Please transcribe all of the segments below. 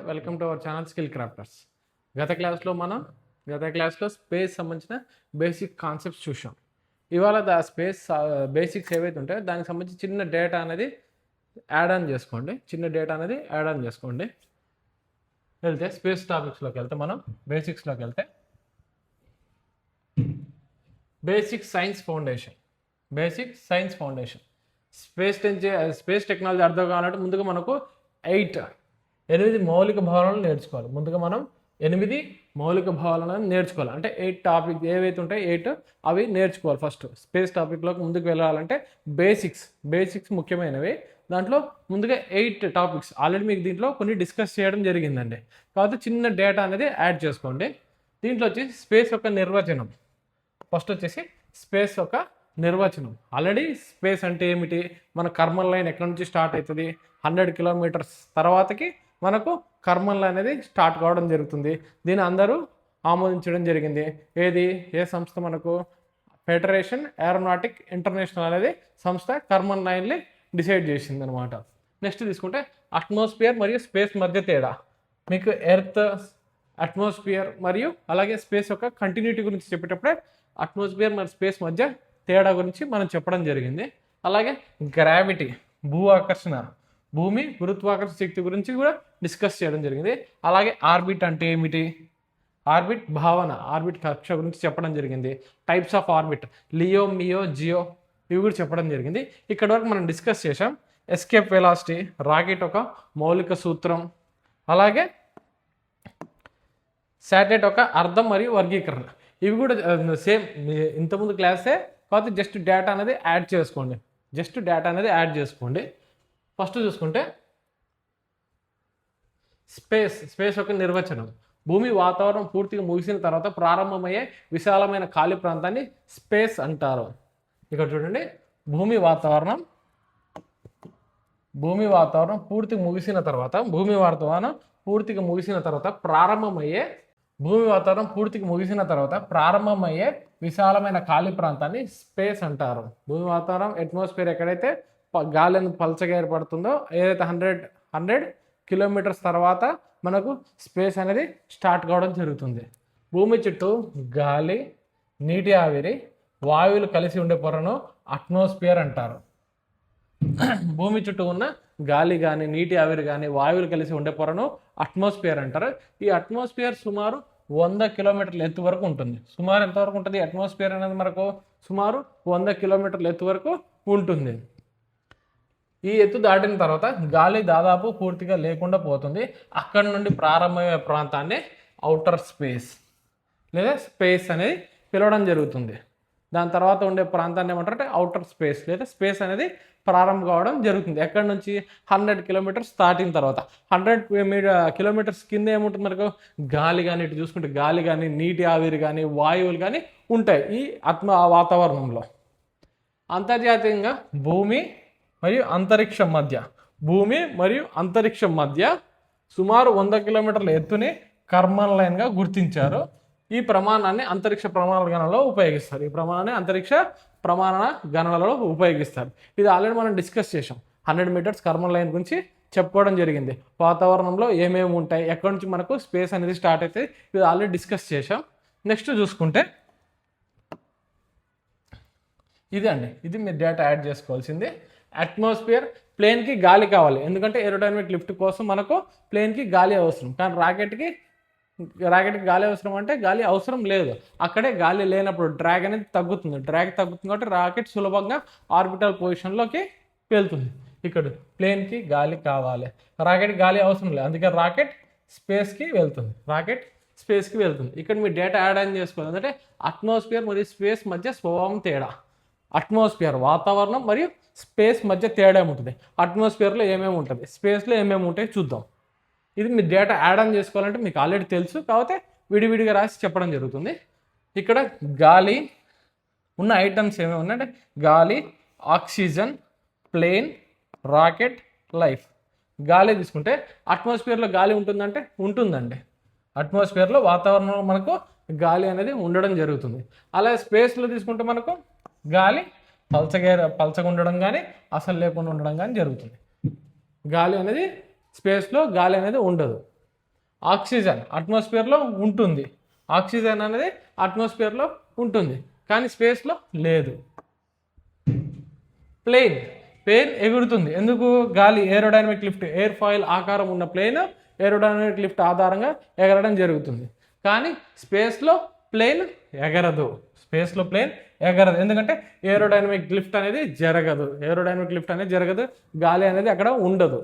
Welcome to our channel skill crafters. గత క్లాస్లో space సంబంధించిన బేసిక్ కాన్సెప్ట్స్ చూసాం. ఇవాళ స్పేస్ బేసిక్స్ ఏవైతే ఉంటాయో దానికి సంబంధించి చిన్న డేటా అనేది యాడ్ ఆన్ చేసుకోండి. వెళ్తే స్పేస్ టాపిక్స్లోకి వెళ్తే మనం బేసిక్స్లోకి వెళ్తే basic science foundation space technology అర్థం కావాలంటే ముందుగా మనకు 8 మౌలిక భావనలు నేర్చుకోవాలి. ముందుగా మనం 8 మౌలిక భావనలను నేర్చుకోవాలి. అంటే 8 టాపిక్ ఏవైతే ఉంటాయో 8 అవి నేర్చుకోవాలి. ఫస్ట్ స్పేస్ టాపిక్లోకి ముందుకు వెళ్ళాలంటే బేసిక్స్ ముఖ్యమైనవి. దాంట్లో ముందుగా 8 టాపిక్స్ ఆల్రెడీ మీకు దీంట్లో కొన్ని డిస్కస్ చేయడం జరిగిందండి. కాబట్టి చిన్న డేటా అనేది యాడ్ చేసుకోండి. దీంట్లో వచ్చి స్పేస్ యొక్క నిర్వచనం. ఫస్ట్ వచ్చేసి స్పేస్ యొక్క నిర్వచనం. ఆల్రెడీ స్పేస్ అంటే ఏమిటి, మన కర్మన్ లైన్ ఎక్కడి నుంచి స్టార్ట్ అవుతుంది, 100 కిలోమీటర్స్ తర్వాతకి మనకు కర్మన్ లైన్ అనేది స్టార్ట్ కావడం జరుగుతుంది. దీన్ని అందరూ ఆమోదించడం జరిగింది. ఏ సంస్థ మనకు ఫెడరేషన్ ఏరోనాటిక్ ఇంటర్నేషనల్ అనేది సంస్థ కర్మన్ లైన్ని డిసైడ్ చేసింది అనమాట. నెక్స్ట్ తీసుకుంటే అట్మాస్ఫియర్ మరియు స్పేస్ మధ్య తేడా. మీకు ఎర్త్, అట్మాస్ఫియర్ మరియు అలాగే స్పేస్ యొక్క కంటిన్యూటీ గురించి చెప్పేటప్పుడే అట్మాస్ఫియర్ మరియు స్పేస్ మధ్య తేడా గురించి మనం చెప్పడం జరిగింది. అలాగే గ్రావిటీ, భూమి గురుత్వాకర్షణ శక్తి గురించి కూడా డిస్కస్ చేయడం జరిగింది. అలాగే ఆర్బిట్ అంటే ఏమిటి, ఆర్బిట్ భావన, ఆర్బిట్ కక్ష గురించి చెప్పడం జరిగింది. Types of orbit, LEO, MEO, GEO ఇవి కూడా చెప్పడం జరిగింది. ఇక్కడ వరకు మనం డిస్కస్ చేసాం. ఎస్కేప్ వెలాసిటీ, రాకెట్ ఒక మౌలిక సూత్రం, అలాగే శాటిలైట్ ఒక అర్థం మరియు వర్గీకరణ. ఇవి కూడా సేమ్ ఇంతకుముందు క్లాసే, కాకపోతే జస్ట్ డేటా అనేది యాడ్ చేసుకోండి. ఫస్ట్ చూసుకుంటే స్పేస్ యొక్క నిర్వచనం. భూమి వాతావరణం పూర్తిగా ముగిసిన తర్వాత ప్రారంభమయ్యే విశాలమైన ఖాళీ ప్రాంతాన్ని స్పేస్ అంటారు. ఇక్కడ చూడండి, భూమి వాతావరణం పూర్తిగా ముగిసిన తర్వాత ప్రారంభమయ్యే విశాలమైన ఖాళీ ప్రాంతాన్ని స్పేస్ అంటారు. భూమి వాతావరణం అట్మాస్ఫియర్ ఎక్కడైతే గాలి పల్చగా ఏర్పడుతుందో, ఏదైతే 100 కిలోమీటర్స్ తర్వాత మనకు స్పేస్ అనేది స్టార్ట్ కావడం జరుగుతుంది. భూమి చుట్టూ గాలి, నీటి ఆవిరి, వాయువులు కలిసి ఉండే పొరను అట్మాస్ఫియర్ అంటారు. భూమి చుట్టూ ఉన్న గాలి కానీ, నీటి ఆవిరి కానీ, వాయువులు కలిసి ఉండే పొరను అట్మాస్ఫియర్ అంటారు. ఈ అట్మాస్ఫియర్ సుమారు 100 కిలోమీటర్ల ఎత్తు వరకు ఉంటుంది. సుమారు ఎంతవరకు ఉంటుంది అట్మాస్ఫియర్ అనేది మనకు? సుమారు 100 కిలోమీటర్ల ఎత్తు వరకు ఉంటుంది. ఈ ఎత్తు దాటిన తర్వాత గాలి దాదాపు పూర్తిగా లేకుండా పోతుంది. అక్కడి నుండి ప్రారంభమయ్యే ప్రాంతాన్ని ఔటర్ స్పేస్ లేదా స్పేస్ అనేది పిలవడం జరుగుతుంది. దాని తర్వాత ఉండే ప్రాంతాన్ని ఏమంటారంటే ఔటర్ స్పేస్ లేదా స్పేస్ అనేది ప్రారంభం కావడం జరుగుతుంది. ఎక్కడి నుంచి? 100 కిలోమీటర్స్ దాటిన తర్వాత. 100 కిలోమీటర్స్ కింద ఏముంటుంది మనకు? గాలి కానీ, ఇటు చూసుకుంటే గాలి కానీ, నీటి ఆవిరి కానీ, వాయువులు కానీ ఉంటాయి ఈ వాతావరణంలో. అంతర్జాతీయంగా భూమి మరియు అంతరిక్షం మధ్య సుమారు 100 కిలోమీటర్ల ఎత్తుని కర్మన్ లైన్గా గుర్తించారు. ఈ ప్రమాణాన్ని అంతరిక్ష ప్రమాణ గణనలో ఉపయోగిస్తారు. ఇది ఆల్రెడీ మనం డిస్కస్ చేసాం. 100 మీటర్స్ కర్మన్ లైన్ గురించి చెప్పుకోవడం జరిగింది. వాతావరణంలో ఏమేమి ఉంటాయి, ఎక్కడి నుంచి మనకు స్పేస్ అనేది స్టార్ట్ అవుతుంది, ఇది ఆల్రెడీ డిస్కస్ చేసాం. నెక్స్ట్ చూసుకుంటే ఇది మీరు డేటా యాడ్ చేసుకోవాల్సింది. అట్మాస్ఫియర్, ప్లేన్కి గాలి కావాలి. ఎందుకంటే ఏరోడైనమిక్ లిఫ్ట్ కోసం మనకు ప్లేన్కి గాలి అవసరం. కానీ రాకెట్కి గాలి అవసరం అంటే గాలి అవసరం లేదు. అక్కడే గాలి లేనప్పుడు డ్రాగ్ అనేది తగ్గుతుంది కాబట్టి రాకెట్ సులభంగా ఆర్బిటల్ పొజిషన్లోకి వెళ్తుంది. ఇక్కడ ప్లేన్కి గాలి కావాలి, రాకెట్కి గాలి అవసరం లేదు. అందుకే రాకెట్ స్పేస్కి వెళ్తుంది. ఇక్కడ మీరు డేటా యాడ్ ఆన్ చేసుకోవాలి. అంటే అట్మాస్ఫియర్ మరియు స్పేస్ మధ్య స్వభావం తేడా. అట్మాస్ఫియర్ వాతావరణం మరియు స్పేస్ మధ్య తేడా ఉంటుంది. అట్మాస్ఫియర్లో ఏమేమి ఉంటుంది, స్పేస్లో ఏమేమి ఉంటాయి చూద్దాం. ఇది మీరు డేటా యాడ్ ఆన్ చేసుకోవాలంటే మీకు ఆల్రెడీ తెలుసు, కాకపోతే విడివిడిగా రాసి చెప్పడం జరుగుతుంది. ఇక్కడ గాలి ఉన్న ఐటమ్స్ ఏమేమి ఉన్నాయంటే గాలి, ఆక్సిజన్, ప్లేన్, రాకెట్, లైఫ్. గాలి తీసుకుంటే అట్మాస్ఫియర్లో గాలి ఉంటుందంటే ఉంటుందండి. అట్మాస్ఫియర్లో వాతావరణంలో మనకు గాలి అనేది ఉండడం జరుగుతుంది. అలాగే స్పేస్లో తీసుకుంటే మనకు గాలి పల్చగా ఉండడం కానీ, అసలు లేకుండా ఉండడం కానీ జరుగుతుంది. స్పేస్లో గాలి అనేది ఉండదు. ఆక్సిజన్ అట్మాస్ఫియర్లో ఉంటుంది. ఆక్సిజన్ అనేది అట్మాస్ఫియర్లో ఉంటుంది, కానీ స్పేస్లో లేదు. ప్లేన్ ఎగురుతుంది. ఎందుకు? గాలి, ఏరోడైనమిక్ లిఫ్ట్, ఎయిర్ ఫాయిల్ ఆకారం ఉన్న ప్లేన్ ఏరోడైనమిక్ లిఫ్ట్ ఆధారంగా ఎగరడం జరుగుతుంది. కానీ స్పేస్లో ప్లేన్ ఎగరదు. స్పేస్లో ప్లేన్ ఎగరదు, ఎందుకంటే ఏరోడైనమిక్ లిఫ్ట్ అనేది జరగదు. గాలి అనేది అక్కడ ఉండదు.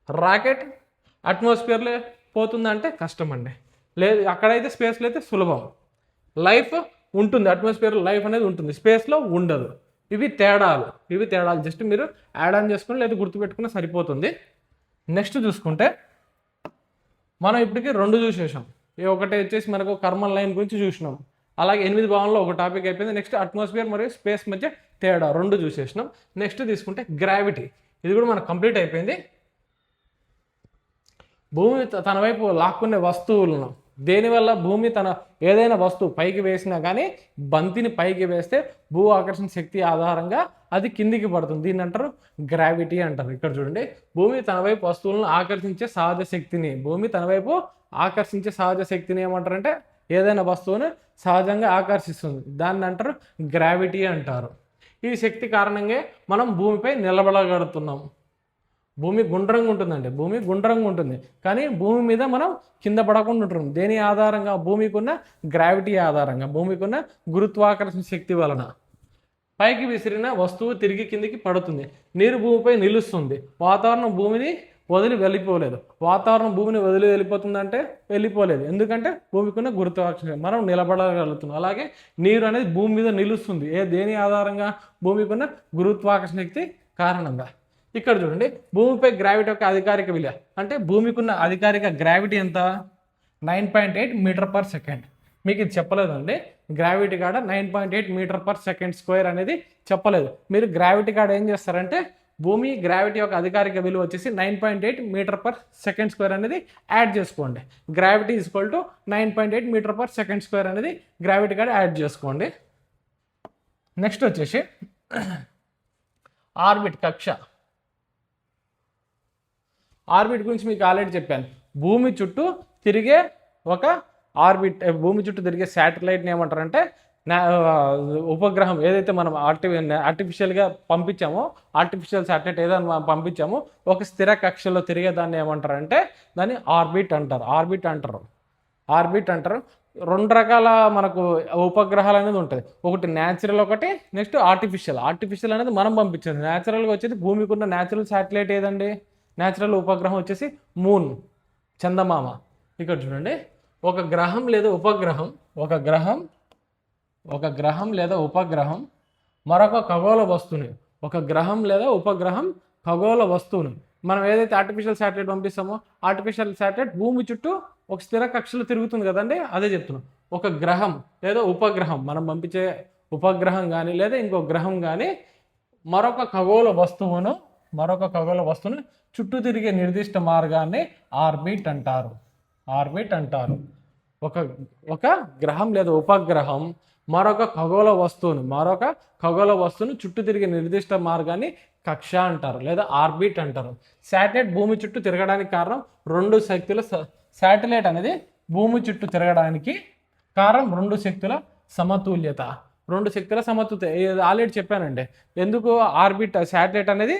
రాకెట్ అట్మాస్ఫియర్లో పోతుందంటే కష్టం అండి. లేదు, అక్కడైతే స్పేస్లో అయితే సులభం. లైఫ్ ఉంటుంది, అట్మాస్ఫియర్లో లైఫ్ అనేది ఉంటుంది, స్పేస్లో ఉండదు. ఇవి తేడాలు. జస్ట్ మీరు యాడ్ ఆన్ చేసుకుని లేదా గుర్తుపెట్టుకుని సరిపోతుంది. నెక్స్ట్ చూసుకుంటే మనం ఇప్పటికి 2 చూసేసాం. ఒకటి వచ్చేసి మనకు కర్మన్ లైన్ గురించి చూసినాం. అలాగే 8 భావనలో ఒక టాపిక్ అయిపోయింది. నెక్స్ట్ అట్మాస్ఫియర్ మరియు స్పేస్ మధ్య తేడా 2 చూసేసినాం. నెక్స్ట్ తీసుకుంటే గ్రావిటీ, ఇది కూడా మనకు కంప్లీట్ అయిపోయింది. భూమి తన వైపు లాక్కునే వస్తువులను, దేనివల్ల భూమి తన ఏదైనా వస్తువు పైకి వేసినా కానీ బంతిని పైకి వేస్తే భూ ఆకర్షణ శక్తి ఆధారంగా అది కిందికి పడుతుంది. దీన్ని అంటారు గ్రావిటీ అంటారు. ఇక్కడ చూడండి, భూమి తన వైపు వస్తువులను ఆకర్షించే సహజ శక్తిని ఏమంటారంటే ఏదైనా వస్తువుని సహజంగా ఆకర్షిస్తుంది, దాన్ని అంటారు గ్రావిటీ అంటారు. ఈ శక్తి కారణంగా మనం భూమిపై నిలబడగలుగుతున్నాం. భూమి గుండ్రంగా ఉంటుంది, కానీ భూమి మీద మనం కింద పడకుండా ఉంటున్నాం. దేని ఆధారంగా? భూమికి ఉన్న గ్రావిటీ ఆధారంగా, భూమికి ఉన్న గురుత్వాకర్షణ శక్తి వలన. పైకి విసిరిన వస్తువు తిరిగి కిందికి పడుతుంది. నీరు భూమిపై నిలుస్తుంది. వాతావరణం భూమిని వదిలి వెళ్ళిపోలేదు. వెళ్ళిపోతుందంటే వెళ్ళిపోలేదు, ఎందుకంటే భూమికి ఉన్న గురుత్వాకర్షణ మనం నిలబడగలుగుతున్నాం. అలాగే నీరు అనేది భూమి మీద నిలుస్తుంది. దేని ఆధారంగా? భూమికి ఉన్న గురుత్వాకర్షణ శక్తి కారణంగా. ఇక్కడ చూడండి, భూమిపై గ్రావిటీ యొక్క అధికారిక విలువ అంటే భూమికి ఉన్న అధికారిక గ్రావిటీ ఎంత? 9.8 మీటర్ పర్ సెకండ్. మీకు ఇది చెప్పలేదండి. గ్రావిటీ కాడ 9.8 మీటర్ పర్ సెకండ్ స్క్వేర్ అనేది చెప్పలేదు. మీరు గ్రావిటీ కాడ ఏం చేస్తారంటే భూమి గ్రావిటీ యొక్క అధికారిక విలువ వచ్చేసి 9.8 మీటర్ పర్ సెకండ్ స్క్వేర్ అనేది యాడ్ చేసుకోండి. Gravity equal to 9.8 metre per second square అనేది గ్రావిటీ కాడ యాడ్ చేసుకోండి. నెక్స్ట్ వచ్చేసి ఆర్బిట్, కక్ష. ఆర్బిట్ గురించి మీకు ఆల్రెడీ చెప్పాను. భూమి చుట్టూ తిరిగే శాటిలైట్ని ఏమంటారంటే ఉపగ్రహం. ఏదైతే మనం ఆర్టిఫిషియల్గా పంపించామో, ఆర్టిఫిషియల్ శాటిలైట్ ఏదైనా మనం పంపించామో ఒక స్థిర కక్షలో తిరిగే దాన్ని ఏమంటారంటే దాన్ని ఆర్బిట్ అంటారు. 2 రకాల మనకు ఉపగ్రహాలు అనేది ఉంటుంది. ఒకటి న్యాచురల్, ఒకటి నెక్స్ట్ ఆర్టిఫిషియల్ అనేది మనం పంపించేది. న్యాచురల్గా వచ్చేది భూమికి ఉన్న న్యాచురల్ శాటిలైట్ ఏదండి? న్యాచురల్ ఉపగ్రహం వచ్చేసి మూన్, చందమామ. ఇక్కడ చూడండి, ఒక గ్రహం లేదా ఉపగ్రహం మరొక ఖగోళ వస్తువుని మనం ఏదైతే ఆర్టిఫిషియల్ శాటిలైట్ పంపిస్తామో ఆర్టిఫిషియల్ శాటిలైట్ భూమి చుట్టూ ఒక స్థిర కక్షలో తిరుగుతుంది కదండి, అదే చెప్తున్నాం. ఒక గ్రహం లేదా ఉపగ్రహం, మనం పంపించే ఉపగ్రహం కానీ లేదా ఇంకో గ్రహం కానీ మరొక ఖగోళ వస్తువును చుట్టూ తిరిగే నిర్దిష్ట మార్గాన్ని ఆర్బిట్ అంటారు. ఒక గ్రహం లేదా ఉపగ్రహం మరొక ఖగోళ వస్తువును చుట్టూ తిరిగే నిర్దిష్ట మార్గాన్ని కక్ష అంటారు లేదా ఆర్బిట్ అంటారు. శాటిలైట్ భూమి చుట్టూ తిరగడానికి కారణం 2 శక్తుల శాటిలైట్ అనేది భూమి చుట్టూ తిరగడానికి కారణం 2 శక్తుల సమతుల్యత. ఆల్రెడీ చెప్పానండి. ఎందుకు ఆర్బిట్ శాటిలైట్ అనేది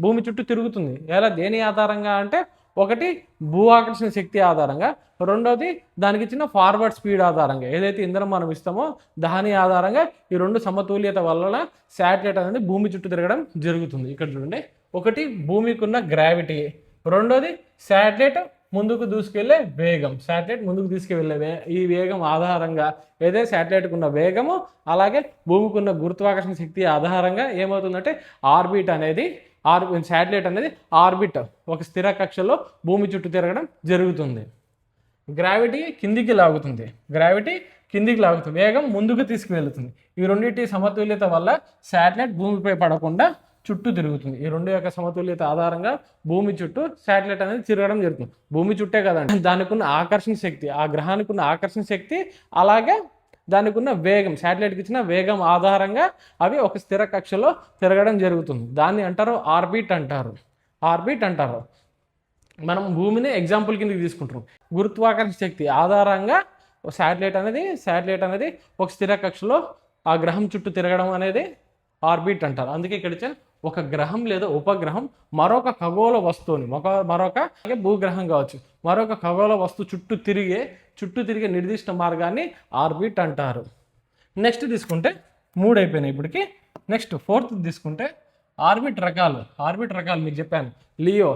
భూమి చుట్టూ తిరుగుతుంది? ఎలా, దేని ఆధారంగా అంటే ఒకటి భూ ఆకర్షణ శక్తి ఆధారంగా, రెండోది దానికి ఇచ్చిన ఫార్వర్డ్ స్పీడ్ ఆధారంగా. ఏదైతే ఇంధనం మనం ఇస్తామో దాని ఆధారంగా ఈ 2 సమతుల్యత వల్ల శాటిలైట్ అనేది భూమి చుట్టూ తిరగడం జరుగుతుంది. ఇక్కడ చూడండి, ఒకటి భూమికి ఉన్న గ్రావిటీ, రెండోది శాటిలైట్ ముందుకు తీసుకెళ్లే వేగం. ఈ వేగం ఆధారంగా ఏదైతే శాటిలైట్కి ఉన్న వేగము అలాగే భూమికి ఉన్న గురుత్వాకర్షణ శక్తి ఆధారంగా ఏమవుతుందంటే శాటిలైట్ అనేది ఆర్బిట్ ఒక స్థిర కక్షలో భూమి చుట్టూ తిరగడం జరుగుతుంది. గ్రావిటీ కిందికి లాగుతుంది, వేగం ముందుకు తీసుకువెళ్తుంది. ఈ రెండింటి సమతుల్యత వల్ల శాటిలైట్ భూమిపై పడకుండా చుట్టూ తిరుగుతుంది. ఈ 2 యొక్క సమతుల్యత ఆధారంగా భూమి చుట్టూ శాటిలైట్ అనేది తిరగడం జరుగుతుంది. భూమి చుట్టే కదండి, దానికి ఉన్న ఆకర్షణ శక్తి, ఆ గ్రహానికి ఉన్న ఆకర్షణ శక్తి అలాగే దానికి ఉన్న వేగం, శాటిలైట్కి ఇచ్చిన వేగం ఆధారంగా అవి ఒక స్థిర కక్షలో తిరగడం జరుగుతుంది. దాన్ని అంటారు ఆర్బిట్ అంటారు. మనం భూమిని ఎగ్జాంపుల్ కిందకి తీసుకుంటాం. గురుత్వాకర్షణ శక్తి ఆధారంగా శాటిలైట్ అనేది ఒక స్థిర కక్షలో ఆ గ్రహం చుట్టూ తిరగడం అనేది ఆర్బిట్ అంటారు. అందుకే ఇక్కడ ఇచ్చిన ఒక గ్రహం లేదా ఉపగ్రహం మరొక ఖగోళ వస్తువుని మరొక భూగ్రహం కావచ్చు మరొక ఖగోళ వస్తువు చుట్టూ తిరిగే నిర్దిష్ట మార్గాన్ని ఆర్బిట్ అంటారు. నెక్స్ట్ తీసుకుంటే 3 అయిపోయినాయి ఇప్పటికి. నెక్స్ట్ 4th తీసుకుంటే ఆర్బిట్ రకాలు మీకు చెప్పాను. లియో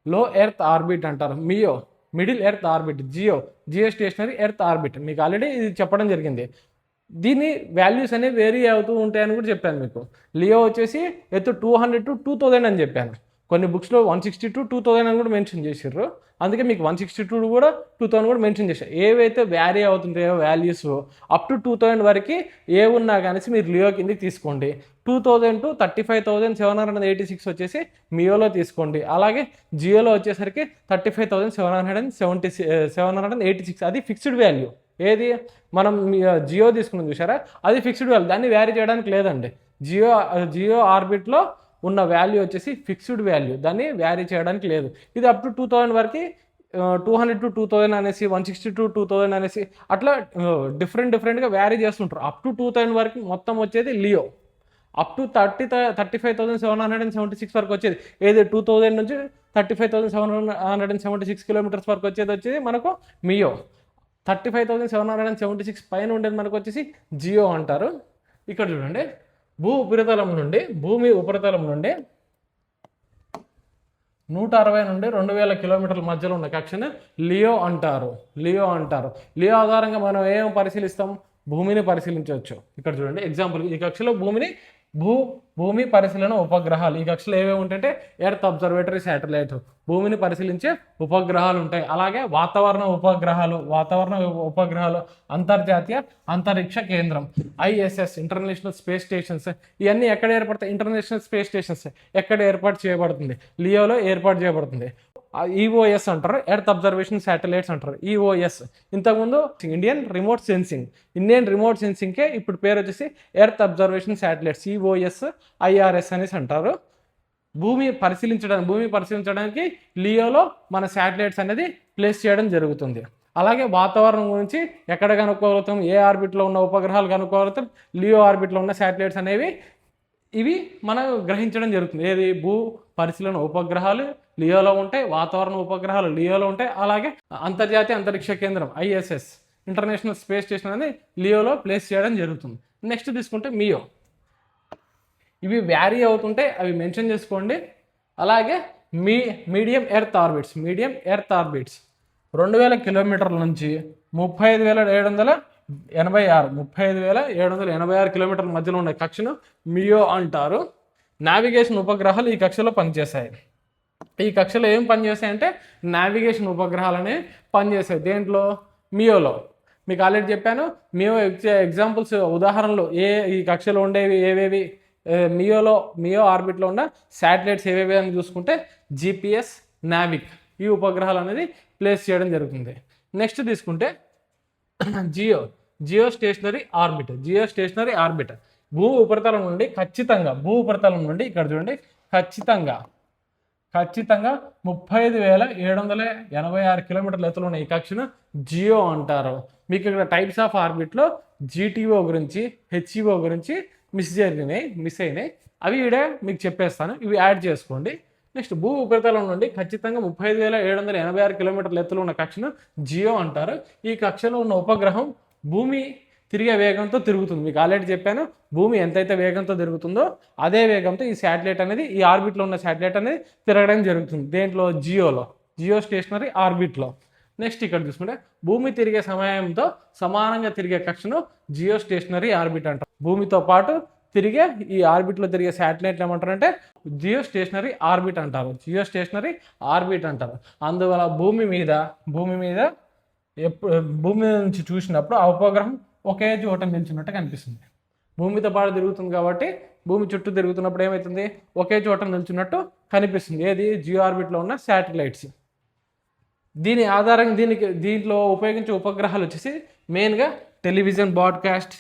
లో ఎర్త్ ఆర్బిట్ అంటారు, MEO middle earth orbit, geostationary earth orbit. మీకు ఆల్రెడీ ఇది చెప్పడం జరిగింది. దీని వాల్యూస్ అనేవి వేరీ అవుతూ ఉంటాయని కూడా చెప్పాను మీకు. లియో వచ్చేసి ఎత్తు 200 to 2000 అని చెప్పాను. కొన్ని బుక్స్లో 160 to 2000 అని కూడా మెన్షన్ చేసారు. అందుకే మీకు 162 కూడా 2000 కూడా మెన్షన్ చేశారు. ఏవైతే వ్యారీ అవుతుంటాయో వాల్యూస్ అప్ టు 2000 వరకు ఏ ఉన్నా కానీ మీరు లియో కిందకి తీసుకోండి. 2000 to 35,786 వచ్చేసి మియోలో తీసుకోండి. అలాగే జియోలో వచ్చేసరికి 35,786 అది ఫిక్స్డ్ వాల్యూ. ఏది మనం జియో తీసుకున్నాం చూసారా, అది ఫిక్స్డ్ వాల్యూ, దాన్ని వ్యారీ చేయడానికి లేదండి. జియో ఆర్బిట్లో ఉన్న వాల్యూ వచ్చేసి ఫిక్స్డ్ వాల్యూ, దాన్ని వ్యారీ చేయడానికి లేదు. ఇది అప్ టు 2000 వరకు 200 to 2000 అనేసి 160 to 2000 అనేసి అట్లా డిఫరెంట్గా వ్యారీ చేస్తుంటారు. అప్ టు 2000 వరకు మొత్తం వచ్చేది లియో. అప్ టు 35,776 వరకు వచ్చేది ఏది 2000 నుంచి 35,776 కిలోమీటర్స్ వరకు వచ్చేది మనకు మియో. 35,776 పైన ఉండేది మనకు వచ్చేసి జియో అంటారు. ఇక్కడ చూడండి, భూమి ఉపరితలం నుండి 160 నుండి 2000 కిలోమీటర్ల మధ్యలో ఉన్న కక్షను లియో అంటారు. లియో ఆధారంగా మనం ఏం పరిశీలిస్తాం, భూమిని పరిశీలించవచ్చు. ఇక్కడ చూడండి ఎగ్జాంపుల్, ఈ కక్షలో భూమి పరిశీలన ఉపగ్రహాలు ఈ కక్షలో ఏవేవి ఉంటాయంటే ఎర్త్ అబ్జర్వేటరీ శాటిలైట్, భూమిని పరిశీలించే ఉపగ్రహాలు ఉంటాయి. అలాగే వాతావరణ ఉపగ్రహాలు, అంతర్జాతీయ అంతరిక్ష కేంద్రం ISS ఇంటర్నేషనల్ స్పేస్ స్టేషన్స్. ఇవన్నీ ఎక్కడ ఏర్పడతాయి, ఇంటర్నేషనల్ స్పేస్ స్టేషన్స్ ఎక్కడ ఏర్పాటు చేయబడుతుంది, లియోలో ఏర్పాటు చేయబడుతుంది. EOS అంటారు, ఎర్త్ అబ్జర్వేషన్ శాటిలైట్స్ అంటారు. EOS ఇంతకుముందు ఇండియన్ రిమోట్ సెన్సింగ్కే ఇప్పుడు పేరు వచ్చేసి earth observation satellites, EOS IRS అనేసి అంటారు. భూమి పరిశీలించడానికి లియోలో మన శాటిలైట్స్ అనేది ప్లేస్ చేయడం జరుగుతుంది. అలాగే వాతావరణం గురించి ఎక్కడ కనుక్కోగలుగుతాం, ఏ ఆర్బిట్లో ఉన్న ఉపగ్రహాలు కనుక్కోగలుగుతాం, లియో ఆర్బిట్లో ఉన్న శాటిలైట్స్ అనేవి ఇవి మనం గ్రహించడం జరుగుతుంది. ఏది భూ పరిశీలన ఉపగ్రహాలు లియోలో ఉంటాయి, వాతావరణ ఉపగ్రహాలు లియోలో ఉంటాయి. అలాగే అంతర్జాతీయ అంతరిక్ష కేంద్రం ISS ఇంటర్నేషనల్ స్పేస్ స్టేషన్ అనేది లియోలో ప్లేస్ చేయడం జరుగుతుంది. నెక్స్ట్ తీసుకుంటే మియో, ఇవి వ్యారీ అవుతుంటే అవి మెన్షన్ చేసుకోండి. అలాగే మీడియం ఎర్త్ ఆర్బిట్స్ 2000 కిలోమీటర్ల నుంచి 35,786 కిలోమీటర్ల మధ్యలో ఉన్న కక్షను మియో అంటారు. నావిగేషన్ ఉపగ్రహాలు ఈ కక్షలో పనిచేస్తాయి. ఈ కక్షలో ఏం పనిచేస్తాయంటే నావిగేషన్ ఉపగ్రహాలు అనేవి పనిచేస్తాయి. దేంట్లో, మియోలో. మీకు ఆల్రెడీ చెప్పాను, మియో ఎగ్జాంపుల్స్ ఉదాహరణలు ఈ కక్షలో ఉండేవి ఏవేవి, మియో ఆర్బిట్లో ఉన్న శాటిలైట్స్ ఏవేవి అని చూసుకుంటే GPS, నావిక్ ఈ ఉపగ్రహాలు అనేది ప్లేస్ చేయడం జరుగుతుంది. నెక్స్ట్ తీసుకుంటే జియో స్టేషనరీ ఆర్బిట్ భూ ఉపరితలం నుండి ఇక్కడ చూడండి ఖచ్చితంగా 35,786 కిలోమీటర్ల ఎత్తులో ఉన్న ఈ కక్షను జియో అంటారు. మీకు ఇక్కడ టైప్స్ ఆఫ్ ఆర్బిట్లో GTO గురించి HEO గురించి మిస్ అయినాయి, అవి ఈడే మీకు చెప్పేస్తాను, ఇవి యాడ్ చేసుకోండి. నెక్స్ట్ భూ ఉపరితలం నుండి ఖచ్చితంగా 35,786 కిలోమీటర్ల ఎత్తులో ఉన్న కక్షను జియో అంటారు. ఈ కక్షలో ఉన్న ఉపగ్రహం భూమి తిరిగే వేగంతో తిరుగుతుంది. మీకు ఆల్రెడీ చెప్పాను, భూమి ఎంతైతే వేగంతో తిరుగుతుందో అదే వేగంతో ఈ శాటిలైట్ అనేది, ఈ ఆర్బిట్లో ఉన్న శాటిలైట్ అనేది తిరగడం జరుగుతుంది. దేంట్లో, జియో స్టేషనరీ ఆర్బిట్లో. నెక్స్ట్ ఇక్కడ చూసుకుంటే భూమి తిరిగే సమయంతో సమానంగా తిరిగే కక్షను జియో స్టేషనరీ ఆర్బిట్ అంటారు. భూమితో పాటు తిరిగే ఈ ఆర్బిట్లో తిరిగే శాటిలైట్లు ఏమంటారంటే జియో స్టేషనరీ ఆర్బిట్ అంటారు. అందువల్ల భూమి మీద భూమి నుంచి చూసినప్పుడు ఆ ఉపగ్రహం ఒకే చోట నిల్చున్నట్టు కనిపిస్తుంది. భూమితో పాటు తిరుగుతుంది కాబట్టి భూమి చుట్టూ తిరుగుతున్నప్పుడు ఏమవుతుంది, ఒకే చోట నిల్చున్నట్టు కనిపిస్తుంది. ఏది, జియో ఆర్బిట్లో ఉన్న శాటిలైట్స్. దీని ఆధారంగా దీంట్లో ఉపయోగించే ఉపగ్రహాలు వచ్చేసి మెయిన్గా టెలివిజన్ బ్రాడ్కాస్ట్,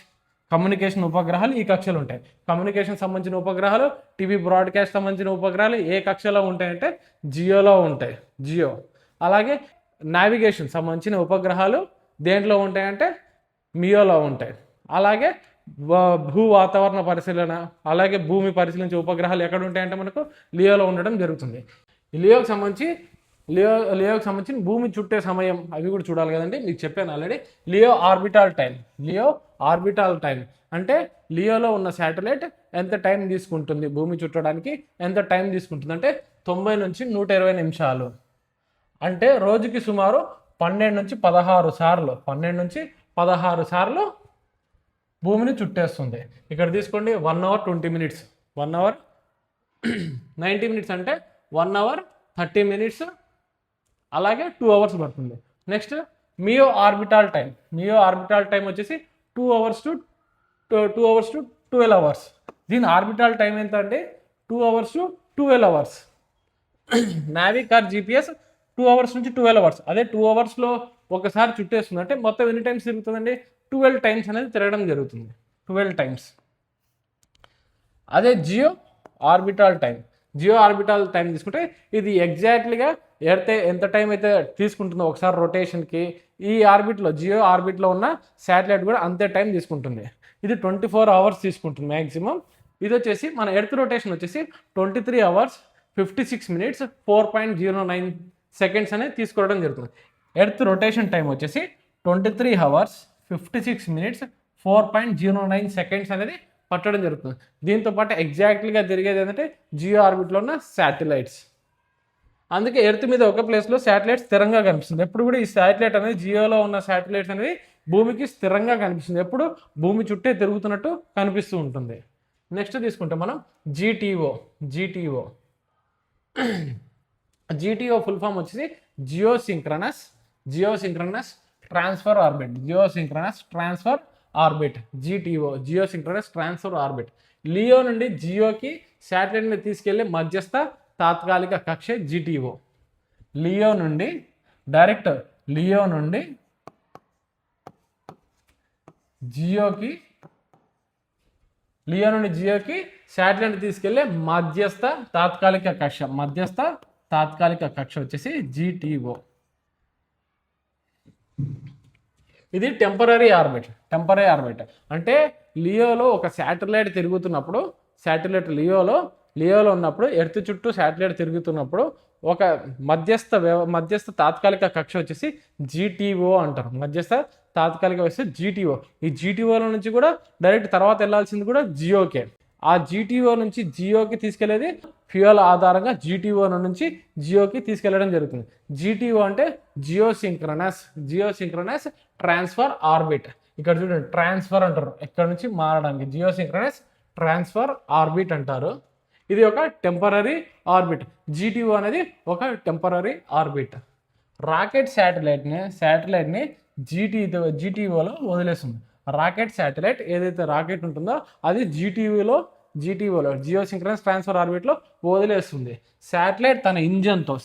కమ్యూనికేషన్ ఉపగ్రహాలు ఈ కక్షలో ఉంటాయి. కమ్యూనికేషన్ సంబంధించిన ఉపగ్రహాలు, టీవీ బ్రాడ్కాస్ట్ సంబంధించిన ఉపగ్రహాలు ఏ కక్షలో ఉంటాయంటే జియోలో ఉంటాయి. జియో. అలాగే నావిగేషన్ సంబంధించిన ఉపగ్రహాలు దేంట్లో ఉంటాయంటే మియోలో ఉంటాయి. అలాగే భూ వాతావరణ పరిశీలన, అలాగే భూమి పరిశీలించే ఉపగ్రహాలు ఎక్కడ ఉంటాయంటే మనకు లియోలో ఉండడం జరుగుతుంది. లియోకి సంబంధించి భూమి చుట్టే సమయం అవి కూడా చూడాలి కదండి. మీకు చెప్పాను ఆల్రెడీ. లియో ఆర్బిటాల్ టైం అంటే లియోలో ఉన్న శాటిలైట్ ఎంత టైం తీసుకుంటుంది భూమి చుట్టడానికి, ఎంత టైం తీసుకుంటుంది అంటే 90 నుంచి 120 నిమిషాలు. అంటే రోజుకి సుమారు 12 నుంచి 16 సార్లు భూమిని చుట్టేస్తుంది. ఇక్కడ తీసుకోండి 1 hour 20 minutes, 1 hour 90 minutes అంటే 1 hour 30 minutes, అలాగే 2 hours పడుతుంది. నెక్స్ట్ మియో ఆర్బిటాల్ టైం వచ్చేసి 2 hours to 12 hours. దీని ఆర్బిటాల్ టైం ఎంత అంటే 2 hours to 12 hours. NavIC or GPS 2 hours నుంచి 12 hours. అదే 2 hours ఒకసారి చుట్టేస్తుంది అంటే మొత్తం ఎన్ని టైమ్స్ తిరుగుతుందండి? 12 times అనేది తిరగడం జరుగుతుంది. 12 times. అదే జియో ఆర్బిటాల్ టైం తీసుకుంటే ఇది ఎగ్జాక్ట్లీగా ఎర్త్ ఎంత టైం అయితే తీసుకుంటుందో ఒకసారి రొటేషన్కి, ఈ జియో ఆర్బిట్లో ఉన్న శాటిలైట్ కూడా అంతే టైం తీసుకుంటుంది. ఇది 24 hours తీసుకుంటుంది మ్యాక్సిమం. ఇది వచ్చేసి మన ఎర్త్ రొటేషన్ వచ్చేసి 23 hours 56 minutes 4.09 seconds అనేది తీసుకోవడం జరుగుతుంది. ఎర్త్ రొటేషన్ టైం వచ్చేసి 23 hours 56 minutes 4.09 seconds అనేది పట్టడం జరుగుతుంది. దీంతో పాటు ఎగ్జాక్ట్లీగా తిరిగేది ఏంటంటే జియో ఆర్బిట్లో ఉన్న శాటిలైట్స్. అందుకే ఎర్త్ మీద ఒక ప్లేస్లో శాటిలైట్ స్థిరంగా కనిపిస్తుంది. ఎప్పుడు కూడా ఈ శాటిలైట్ అనేది జియోలో ఉన్న శాటిలైట్స్ అనేవి భూమికి స్థిరంగా కనిపిస్తుంది. ఎప్పుడు భూమి చుట్టే తిరుగుతున్నట్టు కనిపిస్తూ ఉంటుంది. నెక్స్ట్ తీసుకుంటే మనం జీటీఓ ఫుల్ ఫామ్ వచ్చేసి geosynchronous transfer orbit. Geosynchronous transfer orbit. LEO నుండి జియోకి శాటిలైట్ని తీసుకెళ్లే మధ్యస్థ తాత్కాలిక కక్ష జీటీఓ. లియో నుండి జియోకి శాటిలైట్ తీసుకెళ్లే మధ్యస్థ తాత్కాలిక కక్ష వచ్చేసి జీటీఓ. ఇది టెంపరరీ ఆర్బిట్ అంటే లియోలో ఒక శాటిలైట్ తిరుగుతున్నప్పుడు, లియోలో ఉన్నప్పుడు ఎర్త్ చుట్టూ శాటిలైట్ తిరుగుతున్నప్పుడు ఒక మధ్యస్థ తాత్కాలిక కక్ష వచ్చేసి జీటీఓ అంటారు. మధ్యస్థ తాత్కాలిక వ్యవస్థ జీటీఓ. ఈ జీటీఓలో నుంచి కూడా డైరెక్ట్ తర్వాత వెళ్ళాల్సింది కూడా జియోకే. ఆ జీటీఓ నుంచి జియోకి తీసుకెళ్లేది ఫ్యూయల్ ఆధారంగా జీటీఓ నుంచి జియోకి తీసుకెళ్లడం జరుగుతుంది. జీటీఓ అంటే జియోసింక్రనస్ ట్రాన్స్ఫర్ ఆర్బిట్. ఇక్కడ చూడండి ట్రాన్స్ఫర్ అంటారు, ఇక్కడ నుంచి మారడానికి జియోసింక్రనస్ ట్రాన్స్ఫర్ ఆర్బిట్ అంటారు. ఇది ఒక టెంపరరీ ఆర్బిట్. జీటీఓ అనేది ఒక టెంపరరీ ఆర్బిట్. రాకెట్ శాటిలైట్ని జీటీఓలో వదిలేస్తుంది. శాటిలైట్ ఏదైతే రాకెట్ ఉంటుందో అది జీటీఓలో జియోసింక్రనస్ ట్రాన్స్ఫర్ ఆర్బిట్లో వదిలేస్తుంది. శాటిలైట్ తన ఇంజన్తో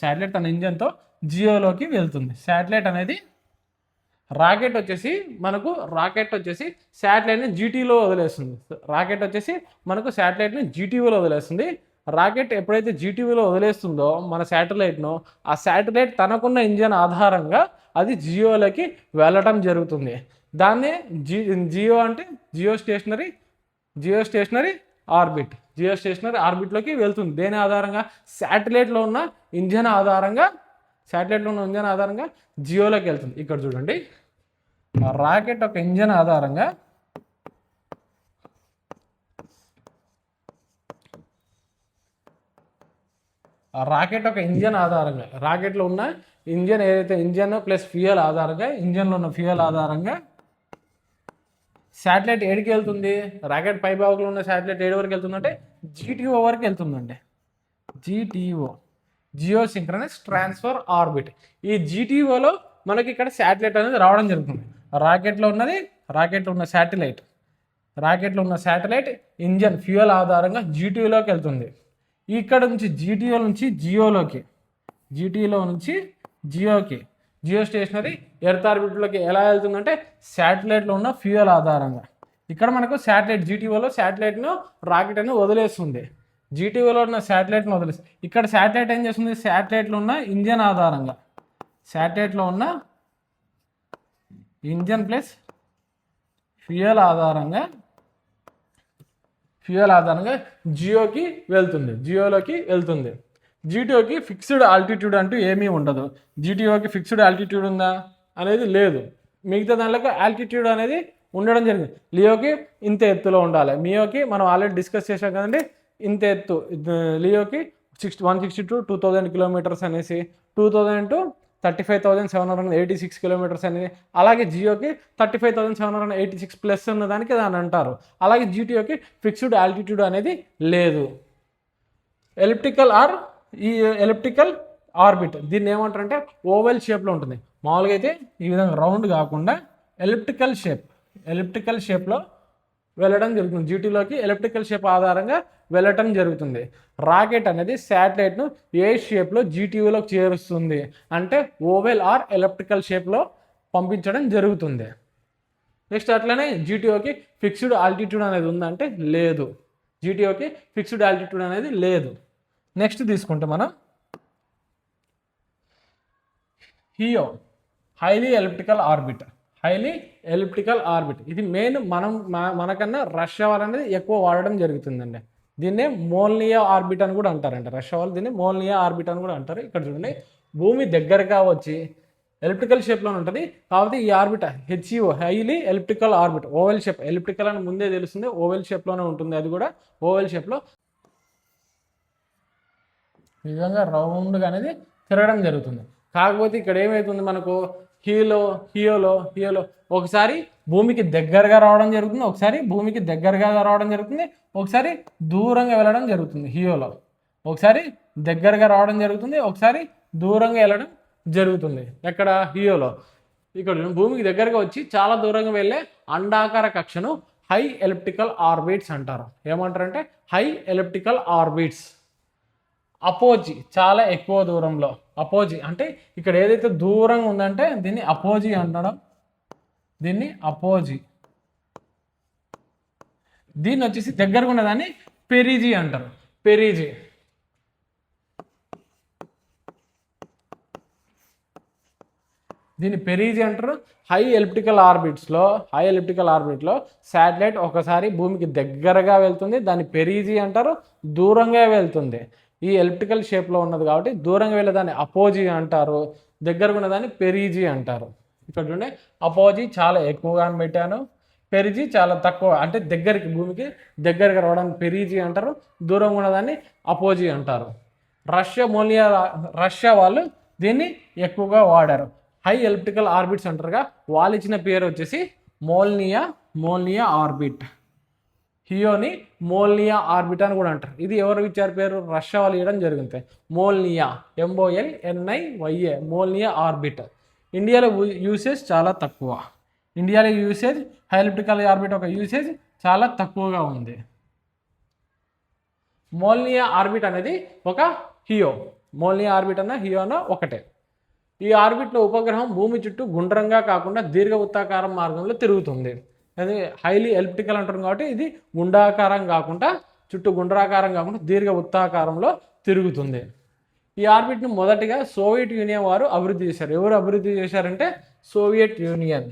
జియోలోకి వెళ్తుంది. రాకెట్ వచ్చేసి శాటిలైట్ని జీటీలో వదిలేస్తుంది. రాకెట్ ఎప్పుడైతే జీటీవీలో వదిలేస్తుందో మన శాటిలైట్ను, ఆ శాటిలైట్ తనకున్న ఇంజన్ ఆధారంగా అది జియోలోకి వెళ్ళటం జరుగుతుంది. దాన్నే జియో అంటే జియో స్టేషనరీ ఆర్బిట్లోకి వెళ్తుంది. దేని ఆధారంగా? శాటిలైట్లో ఉన్న ఇంజన్ ఆధారంగా జియోలోకి వెళ్తుంది. ఇక్కడ చూడండి రాకెట్ ఒక ఇంజన్ ఆధారంగా రాకెట్లో ఉన్న ఇంజన్ ఏదైతే ఇంజన్ ప్లస్ ఫ్యూయల్ ఆధారంగా ఇంజన్లో ఉన్న ఫ్యూయల్ ఆధారంగా శాటిలైట్ ఏడికి వెళ్తుంది? రాకెట్ పై భాగంలో ఉన్న శాటిలైట్ ఏడు వరకు వెళ్తుందంటే జీటీఓ వరకు వెళ్తుందండి. Geosynchronous transfer orbit. ఈ జీటీఓలో మనకి ఇక్కడ శాటిలైట్ అనేది రావడం జరుగుతుంది. రాకెట్లో ఉన్న శాటిలైట్ ఇంజన్ ఫ్యూయల్ ఆధారంగా జీటీఓలోకి వెళ్తుంది. ఇక్కడ నుంచి జీటీఓ నుంచి జియోకి జియో స్టేషనరీ ఎర్త్ ఆర్బిట్లోకి ఎలా వెళ్తుందంటే శాటిలైట్లో ఉన్న ఫ్యూయల్ ఆధారంగా. ఇక్కడ మనకు శాటిలైట్ జీటీఓలో శాటిలైట్ను రాకెట్ అని వదిలేస్తుంది. జీటీఓలో ఉన్న శాటిలైట్ను వదిలేస్తుంది. ఇక్కడ శాటిలైట్ ఏం చేస్తుంది, శాటిలైట్లో ఉన్న ఇంజన్ ఆధారంగా, శాటిలైట్లో ఉన్న ఇంజన్ ప్లస్ ఫ్యూయల్ ఆధారంగా జియోకి వెళ్తుంది, జియోలోకి వెళ్తుంది. జీటీఓకి ఫిక్స్డ్ ఆల్టిట్యూడ్ అంటూ ఏమీ ఉండదు. జీటీఓకి ఫిక్స్డ్ ఆల్టిట్యూడ్ ఉందా అనేది లేదు. మిగతా దాంట్లో ఆల్టిట్యూడ్ అనేది ఉండడం జరిగింది. లియోకి ఇంత ఎత్తులో ఉండాలి, మియోకి మనం ఆల్రెడీ డిస్కస్ చేసాం కదండి, ఇంత ఎత్తు. లియోకి 160 to 2000 కిలోమీటర్స్ అనేసి, 2000 to 35,786 కిలోమీటర్స్ అనేది. అలాగే జియోకి 35,786 ప్లస్ ఉన్నదానికి దాన్ని అంటారు. అలాగే జీటీఓకి ఫిక్స్డ్ ఆల్టిట్యూడ్ అనేది లేదు. ఎలిప్టికల్ ఆర్బిట్ దీన్ని ఏమంటారంటే ఓవెల్ షేప్లో ఉంటుంది. మామూలుగా అయితే ఈ విధంగా రౌండ్ కాకుండా ఎలిప్టికల్ షేప్లో వెళ్ళడం జరుగుతుంది. జీటీలోకి ఎలిప్టికల్ షేప్ ఆధారంగా వెళ్ళటం జరుగుతుంది. రాకెట్ అనేది శాటిలైట్ను ఏ షేప్లో జీటీఓలోకి చేరుస్తుంది అంటే ఓవెల్ ఆర్ ఎలిప్టికల్ షేప్లో పంపించడం జరుగుతుంది. నెక్స్ట్ అట్లనే జీటీఓకి ఫిక్స్డ్ ఆల్టిట్యూడ్ అనేది ఉందంటే లేదు. జీటీఓకి ఫిక్స్డ్ ఆల్టిట్యూడ్ అనేది లేదు. నెక్స్ట్ తీసుకుంటే మనం హియో, హైలీ ఎలిప్టికల్ ఆర్బిట్. ఇది మెయిన్ మనకన్నా రష్యా వాళ్ళు అనేది ఎక్కువ వాడడం జరుగుతుందండి. దీన్నే మోల్నియా ఆర్బిట్ అని కూడా అంటారంట. రష్యా వాళ్ళు దీన్ని మోల్నియా ఆర్బిట్ అని కూడా అంటారు. ఇక్కడ చూడండి, భూమి దగ్గరగా వచ్చి ఎలిప్టికల్ షేప్లో ఉంటుంది. కాబట్టి ఈ orbit HEO, highly elliptical orbit, oval shape. Elliptical అని ముందే తెలుస్తుంది, ఓవెల్ షేప్లోనే ఉంటుంది. అది కూడా ఓవెల్ షేప్లో ఈ విధంగా రౌండ్గా అనేది తిరగడం జరుగుతుంది. కాకపోతే ఇక్కడ ఏమవుతుంది, మనకు హియోలో ఒకసారి భూమికి దగ్గరగా రావడం జరుగుతుంది, ఒకసారి భూమికి దగ్గరగా రావడం జరుగుతుంది, ఒకసారి దూరంగా వెళ్ళడం జరుగుతుంది. హియోలో ఒకసారి దగ్గరగా రావడం జరుగుతుంది, ఒకసారి దూరంగా వెళ్ళడం జరుగుతుంది. ఎక్కడ హియోలో ఇక్కడ భూమికి దగ్గరగా వచ్చి చాలా దూరంగా వెళ్ళే అండాకార కక్షను హై ఎలిప్టికల్ ఆర్బిట్స్ అంటారు. ఏమంటారంటే హై ఎలిప్టికల్ ఆర్బిట్స్. అపోజీ చాలా ఎక్కువ దూరంలో, అపోజీ అంటే ఇక్కడ ఏదైతే దూరంగా ఉందంటే దీన్ని అపోజీ అంటడం, దీన్ని అపోజీ. దీన్ని వచ్చేసి దగ్గరగా ఉన్నదాన్ని పెరిజీ అంటారు. పెరిజీ దీన్ని పెరిజీ అంటారు. హై ఎలిప్టికల్ ఆర్బిట్లో శాటిలైట్ ఒకసారి భూమికి దగ్గరగా వెళ్తుంది, దాన్ని పెరిజీ అంటారు. దూరంగా వెళ్తుంది, ఈ ఎలిప్టికల్ షేప్లో ఉన్నది కాబట్టి దూరంగా వెళ్ళేదాన్ని అపోజీ అంటారు, దగ్గరకు ఉన్నదాన్ని పెరిజీ అంటారు. ఇక్కడ చూడండి, అపోజీ చాలా ఎక్కువగా పెట్టాను, పెరిజీ చాలా తక్కువ, అంటే దగ్గరికి భూమికి దగ్గరగా రావడానికి పెరిజీ అంటారు, దూరంగా ఉన్నదాన్ని అపోజీ అంటారు. రష్యా వాళ్ళు దీన్ని ఎక్కువగా వాడారు. హై ఎలిప్టికల్ ఆర్బిట్స్ అంటారుగా, వాళ్ళు ఇచ్చిన పేరు వచ్చేసి మోల్నియా ఆర్బిట్. హియోని మోల్నియా ఆర్బిట్ అని కూడా అంటారు. ఇది ఎవరు ఇచ్చారు పేరు, రష్యా వాళ్ళు ఇవ్వడం జరిగింది. మోల్నియా, MOLNIYA, మోల్నియా ఆర్బిట్. ఇండియాలో యూసేజ్ చాలా తక్కువ. ఇండియాలో యూసేజ్ హై ఎలిప్టికల్ ఆర్బిట్ ఒక యూసేజ్ చాలా తక్కువగా ఉంది. మోల్నియా ఆర్బిట్ అనేది ఒక మోల్నియా ఆర్బిట్ అన్న హియో అన్న ఒకటే. ఈ ఆర్బిట్లో ఉపగ్రహం భూమి చుట్టూ గుండ్రంగా కాకుండా దీర్ఘ వృత్తాకారం మార్గంలో తిరుగుతుంది. అది హైలీ ఎలిప్టికల్ అంటారు కాబట్టి ఇది గుండాకారం కాకుండా, చుట్టూ గుండ్రాకారం కాకుండా దీర్ఘ వృత్తాకారంలో తిరుగుతుంది. ఈ ఆర్బిట్ను మొదటిగా సోవియట్ యూనియన్ వారు అభివృద్ధి చేశారు. ఎవరు అభివృద్ధి చేశారంటే సోవియట్ యూనియన్,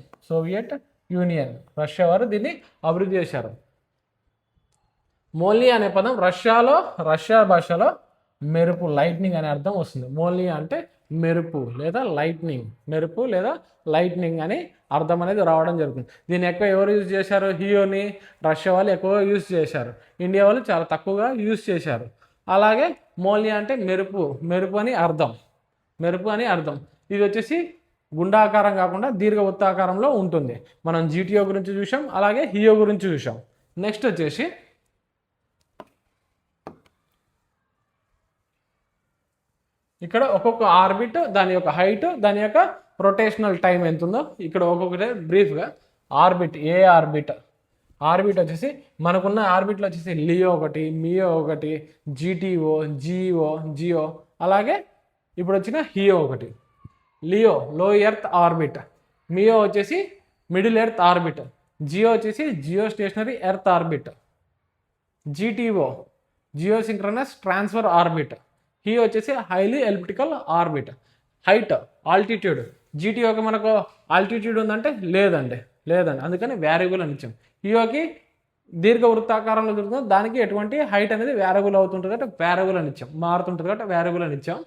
రష్యా వారు దీన్ని అభివృద్ధి చేశారు. మోల్నియా అనే పదం రష్యా భాషలో మెరుపు, లైట్నింగ్ అనే అర్థం వస్తుంది. మోల్నియా అంటే మెరుపు లేదా లైట్నింగ్ అని అర్థం అనేది రావడం జరుగుతుంది. దీన్ని ఎక్కువ ఎవరు యూజ్ చేశారు, హియోని రష్యా వాళ్ళు ఎక్కువగా యూజ్ చేశారు, ఇండియా వాళ్ళు చాలా తక్కువగా యూజ్ చేశారు. అలాగే మోల్నియా అంటే మెరుపు అని అర్థం. ఇది వచ్చేసి గుండాకారం కాకుండా దీర్ఘ వృత్తాకారంలో ఉంటుంది. మనం జీటీఓ గురించి చూసాం, అలాగే హియో గురించి చూసాం. నెక్స్ట్ వచ్చేసి ఇక్కడ ఒక్కొక్క ఆర్బిట్, దాని యొక్క హైట్, దాని యొక్క రొటేషనల్ టైం ఎంత ఉందో ఇక్కడ ఒక్కొక్కటే బ్రీఫ్గా. ఆర్బిట్ వచ్చేసి మనకున్న ఆర్బిట్లో వచ్చేసి లియో ఒకటి, మియో ఒకటి, జీటీఓ, జియో, అలాగే ఇప్పుడు వచ్చిన హియో ఒకటి. లియో లో ఎర్త్ ఆర్బిట్, మియో వచ్చేసి మిడిల్ ఎర్త్ ఆర్బిట్, జియో వచ్చేసి geostationary earth orbit. GTO geosynchronous transfer orbit. హీ వచ్చేసి highly elliptical orbit. Height altitude, జీటీఓకి మనకు ఆల్టిట్యూడ్ ఉందంటే లేదండి, అందుకని వేరియబుల్ అని ఇచ్చాం. హియోకి దీర్ఘ వృత్తాకారంలో తిరుగుతుంది, దానికి ఎటువంటి హైట్ అనేది వేరియబుల్ అవుతుంటుంది అంటే వేరియబుల్ అని ఇచ్చాం, మారుతుంటుంది కాబట్టి వేరియబుల్ అని ఇచ్చాం.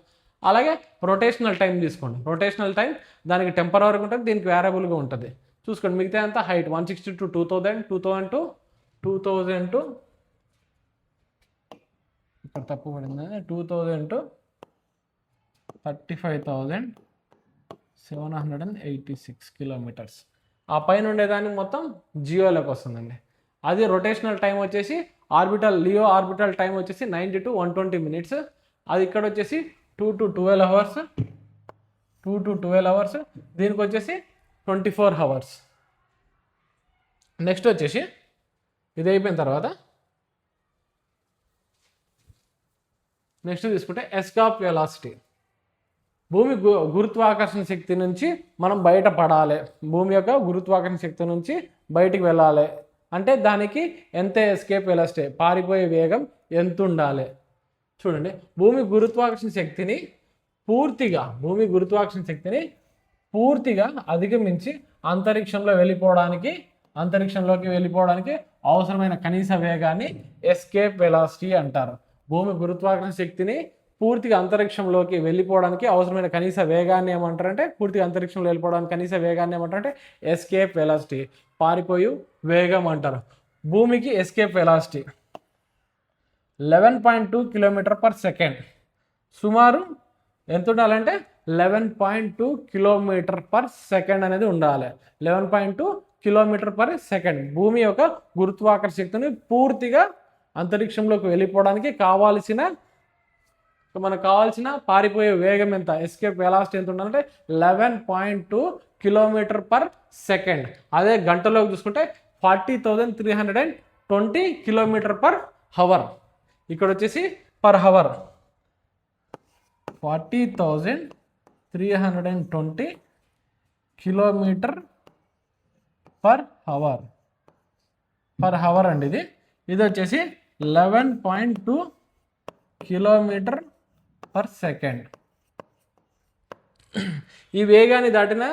అలాగే రొటేషనల్ టైం తీసుకోండి, రొటేషనల్ టైం దానికి టెంపరరీ ఉంటుంది, దీనికి వేరియబుల్గా ఉంటుంది. చూసుకోండి మిగతా అంతా హైట్ 160 to 2000, 2000 to ఇక్కడ తప్పు పడింది, 2000 to 35,786 కిలోమీటర్స్. ఆ పైన ఉండేదాన్ని మొత్తం జియోలోకి వస్తుందండి. అది రొటేషనల్ టైం వచ్చేసి లియో ఆర్బిటల్ టైం వచ్చేసి 90 to 120 minutes. అది ఇక్కడ వచ్చేసి 2 to 12 hours. దీనికి వచ్చేసి 24 hours. నెక్స్ట్ వచ్చేసి ఇది అయిపోయిన తర్వాత నెక్స్ట్ తీసుకుంటే ఎస్కేప్ వెలాసిటీ. భూమి గురుత్వాకర్షణ శక్తి నుంచి మనం బయటపడాలి, భూమి యొక్క గురుత్వాకర్షణ శక్తి నుంచి బయటికి వెళ్ళాలి అంటే దానికి ఎంత ఎస్కేప్ వెలాసిటీ, పారిపోయే వేగం ఎంత ఉండాలి. చూడండి భూమి గురుత్వాకర్షణ శక్తిని పూర్తిగా అధిగమించి అంతరిక్షంలోకి వెళ్ళిపోవడానికి అవసరమైన కనీస వేగాన్ని ఎస్కేప్ వెలాసిటీ అంటారు. భూమి గురుత్వాకర్షణ శక్తిని పూర్తిగా అంతరిక్షంలోకి వెళ్ళిపోవడానికి అవసరమైన కనీస వేగాన్ని ఏమంటారంటే ఎస్కేప్ వెలాసిటీ, పారిపోయే వేగం అంటారు. భూమికి ఎస్కేప్ వెలాసిటీ 11.2 km/s. సుమారు ఎంత ఉండాలంటే 11.2 km/s అనేది ఉండాలి. 11.2 km/s. భూమి యొక్క గురుత్వాకర్షణ శక్తిని పూర్తిగా అంతరిక్షంలోకి వెళ్ళిపోవడానికి మనకు కావాల్సిన పారిపోయే వేగం ఎంత, ఎస్కేప్ వెలాసిటీ ఎంత ఉండాలంటే 11.2 km/s. అదే గంటలోకి చూసుకుంటే 40,320 km/h. ఇక్కడ వచ్చేసి పర్ హవర్ 40,320 km/h అండి. ఇది వచ్చేసి 11.2 km/s. ఈ వేగాన్ని దాటిన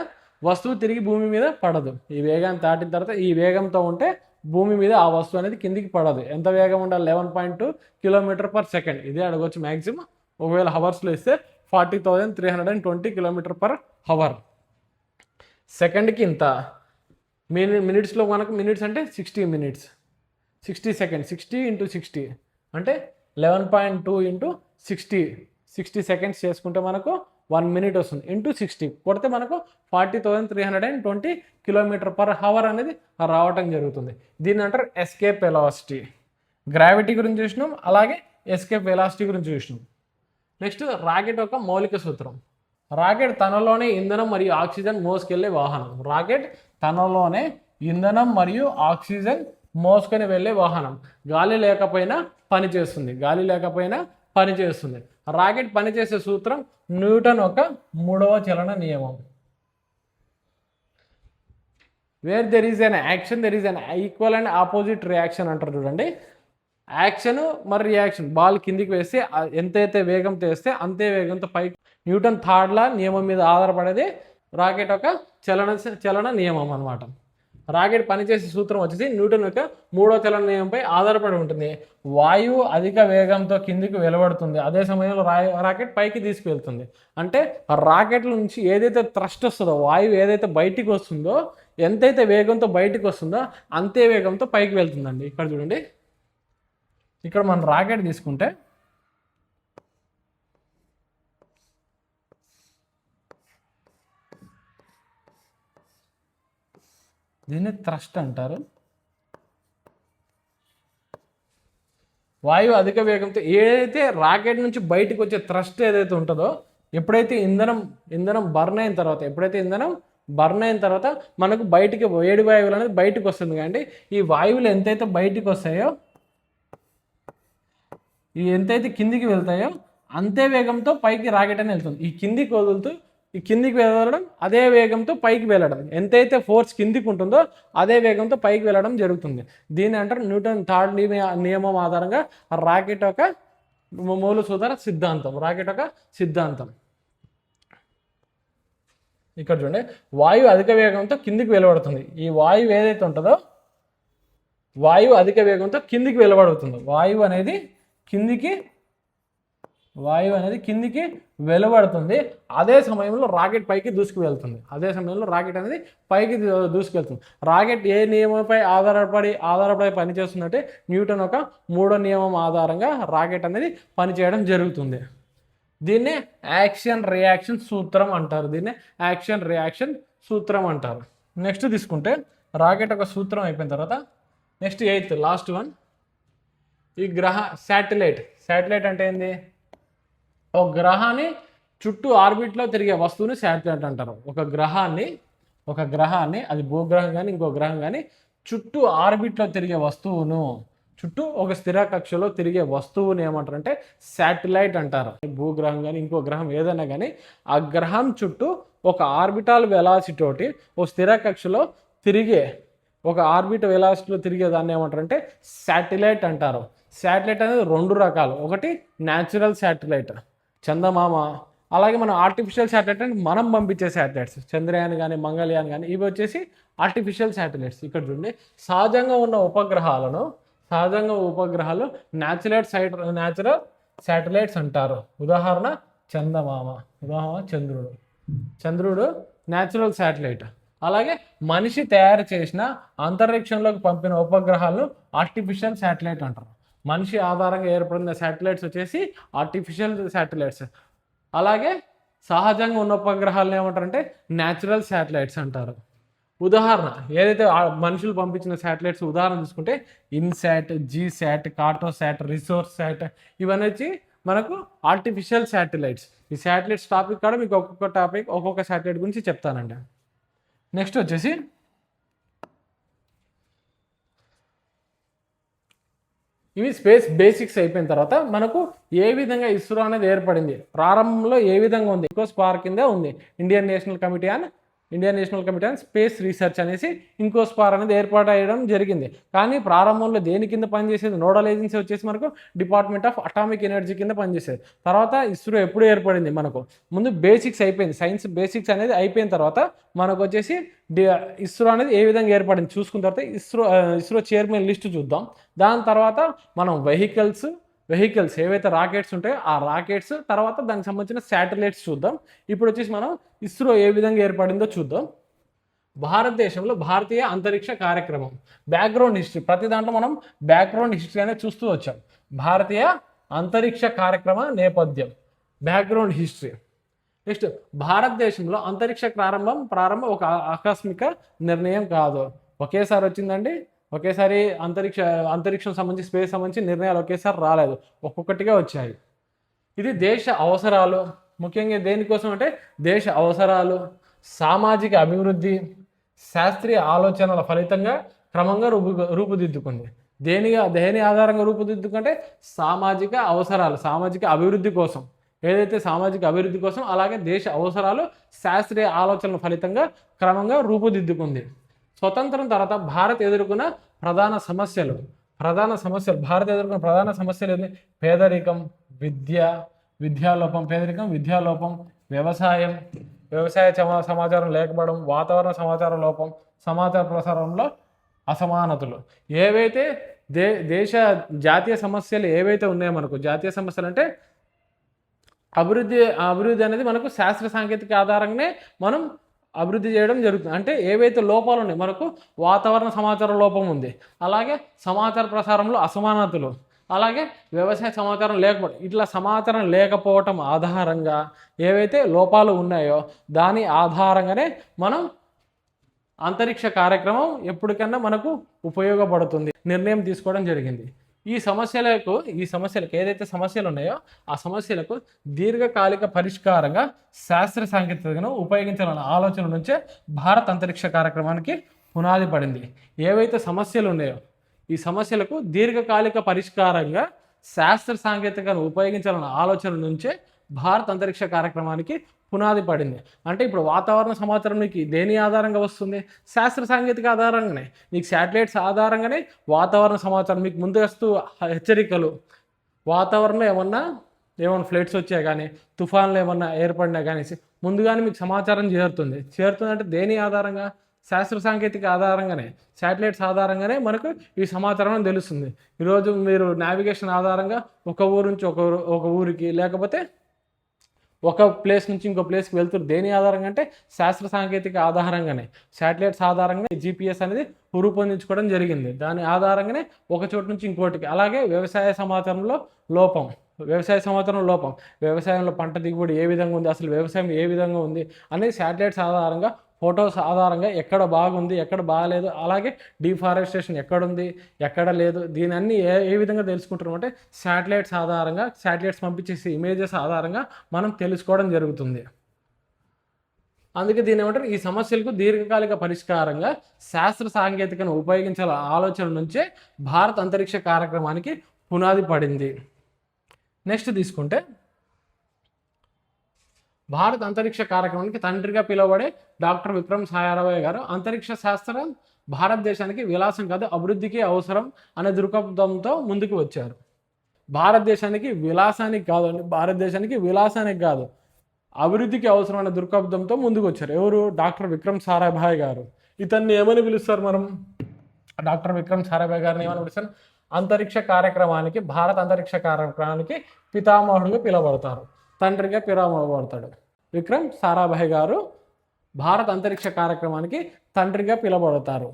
వస్తువు తిరిగి భూమి మీద పడదు. ఈ వేగాన్ని దాటిన తర్వాత ఈ వేగంతో ఉంటే భూమి మీద ఆ వస్తువు అనేది కిందికి పడదు. ఎంత వేగం ఉండాలి, 11.2 km/s. ఇదే అడగవచ్చు మ్యాక్సిమం. ఒకవేళ హవర్స్లో ఇస్తే 40,320 km/h. సెకండ్కి ఇంత, మినిట్స్లో మనకు మినిట్స్ అంటే 60 minutes, 60 seconds, 60 × 60 అంటే 11.2 × 60 seconds చేసుకుంటే మనకు 1 minute వస్తుంది. ఇంటూ 60 కొడితే మనకు 40,320 km/h అనేది రావటం జరుగుతుంది. దీన్ని అంటారు ఎస్కేప్ వెలాసిటీ. గ్రావిటీ గురించి చూసినాం, అలాగే ఎస్కేప్ వెలాసిటీ గురించి చూసినాం. నెక్స్ట్ రాకెట్ యొక్క మౌలిక సూత్రం. రాకెట్ తనలోనే ఇంధనం మరియు ఆక్సిజన్ మోసుకెళ్లే వాహనం. మోసుకొని వెళ్ళే వాహనం. గాలి లేకపోయినా పనిచేస్తుంది. రాకెట్ పనిచేసే సూత్రం న్యూటన్ యొక్క 3వ చలన నియమం. Where there is an action there is an equal and opposite reaction అంటారు చూడండి. యాక్షన్ మరి రియాక్షన్, బాల్ కిందికి వేస్తే ఎంతైతే వేగంతో వేస్తే అంతే వేగంతో పైకి. న్యూటన్ థర్డ్ లా నియమం మీద ఆధారపడేది రాకెట్ యొక్క చలన నియమం అన్నమాట. రాకెట్ పనిచేసే సూత్రం వచ్చేసి న్యూటన్ యొక్క 3వ చలన నియమంపై ఆధారపడి ఉంటుంది. వాయువు అధిక వేగంతో కిందికి వెలువడుతుంది, అదే సమయంలో రాకెట్ పైకి తీసుకువెళ్తుంది. అంటే రాకెట్ నుంచి ఏదైతే థ్రస్ట్ వస్తుందో, వాయువు ఏదైతే బయటికి వస్తుందో, ఎంతైతే వేగంతో బయటికి వస్తుందో అంతే వేగంతో పైకి వెళ్తుందండి. ఇక్కడ చూడండి, ఇక్కడ మనం రాకెట్ తీసుకుంటే దీన్ని థ్రస్ట్ అంటారు. వాయువు అధిక వేగంతో ఏదైతే రాకెట్ నుంచి బయటకు వచ్చే థ్రస్ట్ ఏదైతే ఉంటుందో, ఎప్పుడైతే ఇంధనం బర్న్ అయిన తర్వాత మనకు బయటికి వేడి వాయువులు అనేది బయటకు వస్తుంది. కానీ ఈ వాయువులు ఎంతైతే బయటికి వస్తాయో, ఎంతైతే కిందికి వెళ్తాయో అంతే వేగంతో పైకి రాకెట్ అని వెళ్తుంది. ఈ కిందికి వదులుతూ ఈ కిందికి వెళ్ళడం, అదే వేగంతో పైకి వెళ్ళడం. ఎంతైతే ఫోర్స్ కిందికి ఉంటుందో అదే వేగంతో పైకి వెళ్ళడం జరుగుతుంది. దీన్ని అంటారు న్యూటన్ థర్డ్ నియమం ఆధారంగా రాకెట్ యొక్క మూల సూత్ర సిద్ధాంతం. రాకెట్ యొక్క సిద్ధాంతం ఇక్కడ చూడండి. వాయువు అధిక వేగంతో కిందికి వెలువడుతుంది. ఈ వాయువు ఏదైతే ఉంటుందో వాయువు అధిక వేగంతో కిందికి వెలువడుతుంది. వాయువు అనేది కిందికి వెలువడుతుంది. అదే సమయంలో రాకెట్ పైకి దూసుకువెళ్తుంది. రాకెట్ ఏ నియమంపై ఆధారపడి పనిచేస్తున్నట్టే న్యూటన్ ఒక మూడో నియమం ఆధారంగా రాకెట్ అనేది పనిచేయడం జరుగుతుంది. దీన్నే యాక్షన్ రియాక్షన్ సూత్రం అంటారు. నెక్స్ట్ తీసుకుంటే రాకెట్ ఒక సూత్రం అయిపోయిన తర్వాత నెక్స్ట్ 8th లాస్ట్ వన్, ఈ శాటిలైట్ అంటే ఏంది? ఒక గ్రహాన్ని చుట్టూ ఆర్బిట్లో తిరిగే వస్తువుని శాటిలైట్ అంటారు. ఒక గ్రహాన్ని అది భూగ్రహం కానీ ఇంకో గ్రహం కానీ చుట్టూ ఆర్బిట్లో తిరిగే వస్తువును, చుట్టూ ఒక స్థిర కక్షలో తిరిగే వస్తువుని ఏమంటారంటే శాటిలైట్ అంటారు. భూగ్రహం కానీ ఇంకో గ్రహం ఏదైనా కానీ ఆ గ్రహం చుట్టూ ఒక ఆర్బిటాల్ వెలాసిటీ తోటి ఒక స్థిర కక్షలో తిరిగే దాన్ని ఏమంటారంటే శాటిలైట్ అంటారు. శాటిలైట్ అనేది 2 రకాలు. ఒకటి న్యాచురల్ శాటిలైట్ చందమామ, అలాగే మనం ఆర్టిఫిషియల్ శాటిలైట్ అంటే మనం పంపించే శాటిలైట్స్ చంద్రయాన్ కానీ మంగళయాన్ కానీ ఇవి వచ్చేసి ఆర్టిఫిషియల్ శాటిలైట్స్. ఇక్కడ చూడండి, సహజంగా ఉన్న ఉపగ్రహాలు న్యాచురల్ శాటిలైట్స్ అంటారు. ఉదాహరణ చందమామ, చంద్రుడు న్యాచురల్ శాటిలైట్. అలాగే మనిషి తయారు చేసిన అంతరిక్షంలోకి పంపిన ఉపగ్రహాలను ఆర్టిఫిషియల్ శాటిలైట్ అంటారు. మనిషి ఆధారంగా ఏర్పడిన శాటిలైట్స్ వచ్చేసి ఆర్టిఫిషియల్ శాటిలైట్స్. అలాగే సహజంగా ఉన్న ఉపగ్రహాలను ఏమంటారంటే న్యాచురల్ శాటిలైట్స్ అంటారు. ఉదాహరణ ఏదైతే మనుషులు పంపించిన శాటిలైట్స్ ఉదాహరణ చూసుకుంటే INSAT, GSAT, Cartosat, resource SAT ఇవన్నీ వచ్చి మనకు ఆర్టిఫిషియల్ శాటిలైట్స్. ఈ శాటిలైట్స్ టాపిక్ కూడా మీకు ఒక్కొక్క శాటిలైట్ గురించి చెప్తానండి. నెక్స్ట్ వచ్చేసి ఇవి స్పేస్ బేసిక్స్ అయిపోయిన తర్వాత మనకు ఏ విధంగా ఇస్రో అనేది ఏర్పడింది, ప్రారంభంలో ఏ విధంగా ఉంది, ఇంకోస్పార్ కింద ఉంది. Indian National committee on space research అనేసి ఇంకోస్పార్ అనేది ఏర్పాటు అయ్యడం జరిగింది. కానీ ప్రారంభంలో దేని కింద పనిచేసేది? నోడల్ ఏజెన్సీ వచ్చేసి మనకు డిపార్ట్మెంట్ ఆఫ్ అటామిక్ ఎనర్జీ కింద పనిచేసేది. తర్వాత ఇస్రో ఎప్పుడు ఏర్పడింది? మనకు ముందు బేసిక్స్ అయిపోయింది, సైన్స్ బేసిక్స్ అనేది అయిపోయిన తర్వాత మనకు వచ్చేసి ఇస్రో అనేది ఏ విధంగా ఏర్పడింది చూసుకున్న తర్వాత ఇస్రో చైర్మన్ లిస్ట్ చూద్దాం. దాని తర్వాత మనం వెహికల్స్ ఏవైతే రాకెట్స్ ఉంటాయో ఆ రాకెట్స్, తర్వాత దానికి సంబంధించిన శాటిలైట్స్ చూద్దాం. ఇప్పుడు వచ్చేసి మనం ఇస్రో ఏ విధంగా ఏర్పడిందో చూద్దాం. భారతదేశంలో భారతీయ అంతరిక్ష కార్యక్రమం బ్యాక్గ్రౌండ్ హిస్టరీ, ప్రతి దాంట్లో మనం బ్యాక్గ్రౌండ్ హిస్టరీ అనేది చూస్తూ వచ్చాం. భారతీయ అంతరిక్ష కార్యక్రమ నేపథ్యం, బ్యాక్గ్రౌండ్ హిస్టరీ. నెక్స్ట్, భారతదేశంలో అంతరిక్ష ప్రారంభం ఒక ఆకస్మిక నిర్ణయం కాదు, ఒకేసారి వచ్చిందండి. ఒకేసారి అంతరిక్షం సంబంధించి స్పేస్ సంబంధించి నిర్ణయాలు ఒకేసారి రాలేదు, ఒక్కొక్కటిగా వచ్చాయి. ఇది దేశ అవసరాలు, ముఖ్యంగా దేనికోసం అంటే దేశ అవసరాలు, సామాజిక అభివృద్ధి, శాస్త్రీయ ఆలోచనల ఫలితంగా క్రమంగా రూపుదిద్దుకుంది. దేని ఆధారంగా రూపుదిద్దుకుంటే సామాజిక అవసరాలు, సామాజిక అభివృద్ధి కోసం, ఏదైతే సామాజిక అభివృద్ధి కోసం, అలాగే దేశ అవసరాలు, శాస్త్రీయ ఆలోచనల ఫలితంగా క్రమంగా రూపుదిద్దుకుంది. స్వతంత్రం తర్వాత భారత్ ఎదుర్కొన్న ప్రధాన సమస్యలు, ప్రధాన సమస్యలు ఏంటి? పేదరికం, విద్యాలోపం, వ్యవసాయ సమాచారం లేకపోవడం, వాతావరణ సమాచార లోపం, సమాచార ప్రసారంలో అసమానతలు. ఏవైతే జాతీయ సమస్యలు ఏవైతే ఉన్నాయో మనకు, జాతీయ సమస్యలు అంటే అభివృద్ధి అనేది మనకు శాస్త్ర సాంకేతిక ఆధారంగానే మనం అభివృద్ధి చేయడం జరుగుతుంది. అంటే ఏవైతే లోపాలు ఉన్నాయి, మనకు వాతావరణ సమాచార లోపం ఉంది, అలాగే సమాచార ప్రసారంలో అసమానతలు, అలాగే వ్యవసాయ సమాచారం లేకపోవడం, ఇట్లా సమాచారం లేకపోవటం ఆధారంగా ఏవైతే లోపాలు ఉన్నాయో దాని ఆధారంగానే మనం అంతరిక్ష కార్యక్రమం ఎప్పటికన్నా మనకు ఉపయోగపడుతుంది నిర్ణయం తీసుకోవడం జరిగింది. ఈ సమస్యలకు ఏదైతే సమస్యలు ఉన్నాయో ఆ సమస్యలకు దీర్ఘకాలిక పరిష్కారంగా శాస్త్ర సాంకేతికతను ఉపయోగించాలన్న ఆలోచన నుంచే భారత్ అంతరిక్ష కార్యక్రమానికి పునాది పడింది. ఏవైతే సమస్యలు ఉన్నాయో ఈ సమస్యలకు దీర్ఘకాలిక పరిష్కారంగా శాస్త్ర సాంకేతికతను ఉపయోగించాలన్న ఆలోచన నుంచే భారత్ అంతరిక్ష కార్యక్రమానికి పునాది పడింది. అంటే ఇప్పుడు వాతావరణ సమాచారం నీకు దేని ఆధారంగా వస్తుంది? శాస్త్ర సాంకేతిక ఆధారంగానే. నీకు శాటిలైట్స్ ఆధారంగానే వాతావరణ సమాచారం మీకు ముందస్తు హెచ్చరికలు, వాతావరణంలో ఏమన్నా ఫ్లడ్స్ వచ్చాయి కానీ, తుఫాన్లు ఏమన్నా ఏర్పడినా కానీ ముందుగానే మీకు సమాచారం చేరుతుందంటే దేని ఆధారంగా? శాస్త్ర సాంకేతిక ఆధారంగానే, శాటిలైట్స్ ఆధారంగానే మనకు ఈ సమాచారం తెలుస్తుంది. ఈరోజు మీరు నావిగేషన్ ఆధారంగా ఒక ఊరు నుంచి ఒక ఊరికి, లేకపోతే ఒక ప్లేస్ నుంచి ఇంకో ప్లేస్కి వెళ్తున్నారు దేని ఆధారంగా అంటే శాస్త్ర సాంకేతిక ఆధారంగానే, శాటిలైట్స్ ఆధారంగానే జీపీఎస్ అనేది రూపొందించుకోవడం జరిగింది. దాని ఆధారంగానే ఒక చోటు నుంచి ఇంకోటికి. అలాగే వ్యవసాయ సమాచారంలో లోపం, వ్యవసాయంలో పంట దిగుబడి ఏ విధంగా ఉంది, అసలు వ్యవసాయం ఏ విధంగా ఉంది అనేది శాటిలైట్స్ ఆధారంగా, ఫొటోస్ ఆధారంగా ఎక్కడ బాగుంది ఎక్కడ బాగాలేదు, అలాగే డిఫారెస్టేషన్ ఎక్కడుంది ఎక్కడ లేదు, దీని అన్ని ఏ విధంగా తెలుసుకుంటున్నాం అంటే శాటిలైట్స్ ఆధారంగా, శాటిలైట్స్ పంపించేసి ఇమేజెస్ ఆధారంగా మనం తెలుసుకోవడం జరుగుతుంది. అందుకే దీని ఏమంటారు, ఈ సమస్యలకు దీర్ఘకాలిక పరిష్కారంగా శాస్త్ర సాంకేతికను ఉపయోగించాల ఆలోచన నుంచే భారత అంతరిక్ష కార్యక్రమానికి పునాది పడింది. నెక్స్ట్ తీసుకుంటే భారత అంతరిక్ష కార్యక్రమానికి తండ్రిగా పిలువబడే డాక్టర్ విక్రమ్ సారాభాయ్ గారు అంతరిక్ష శాస్త్రం భారతదేశానికి విలాసం కాదు అభివృద్ధికి అవసరం అనే దృక్పథంతో ముందుకు వచ్చారు. భారతదేశానికి విలాసానికి కాదు అభివృద్ధికి అవసరమైన దృక్పథంతో ముందుకు వచ్చారు. ఎవరు? డాక్టర్ విక్రమ్ సారాభాయ్ గారు. ఇతన్ని ఏమని పిలుస్తారు మనం? డాక్టర్ విక్రమ్ సారాభాయ్ గారిని ఏమని పిలుస్తారు? భారత అంతరిక్ష కార్యక్రమానికి పితామహుడిగా పిలువబడతారు, తండ్రిగా పిలువబడతాడు. విక్రమ్ సారాభాయ్ గారు భారత అంతరిక్ష కార్యక్రమానికి తండ్రిగా పిలువబడతారు.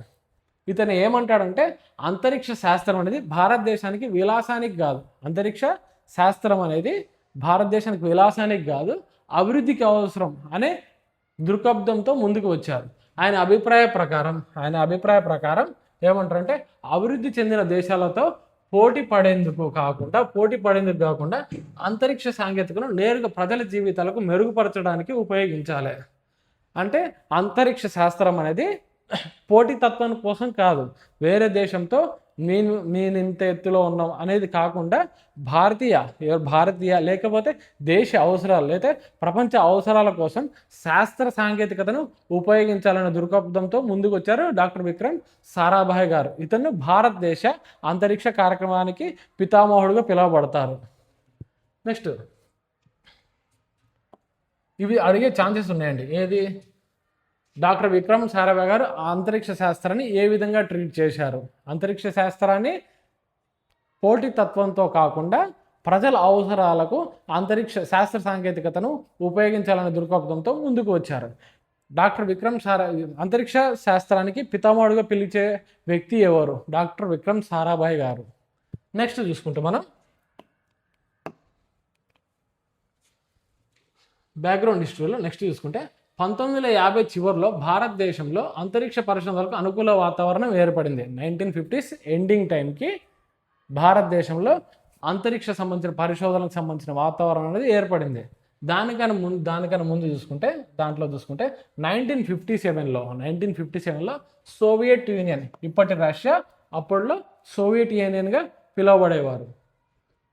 ఇతను ఏమంటాడంటే అంతరిక్ష శాస్త్రం అనేది భారతదేశానికి విలాసానికి కాదు, అంతరిక్ష శాస్త్రం అనేది భారతదేశానికి విలాసానికి కాదు అభివృద్ధికి అవసరం అనే దృక్పథంతో ముందుకు వచ్చారు. ఆయన అభిప్రాయ ప్రకారం ఏమంటారంటే అభివృద్ధి చెందిన దేశాలతో పోటీ పడేందుకు కాకుండా అంతరిక్ష సాంకేతికను నేరుగా ప్రజల జీవితాలకు మెరుగుపరచడానికి ఉపయోగించాలి. అంటే అంతరిక్ష శాస్త్రం అనేది పోటీతత్వం కోసం కాదు, వేరే దేశంతో నేను ఇంత ఎత్తులో ఉన్నాం అనేది కాకుండా భారతీయ లేకపోతే దేశ అవసరాలు లేదా ప్రపంచ అవసరాల కోసం శాస్త్ర సాంకేతికతను ఉపయోగించాలనే దృక్పథంతో ముందుకు వచ్చారు డాక్టర్ విక్రమ్ సారాభాయ్ గారు. ఇతను భారతదేశ అంతరిక్ష కార్యక్రమానికి పితామహుడుగా పిలువబడతారు. నెక్స్ట్ ఇవి అడిగే ఛాన్సెస్ ఉన్నాయండి. ఏది? డాక్టర్ విక్రమ్ సారాభాయ్ గారు అంతరిక్ష శాస్త్రాన్ని ఏ విధంగా ట్రీట్ చేశారు? అంతరిక్ష శాస్త్రాన్ని పోటీతత్వంతో కాకుండా ప్రజల అవసరాలకు శాస్త్ర సాంకేతికతను ఉపయోగించాలనే దృక్పథంతో ముందుకు వచ్చారు. డాక్టర్ విక్రమ్ అంతరిక్ష శాస్త్రానికి పితామహుడుగా పిలిచే వ్యక్తి ఎవరు? డాక్టర్ విక్రమ్ సారాభాయ్ గారు. నెక్స్ట్ చూసుకుంటే మనం బ్యాక్గ్రౌండ్ హిస్టరీలో నెక్స్ట్ చూసుకుంటే 1950 చివరిలో భారతదేశంలో అంతరిక్ష పరిశోధనలకు అనుకూల వాతావరణం ఏర్పడింది. 1950s ఎండింగ్ టైంకి భారతదేశంలో అంతరిక్ష సంబంధించిన పరిశోధనకు సంబంధించిన వాతావరణం అనేది ఏర్పడింది. దానికన్నా ముందు చూసుకుంటే 1957లో సోవియట్ యూనియన్, ఇప్పటి రష్యా, అప్పట్లో సోవియట్ యూనియన్గా పిలువబడేవారు.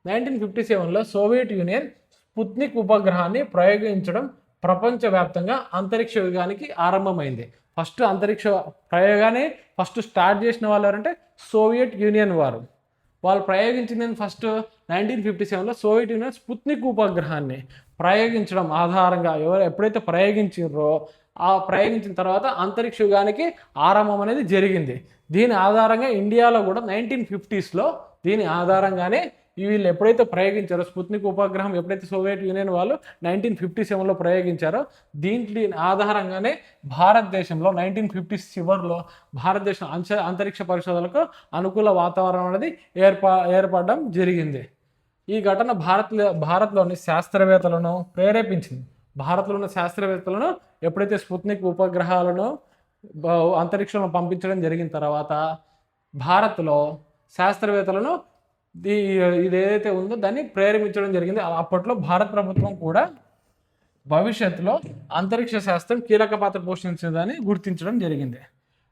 1957లో సోవియట్ యూనియన్ స్పుత్నిక్ ఉపగ్రహాన్ని ప్రయోగించడం ప్రపంచవ్యాప్తంగా అంతరిక్ష యుగానికి ఆరంభమైంది. ఫస్ట్ అంతరిక్ష ప్రయోగాన్ని స్టార్ట్ చేసిన వాళ్ళు ఎవరంటే సోవియట్ యూనియన్ వారు. వాళ్ళు ప్రయోగించింది ఫస్ట్ 1957లో సోవియట్ యూనియన్ స్పుత్నిక్ ఉపగ్రహాన్ని ప్రయోగించడం ఆధారంగా ఎప్పుడైతే ప్రయోగించారో ఆ ప్రయోగించిన తర్వాత అంతరిక్ష యుగానికి ఆరంభం అనేది జరిగింది. దీని ఆధారంగా ఇండియాలో కూడా 1950sలో దీని ఆధారంగానే వీళ్ళు ఎప్పుడైతే ప్రయోగించారో స్పుత్నిక్ ఉపగ్రహం ఎప్పుడైతే సోవియట్ యూనియన్ వాళ్ళు 1957లో ప్రయోగించారో దీని ఆధారంగానే భారతదేశంలో 1950s చివరిలో భారతదేశం అంతరిక్ష పరిశోధనలకు అనుకూల వాతావరణం అనేది ఏర్పడడం జరిగింది. ఈ ఘటన భారత్లోని శాస్త్రవేత్తలను ప్రేరేపించింది. భారత్లో ఉన్న శాస్త్రవేత్తలను ఎప్పుడైతే స్పుత్నిక్ ఉపగ్రహాలను అంతరిక్షంలో పంపించడం జరిగిన తర్వాత భారత్లో శాస్త్రవేత్తలను ఇది ఏదైతే ఉందో దాన్ని ప్రేరేపించడం జరిగింది. అప్పట్లో భారత ప్రభుత్వం కూడా భవిష్యత్తులో అంతరిక్ష శాస్త్రం కీలక పాత్ర పోషించిందని గుర్తించడం జరిగింది.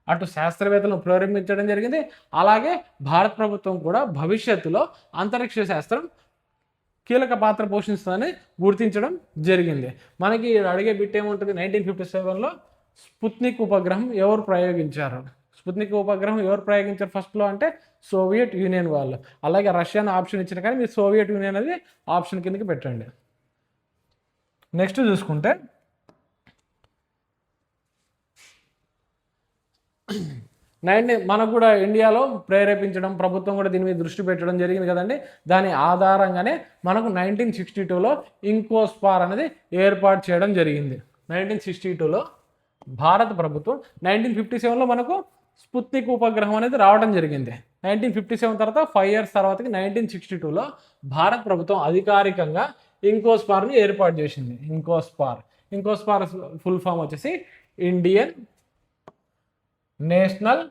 అటు శాస్త్రవేత్తలను ప్రేరేపించడం జరిగింది, అలాగే భారత ప్రభుత్వం కూడా భవిష్యత్తులో అంతరిక్ష శాస్త్రం కీలక పాత్ర పోషిస్తుందని గుర్తించడం జరిగింది. మనకి అడిగే బిట్ ఏముంటుంది, 1957లో స్పుత్నిక్ ఉపగ్రహం ఎవరు ప్రయోగించారు? స్పుత్నిక్ ఉపగ్రహం ఎవరు ప్రయోగించారు ఫస్ట్లో అంటే సోవియట్ యూనియన్ వాళ్ళు. అలాగే రష్యాను ఆప్షన్ ఇచ్చిన కానీ మీరు సోవియట్ యూనియన్ అనేది ఆప్షన్ కిందకి పెట్టండి. నెక్స్ట్ చూసుకుంటే మనకు కూడా ఇండియాలో ప్రేరేపించడం, ప్రభుత్వం కూడా దీని మీద దృష్టి పెట్టడం జరిగింది కదండి. దాని ఆధారంగానే మనకు 1962లో ఇంకోస్పార్ అనేది ఏర్పాటు చేయడం జరిగింది. 1962లో భారత ప్రభుత్వం, 1957లో మనకు స్పుత్నిక్ ఉపగ్రహం అనేది రావడం జరిగింది. 1957 తర్వాత 5 years తర్వాతకి 1962లో భారత ప్రభుత్వం అధికారికంగా ఇంకోస్పార్ని ఏర్పాటు చేసింది. ఇంకోస్పార్ ఫుల్ ఫామ్ వచ్చేసి Indian National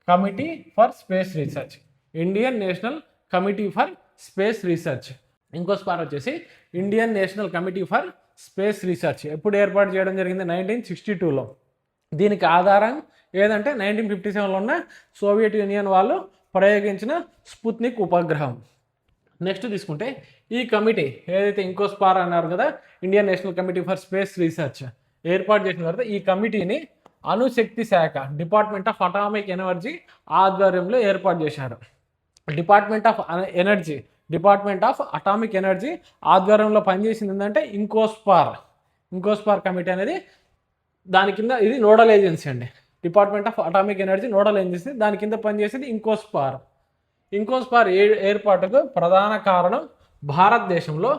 Committee for Space Research. Indian National Committee for Space Research. INCOSPAR వచ్చేసి Indian National Committee for Space Research. ఎప్పుడు ఏర్పాటు చేయడం జరిగింది? 1962లో. దీనికి ఆధారం ఏదంటే 1957లో ఉన్న సోవియట్ యూనియన్ వాళ్ళు ప్రయోగించిన స్పుత్నిక్ ఉపగ్రహం. నెక్స్ట్ తీసుకుంటే ఈ కమిటీ ఏదైతే ఇంకోస్పార్ అన్నారు కదా, Indian National Committee for Space research ఏర్పాటు చేసిన తర్వాత ఈ కమిటీని అణుశక్తి శాఖ, డిపార్ట్మెంట్ ఆఫ్ అటామిక్ ఎనర్జీ ఆధ్వర్యంలో ఏర్పాటు చేశారు. డిపార్ట్మెంట్ ఆఫ్ అటామిక్ ఎనర్జీ ఆధ్వర్యంలో పనిచేసింది ఏంటంటే ఇంకోస్పార్ కమిటీ అనేది. దాని కింద ఇది నోడల్ ఏజెన్సీ అండి. Department of atomic energy nodal agency, దాని కింద పనిచేసేది ఇంకోస్పార్ ఏర్పాటుకు ప్రధాన కారణం భారతదేశంలో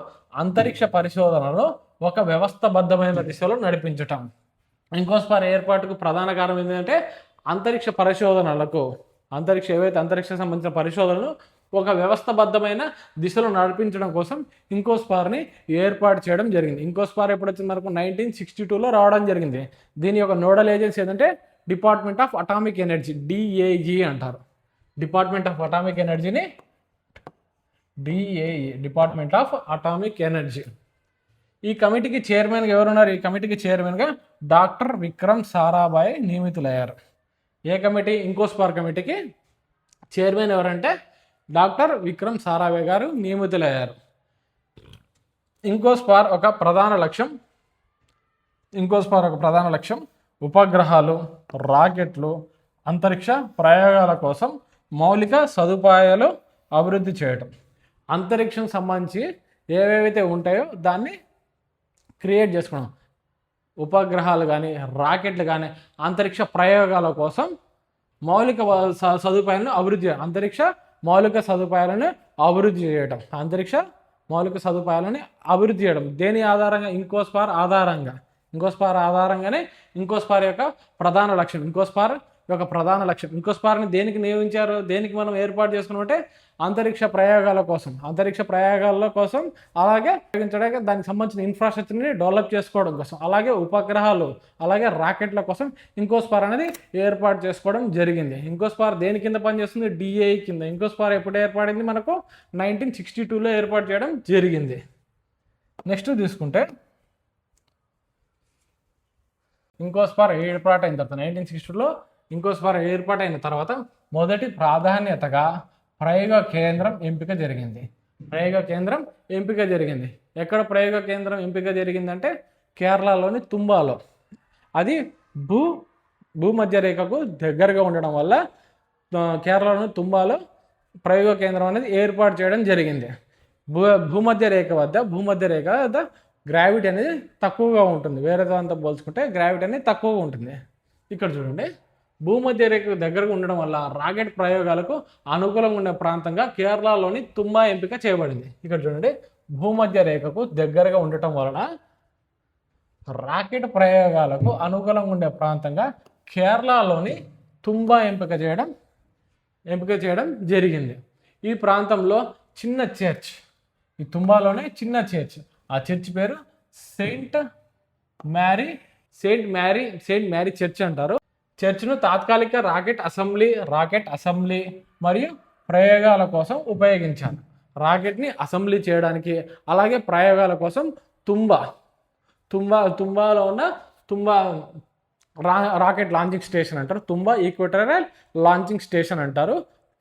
అంతరిక్ష పరిశోధనలో ఒక వ్యవస్థబద్ధమైన దిశలో నడిపించటం. ఇంకోస్పార్ ఏర్పాటుకు ప్రధాన కారణం ఏంటంటే అంతరిక్ష సంబంధించిన పరిశోధనలు ఒక వ్యవస్థబద్ధమైన దిశలో నడిపించడం కోసం ఇంకోస్పార్ని ఏర్పాటు చేయడం జరిగింది. ఇంకోస్పార్ ఎప్పుడు వచ్చింది మనకు 1962లో రావడం జరిగింది. దీని యొక్క నోడల్ ఏజెన్సీ ఏంటంటే department of atomic energy, DAE అంటారు. డిపార్ట్మెంట్ ఆఫ్ అటామిక్ ఎనర్జీని DAE, department of atomic energy. ఈ కమిటీకి చైర్మన్గా ఎవరున్నారు? ఈ కమిటీకి చైర్మన్గా డాక్టర్ విక్రమ్ సారాభాయ్ నియమితులయ్యారు. ఏ కమిటీ? ఇంకోస్పార్ కమిటీకి చైర్మన్ ఎవరంటే డాక్టర్ విక్రమ్ సారాభాయ్ గారు నియమితులయ్యారు. ఇంకోస్పార్ ఒక ప్రధాన లక్ష్యం ఉపగ్రహాలు, రాకెట్లు, అంతరిక్ష ప్రయోగాల కోసం మౌలిక సదుపాయాలు అభివృద్ధి చేయటం. అంతరిక్షం సంబంధించి ఏవేవైతే ఉంటాయో దాన్ని క్రియేట్ చేసుకోవడం. ఉపగ్రహాలు కానీ, రాకెట్లు కానీ, అంతరిక్ష ప్రయోగాల కోసం మౌలిక సదుపాయాలను అభివృద్ధి చేయడం. అంతరిక్ష మౌలిక సదుపాయాలను అభివృద్ధి చేయడం. దేని ఆధారంగా? ఇంకోస్పార్ ఆధారంగానే ఇంకోస్పార్ యొక్క ప్రధాన లక్ష్యం. ఇంకోస్పార్ని దేనికి నియమించారు? దేనికి మనం ఏర్పాటు చేసుకున్నామంటే అంతరిక్ష ప్రయోగాల కోసం, అలాగే దానికి సంబంధించిన ఇన్ఫ్రాస్ట్రక్చర్ని డెవలప్ చేసుకోవడం కోసం, అలాగే ఉపగ్రహాలు, అలాగే రాకెట్ల కోసం ఇంకోస్పార్ అనేది ఏర్పాటు చేసుకోవడం జరిగింది. ఇంకోస్పార్ దేని కింద పనిచేస్తుంది? డిఏఈ కింద. ఇంకోస్పార్ ఎప్పుడు ఏర్పడింది? మనకు 1962లో ఏర్పాటు చేయడం జరిగింది. నెక్స్ట్ తీసుకుంటే ఇంకోస్పార్ ఏర్పాటైన తర్వాత 1962లో ఇంకోస్పార్ ఏర్పాటైన తర్వాత మొదటి ప్రాధాన్యతగా ప్రయోగ కేంద్రం ఎంపిక జరిగింది. ఎక్కడ ప్రయోగ కేంద్రం ఎంపిక జరిగిందంటే కేరళలోని తుంబాలో. అది భూమధ్య రేఖకు దగ్గరగా ఉండడం వల్ల కేరళలోని తుంబాలో ప్రయోగ కేంద్రం అనేది ఏర్పాటు చేయడం జరిగింది. భూమధ్య రేఖ వద్ద గ్రావిటీ అనేది తక్కువగా ఉంటుంది. వేరే దాంతో పోల్చుకుంటే గ్రావిటీ అనేది తక్కువగా ఉంటుంది. ఇక్కడ చూడండి, భూమధ్య రేఖకు దగ్గరగా ఉండడం వల్ల రాకెట్ ప్రయోగాలకు అనుకూలంగా ఉండే ప్రాంతంగా కేరళలోని తుంబా ఎంపిక చేయబడింది. ఇక్కడ చూడండి, భూమధ్య రేఖకు దగ్గరగా ఉండటం వలన రాకెట్ ప్రయోగాలకు అనుకూలంగా ఉండే ప్రాంతంగా కేరళలోని తుంబా ఎంపిక చేయడం జరిగింది. ఈ ప్రాంతంలో చిన్న చర్చ్, ఈ తుంబాలోనే చిన్న చర్చ్, ఆ చర్చ్ పేరు సెయింట్ మ్యారీ చర్చ్ అంటారు. చర్చ్ను తాత్కాలిక రాకెట్ అసెంబ్లీ మరియు ప్రయోగాల కోసం ఉపయోగించారు. రాకెట్ని అసెంబ్లీ చేయడానికి, అలాగే ప్రయోగాల కోసం తుంబాలో ఉన్న రాకెట్ లాంచింగ్ స్టేషన్ అంటారు. తుంబా ఈక్వటోరియల్ లాంచింగ్ స్టేషన్ అంటారు.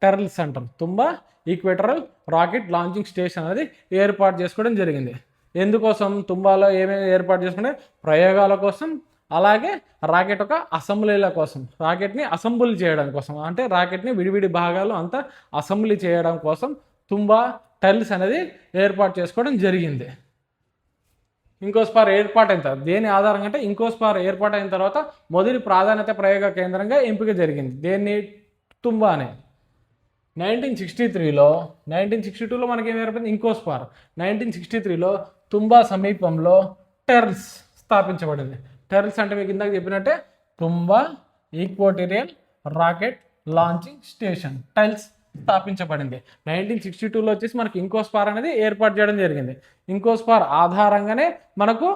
టెర్ల్స్ అంటారు. తుంబా ఈక్వేటరల్ రాకెట్ లాంచింగ్ స్టేషన్ అనేది ఏర్పాటు చేసుకోవడం జరిగింది. ఎందుకోసం తుంబాలో ఏమేమి ఏర్పాటు చేసుకుంటే ప్రయోగాల కోసం, అలాగే రాకెట్ ఒక అసెంబ్లీల కోసం, రాకెట్ని అసెంబ్లీ చేయడం కోసం, అంటే రాకెట్ని విడివిడి భాగాలు అంతా అసెంబ్లీ చేయడం కోసం తుంబా టెర్ల్స్ అనేది ఏర్పాటు చేసుకోవడం జరిగింది. ఇంకోస్పార్ ఏర్పాటైన తర్వాత దేని ఆధారంగా అంటే ఇంకోస్పార్ ఏర్పాటైన తర్వాత మొదటి ప్రాధాన్యత ప్రయోగ కేంద్రంగా ఎంపిక జరిగింది. దేన్ని? తుంబానే. 1963లో 1962లో మనకి ఏం ఏర్పడింది? ఇంకోస్పార్. 1963లో తుంబా సమీపంలో టెర్ల్స్ స్థాపించబడింది. టెర్ల్స్ అంటే మీకు ఇందాక చెప్పినట్టే తుంబా ఈక్వేటోరియల్ రాకెట్ లాంచింగ్ స్టేషన్ టెర్ల్స్ స్థాపించబడింది. 1962లో వచ్చేసి మనకి ఇంకోస్పార్ అనేది ఏర్పాటు చేయడం జరిగింది. ఇంకోస్పార్ ఆధారంగానే మనకు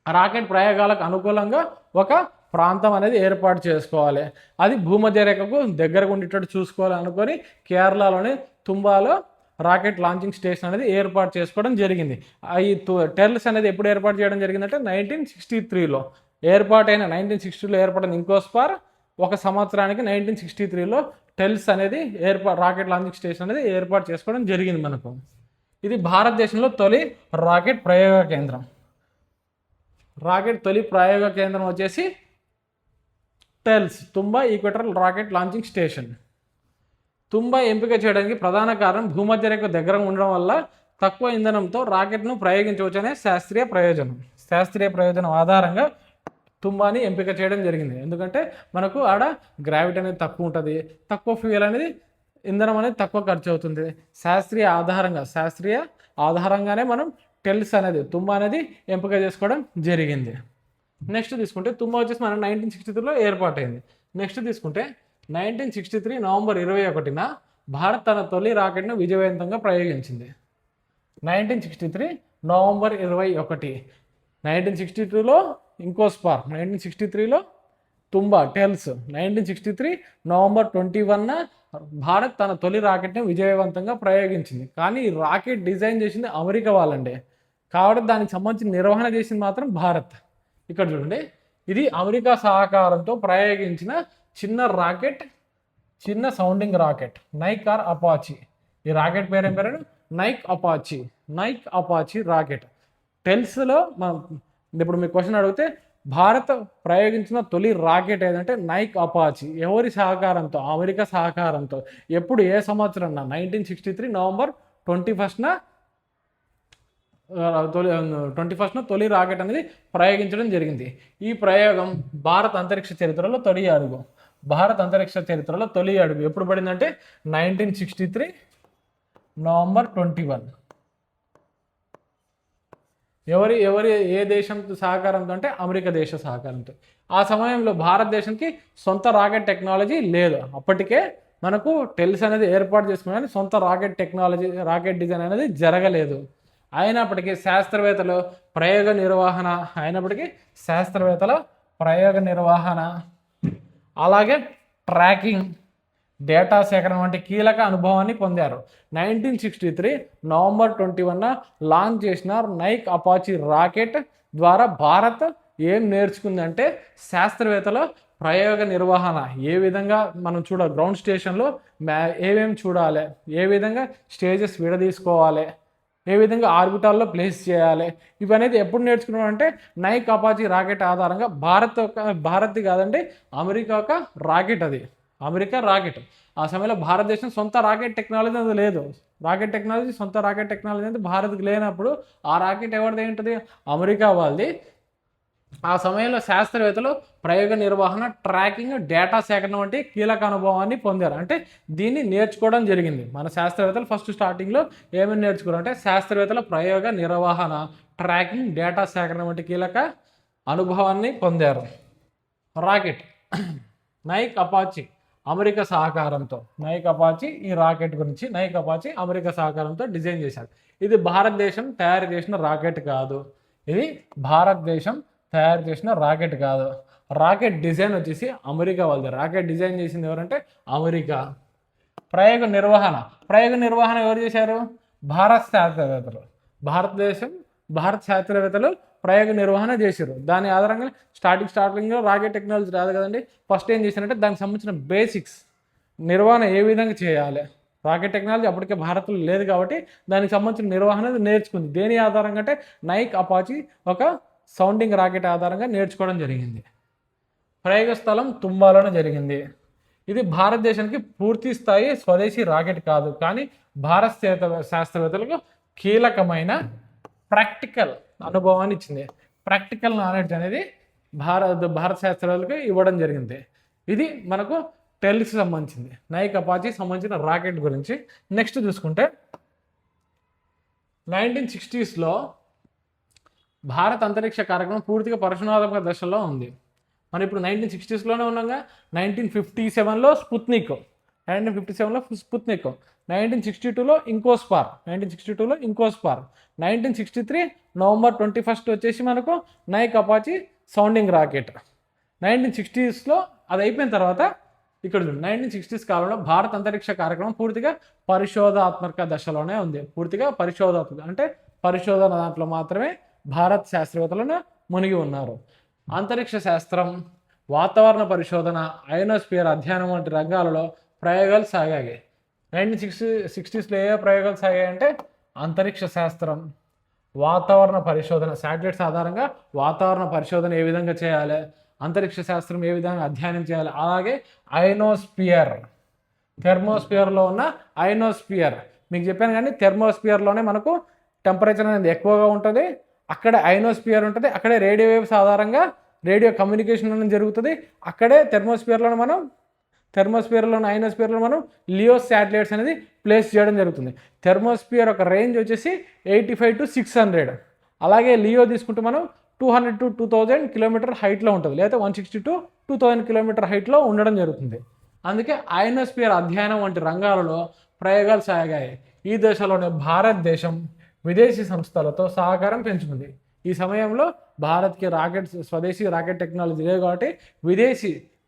రాకెట్ ప్రయోగాలకు అనుకూలంగా ఒక ప్రాంతం అనేది ఏర్పాటు చేసుకోవాలి. అది భూమధ్య రేఖకు దగ్గరగా ఉండేటట్టు చూసుకోవాలి అనుకొని కేరళలోని తుంబాలో రాకెట్ లాంచింగ్ స్టేషన్ అనేది ఏర్పాటు చేసుకోవడం జరిగింది. ఈ టెర్ల్స్ అనేది ఎప్పుడు ఏర్పాటు చేయడం జరిగిందంటే 1963లో ఏర్పాటైన 1960లో ఏర్పడిన ఇంకోస్పార్ ఒక సంవత్సరానికి 1963లో టెర్ల్స్ అనేది రాకెట్ లాంచింగ్ స్టేషన్ అనేది ఏర్పాటు చేసుకోవడం జరిగింది మనకు. ఇది భారతదేశంలో తొలి రాకెట్ ప్రయోగ కేంద్రం. రాకెట్ తొలి ప్రయోగ కేంద్రం వచ్చేసి టెర్ల్స్, తుంబా ఈక్వేటరల్ రాకెట్ లాంచింగ్ స్టేషన్. తుంబా ఎంపిక చేయడానికి ప్రధాన కారణం భూమధ్య రేఖ దగ్గర ఉండడం వల్ల తక్కువ ఇంధనంతో రాకెట్ను ప్రయోగించవచ్చనే శాస్త్రీయ ప్రయోజనం ఆధారంగా తుంబాని ఎంపిక చేయడం జరిగింది. ఎందుకంటే మనకు ఆడ గ్రావిటీ అనేది తక్కువ ఉంటుంది, తక్కువ ఫ్యూయల్ అనేది, ఇంధనం అనేది తక్కువ ఖర్చు అవుతుంది. శాస్త్రీయ ఆధారంగానే మనం టెర్ల్స్ అనేది తుంబా అనేది ఎంపిక చేసుకోవడం జరిగింది. నెక్స్ట్ తీసుకుంటే తుంబా వచ్చేసి మనం 1963లో ఏర్పాటైంది. నెక్స్ట్ తీసుకుంటే 1963 నవంబర్ 21న భారత్ తన తొలి రాకెట్ను విజయవంతంగా ప్రయోగించింది. 1963 నవంబర్ 21, 1962లో ఇంకోస్పార్, 1963లో తుంబా టెర్ల్స్, 1963 నవంబర్ 21న భారత్ తన తొలి రాకెట్ని విజయవంతంగా ప్రయోగించింది. కానీ ఈ రాకెట్ డిజైన్ చేసింది అమెరికా వాళ్ళండి, కాబట్టి దానికి సంబంధించిన నిర్వహణ చేసింది మాత్రం భారత్. ఇక్కడ చూడండి, ఇది అమెరికా సహకారంతో ప్రయోగించిన చిన్న sounding rocket Nike or Apache. ఈ రాకెట్ పేరు ఏం పేరు? Nike Apache rocket. టెర్ల్స్లో మనం ఇప్పుడు మీకు క్వశ్చన్ అడిగితే భారత్ ప్రయోగించిన తొలి రాకెట్ ఏదంటే నైక్ అపాచీ. ఎవరి సహకారంతో? అమెరికా సహకారంతో. ఎప్పుడు? ఏ సంవత్సరం? 1963 నవంబర్ 21న తొలి రాకెట్ అనేది ప్రయోగించడం జరిగింది. ఈ ప్రయోగం భారత అంతరిక్ష చరిత్రలో తొలి అడుగు ఎప్పుడు పడిందంటే 1963 నవంబర్ 21. ఏ దేశం సహకారంతో అంటే అమెరికా దేశ సహకారంతో. ఆ సమయంలో భారతదేశానికి సొంత రాకెట్ టెక్నాలజీ లేదు. అప్పటికే మనకు టెర్ల్స్ అనేది ఏర్పాటు చేసుకుని సొంత రాకెట్ డిజైన్ అనేది జరగలేదు. అయినప్పటికీ శాస్త్రవేత్తల ప్రయోగ నిర్వహణ అలాగే ట్రాకింగ్, డేటా సేకరణ వంటి కీలక అనుభవాన్ని పొందారు. 1963 నవంబర్ 21న లాంచ్ చేసిన నైక్ అపాచీ రాకెట్ ద్వారా భారత్ ఏం నేర్చుకుందంటే శాస్త్రవేత్తల ప్రయోగ నిర్వహణ ఏ విధంగా మనం గ్రౌండ్ స్టేషన్లో ఏమేమి చూడాలి, ఏ విధంగా స్టేజెస్ విడదీసుకోవాలి, ఏ విధంగా ఆర్బిటాల్లో ప్లేస్ చేయాలి, ఇవనేది ఎప్పుడు నేర్చుకున్నాం అంటే నైక్ అపాచీ రాకెట్ ఆధారంగా భారత్ది కాదండి, అమెరికా ఒక రాకెట్. అది అమెరికా రాకెట్. ఆ సమయంలో భారతదేశం సొంత రాకెట్ టెక్నాలజీ అనేది లేదు. సొంత రాకెట్ టెక్నాలజీ అనేది భారత్కి లేనప్పుడు ఆ రాకెట్ ఎవరిది ఏంటది? అమెరికా వాళ్ళది. ఆ సమయంలో శాస్త్రవేత్తలు ప్రయోగ నిర్వహణ, ట్రాకింగ్, డేటా సేకరణ వంటి కీలక అనుభవాన్ని పొందారు. అంటే దీన్ని నేర్చుకోవడం జరిగింది. మన శాస్త్రవేత్తలు ఫస్ట్ స్టార్టింగ్లో ఏమేమి నేర్చుకున్నారు అంటే శాస్త్రవేత్తల ప్రయోగ నిర్వహణ, ట్రాకింగ్, డేటా సేకరణ వంటి కీలక అనుభవాన్ని పొందారు. రాకెట్ నైక్ అపాచీ అమెరికా సహకారంతో, ఈ రాకెట్ గురించి అమెరికా సహకారంతో డిజైన్ చేశారు. ఇది భారతదేశం తయారు చేసిన రాకెట్ కాదు. రాకెట్ డిజైన్ వచ్చేసి అమెరికా వాళ్ళది. రాకెట్ డిజైన్ చేసింది ఎవరంటే అమెరికా. ప్రయోగ నిర్వహణ ఎవరు చేశారు? భారత శాస్త్రవేత్తలు ప్రయోగ నిర్వహణ చేశారు. దాని ఆధారంగా స్టార్టింగ్లో రాకెట్ టెక్నాలజీ రాదు కదండి. ఫస్ట్ ఏం చేశారంటే దానికి సంబంధించిన నిర్వహణ ఏ విధంగా చేయాలి, రాకెట్ టెక్నాలజీ అప్పటికే భారత్లో లేదు కాబట్టి దానికి సంబంధించిన నిర్వహణ నేర్చుకుంది. దేని ఆధారంగా అంటే నైక్ అపాచీ ఒక సౌండింగ్ రాకెట్ ఆధారంగా నేర్చుకోవడం జరిగింది. ప్రయోగ స్థలం తుంబాలోనే జరిగింది. ఇది భారతదేశానికి పూర్తి స్థాయి స్వదేశీ రాకెట్ కాదు, కానీ భారత శాస్త్రవేత్తలకు కీలకమైన ప్రాక్టికల్ అనుభవాన్ని ఇచ్చింది. ప్రాక్టికల్ నాలెడ్జ్ అనేది భారత శాస్త్రవేత్తలకు ఇవ్వడం జరిగింది. ఇది మనకు టెల్కి సంబంధించింది, నైక్ అపాచీ సంబంధించిన రాకెట్ గురించి. నెక్స్ట్ చూసుకుంటే 1960స్లో భారత అంతరిక్ష కార్యక్రమం పూర్తిగా పరిశోధనాత్మక దశలో ఉంది. మనం ఇప్పుడు 1960స్లోనే ఉన్నాగా. 1957లో స్పుత్నిక్, 1962లో ఇంకోస్పార్, 1963 నవంబర్ 21 వచ్చేసి మనకు నైక్ అపాచీ సౌండింగ్ రాకెట్. 1960స్లో అది అయిపోయిన తర్వాత ఇక్కడ 1960s కాలంలో భారత అంతరిక్ష కార్యక్రమం పూర్తిగా పరిశోధనాత్మక దశలోనే ఉంది. పూర్తిగా పరిశోధాత్మక అంటే పరిశోధన దాంట్లో మాత్రమే భారత శాస్త్రవేత్తలను మునిగి ఉన్నారు. అంతరిక్ష శాస్త్రం, వాతావరణ పరిశోధన, అయోనోస్ఫియర్ అధ్యయనం వంటి రంగాలలో ప్రయోగాలు సాగాయి. 1960స్లో ఏ ప్రయోగాలు సాగాయంటే అంతరిక్ష శాస్త్రం, వాతావరణ పరిశోధన, శాటిలైట్స్ ఆధారంగా వాతావరణ పరిశోధన ఏ విధంగా చేయాలి, అంతరిక్ష శాస్త్రం ఏ విధంగా అధ్యయనం చేయాలి, అలాగే అయోనోస్ఫియర్, థెర్మోస్ఫియర్లో ఉన్న అయోనోస్ఫియర్ మీకు చెప్పాను కానీ థెర్మోస్ఫియర్లోనే మనకు టెంపరేచర్ అనేది ఎక్కువగా ఉంటుంది, అక్కడే అయోనోస్ఫియర్ ఉంటుంది, అక్కడే రేడియో వేవ్స్ ఆధారంగా రేడియో కమ్యూనికేషన్ అనేది జరుగుతుంది. అక్కడే థెర్మోస్ఫియర్లోని అయోనోస్ఫియర్లో మనం లియో శాటిలైట్స్ అనేది ప్లేస్ చేయడం జరుగుతుంది. థెర్మోస్ఫియర్ ఒక రేంజ్ వచ్చేసి 85 to 600, అలాగే లియో తీసుకుంటే మనం 200 to 2000 కిలోమీటర్ హైట్లో ఉంటుంది, లేదా 160 to 2000 కిలోమీటర్ హైట్లో ఉండడం జరుగుతుంది. అందుకే అయోనోస్ఫియర్ అధ్యయనం వంటి రంగాలలో ప్రయోగాలు సాగాయి. ఈ దశలోనే భారతదేశం విదేశీ సంస్థలతో సహకారం పెంచుకుంది. ఈ సమయంలో భారత్కి స్వదేశీ రాకెట్ టెక్నాలజీ లేదు కాబట్టి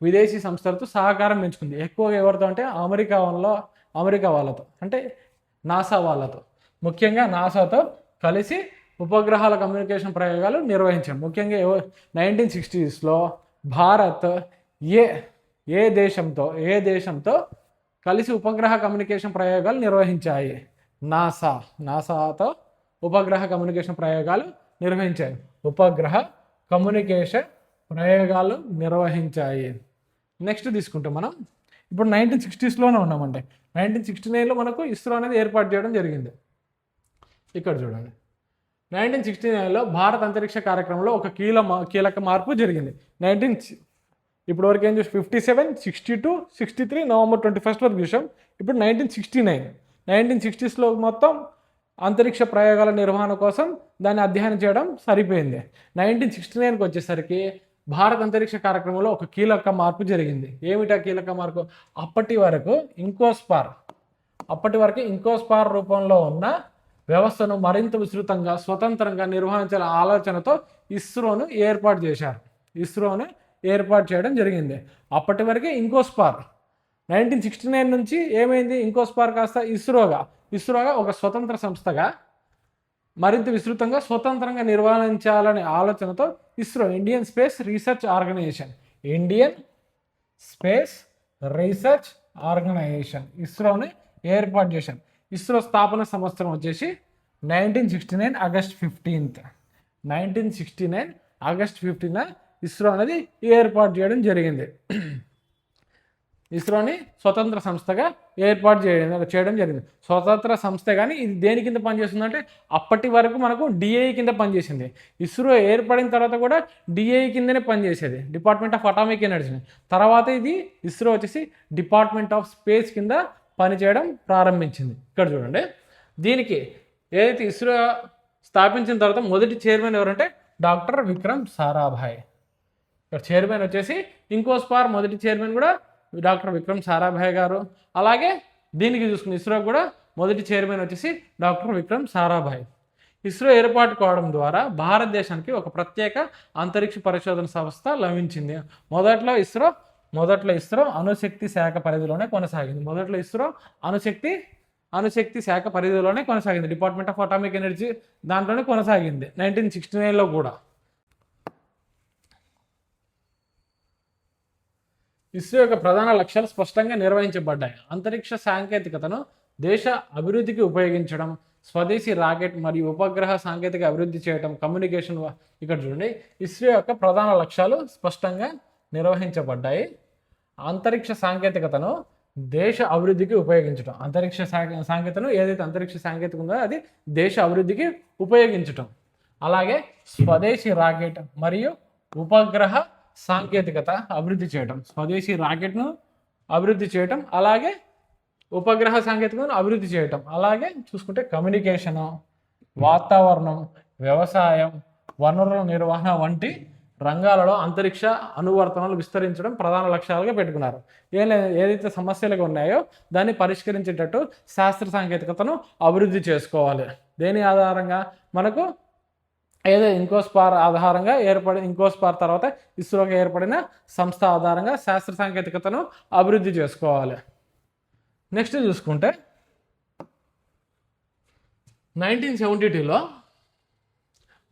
విదేశీ సంస్థలతో సహకారం పెంచుకుంది. ఎక్కువగా ఎవరితో అంటే అమెరికా వాళ్ళతో, అంటే నాసా వాళ్ళతో, ముఖ్యంగా నాసాతో కలిసి ఉపగ్రహాల కమ్యూనికేషన్ ప్రయోగాలు నిర్వహించాం. ముఖ్యంగా 1960స్లో భారత్ ఏ దేశంతో కలిసి ఉపగ్రహ కమ్యూనికేషన్ ప్రయోగాలు నిర్వహించాయి? నాసాతో ఉపగ్రహ కమ్యూనికేషన్ ప్రయోగాలు నిర్వహించాయి. నెక్స్ట్ తీసుకుంటే మనం ఇప్పుడు 1960స్లోనే ఉన్నామండి. 1969లో మనకు ఇస్రో అనేది ఏర్పాటు చేయడం జరిగింది. ఇక్కడ చూడండి, 1969లో భారత అంతరిక్ష కార్యక్రమంలో ఒక కీలక మార్పు జరిగింది. ఇప్పుడు వరకు ఏం చూసి 57, 62, 63 నవంబర్ 21 వరకు చూసాం. ఇప్పుడు 1960స్లో మొత్తం అంతరిక్ష ప్రయోగాల నిర్వహణ కోసం దాన్ని అధ్యయనం చేయడం సరిపోయింది. 1969కి వచ్చేసరికి భారత అంతరిక్ష కార్యక్రమంలో ఒక కీలక మార్పు జరిగింది. ఏమిటా కీలక మార్పు? అప్పటి వరకు ఇంకోస్పార్ రూపంలో ఉన్న వ్యవస్థను మరింత విస్తృతంగా స్వతంత్రంగా నిర్వహించాల ఆలోచనతో ఇస్రోను ఏర్పాటు చేయడం జరిగింది. అప్పటి వరకే ఇంకోస్పార్. 1969 నుంచి ఏమైంది? ఇంకోస్పార్ కాస్త ఇస్రోగా ఒక స్వతంత్ర సంస్థగా మరింత విస్తృతంగా స్వతంత్రంగా నిర్వహించాలనే ఆలోచనతో ISRO Indian Space Research Organisation ఇస్రోని ఏర్పాటు చేశారు. ఇస్రో స్థాపన సంవత్సరం వచ్చేసి 1969 ఆగస్ట్ 15 ఇస్రో అనేది ఏర్పాటు చేయడం జరిగింది. ఇస్రోని స్వతంత్ర సంస్థగా ఏర్పాటు చేయడం జరిగింది. స్వతంత్ర సంస్థ కానీ ఇది దేని కింద పనిచేస్తుందంటే అప్పటి వరకు మనకు డిఐ కింద పనిచేసింది. ఇస్రో ఏర్పడిన తర్వాత కూడా డిఐ కిందనే పనిచేసేది, డిపార్ట్మెంట్ ఆఫ్ అటామిక్ ఎనర్జీ. తర్వాత ఇది ఇస్రో వచ్చేసి డిపార్ట్మెంట్ ఆఫ్ స్పేస్ కింద పనిచేయడం ప్రారంభించింది. ఇక్కడ చూడండి, దీనికి ఏదైతే ఇస్రో స్థాపించిన తర్వాత మొదటి చైర్మన్ ఎవరంటే డాక్టర్ విక్రమ్ సారాభాయ్. ఇక్కడ చైర్మన్ వచ్చేసి ఇంకోస్పార్ మొదటి చైర్మన్ కూడా డాక్టర్ విక్రమ్ సారాభాయ్ గారు. అలాగే దీనికి చూసుకున్న ఇస్రో కూడా మొదటి చైర్మన్ వచ్చేసి డాక్టర్ విక్రమ్ సారాభాయ్. ఇస్రో ఏర్పాటు కావడం ద్వారా భారతదేశానికి ఒక ప్రత్యేక అంతరిక్ష పరిశోధన సంస్థ లభించింది. మొదట్లో ఇస్రో అణుశక్తి శాఖ పరిధిలోనే కొనసాగింది. అణుశక్తి శాఖ పరిధిలోనే కొనసాగింది. డిపార్ట్మెంట్ ఆఫ్ అటామిక్ ఎనర్జీ దాంట్లోనే కొనసాగింది 1969లో కూడా. ఇస్రో యొక్క ప్రధాన లక్ష్యాలు స్పష్టంగా నిర్వహించబడ్డాయి. అంతరిక్ష సాంకేతికతను దేశ అభివృద్ధికి ఉపయోగించడం, స్వదేశీ రాకెట్ మరియు ఉపగ్రహ సాంకేతిక అభివృద్ధి చేయడం, కమ్యూనికేషన్. ఇక్కడ చూడండి, ఇస్రో యొక్క ప్రధాన లక్ష్యాలు స్పష్టంగా నిర్వహించబడ్డాయి. అంతరిక్ష సాంకేతికతను దేశ అభివృద్ధికి ఉపయోగించడం, అంతరిక్ష సాంకేతికతను ఏదైతే అంతరిక్ష సాంకేతిక ఉందో అది దేశ అభివృద్ధికి ఉపయోగించటం. అలాగే స్వదేశీ రాకెట్ మరియు ఉపగ్రహ సాంకేతికత అభివృద్ధి చేయటం, స్వదేశీ రాకెట్ను అభివృద్ధి చేయటం, అలాగే ఉపగ్రహ సాంకేతికతను అభివృద్ధి చేయటం. అలాగే చూసుకుంటే కమ్యూనికేషను, వాతావరణం, వ్యవసాయం, వనరుల నిర్వహణ వంటి రంగాలలో అంతరిక్ష అనువర్తనాలు విస్తరించడం ప్రధాన లక్ష్యాలుగా పెట్టుకున్నారు. ఏదైతే సమస్యలుగా ఉన్నాయో దాన్ని పరిష్కరించేటట్టు శాస్త్ర సాంకేతికతను అభివృద్ధి చేసుకోవాలి. దేని ఆధారంగా మనకు ఏదో ఇంకోస్పార్ ఆధారంగా ఇంకోస్పార్ తర్వాత ఇస్రోకి ఏర్పడిన సంస్థ ఆధారంగా శాస్త్ర సాంకేతికతను అభివృద్ధి చేసుకోవాలి. నెక్స్ట్ చూసుకుంటే 1972లో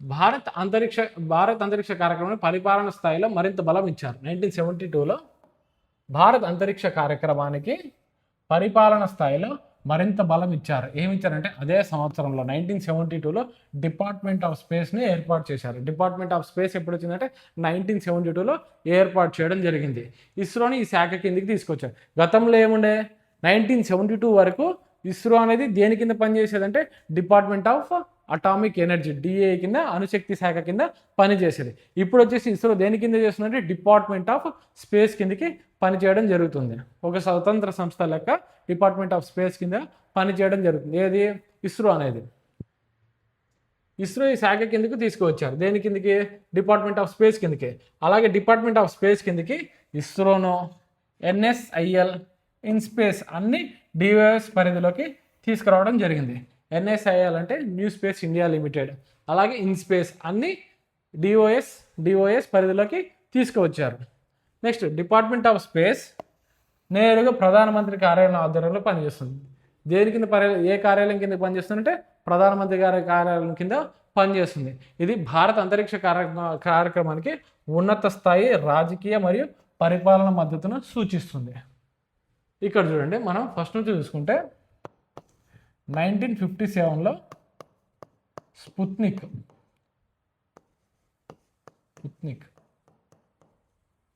భారత్ అంతరిక్ష కార్యక్రమాన్ని పరిపాలన స్థాయిలో మరింత బలం ఇచ్చారు. 1972లో భారత్ అంతరిక్ష కార్యక్రమానికి పరిపాలన స్థాయిలో మరింత బలం ఇచ్చారు. ఏమిచ్చారంటే అదే సంవత్సరంలో 1972లో డిపార్ట్మెంట్ ఆఫ్ స్పేస్ని ఏర్పాటు చేశారు. డిపార్ట్మెంట్ ఆఫ్ స్పేస్ ఎప్పుడు వచ్చిందంటే 1972లో ఏర్పాటు చేయడం జరిగింది. ఇస్రోని ఈ శాఖ కిందకి తీసుకొచ్చారు. గతంలో ఏముండే 1972 వరకు ఇస్రో అనేది దేని కింద పనిచేసేదంటే department of atomic energy, DA కింద, అణుశక్తి శాఖ కింద పనిచేసేది. ఇప్పుడు వచ్చేసి ఇస్రో దేని కింద చేస్తుందంటే డిపార్ట్మెంట్ ఆఫ్ స్పేస్ కిందకి పనిచేయడం జరుగుతుంది. ఒక స్వతంత్ర సంస్థ లెక్క డిపార్ట్మెంట్ ఆఫ్ స్పేస్ కింద పనిచేయడం జరుగుతుంది. ఏది ఇస్రో అనేది. ఇస్రో ఈ శాఖ కిందకి తీసుకువచ్చారు. దేని కిందకి? డిపార్ట్మెంట్ ఆఫ్ స్పేస్ కిందకి. అలాగే డిపార్ట్మెంట్ ఆఫ్ స్పేస్ కిందకి ఇస్రోను, NSIL, ఇన్స్పేస్ అన్ని DOS పరిధిలోకి తీసుకురావడం జరిగింది. NSIL అంటే న్యూ స్పేస్ ఇండియా లిమిటెడ్, అలాగే ఇన్స్పేస్ అన్ని DOS పరిధిలోకి తీసుకువచ్చారు. నెక్స్ట్ డిపార్ట్మెంట్ ఆఫ్ స్పేస్ నేరుగా ప్రధానమంత్రి కార్యాలయం ఆధ్వర్యంలో పనిచేస్తుంది. దేని కింద ఏ కార్యాలయం కింద పనిచేస్తుందంటే ప్రధానమంత్రి గారి కార్యాలయం కింద పనిచేస్తుంది. ఇది భారత అంతరిక్ష కార్యక్రమానికి ఉన్నత స్థాయి రాజకీయ మరియు పరిపాలన మద్దతును సూచిస్తుంది. ఇక్కడ చూడండి, మనం ఫస్ట్ నుంచి చూసుకుంటే 1957లో స్పుత్నిక్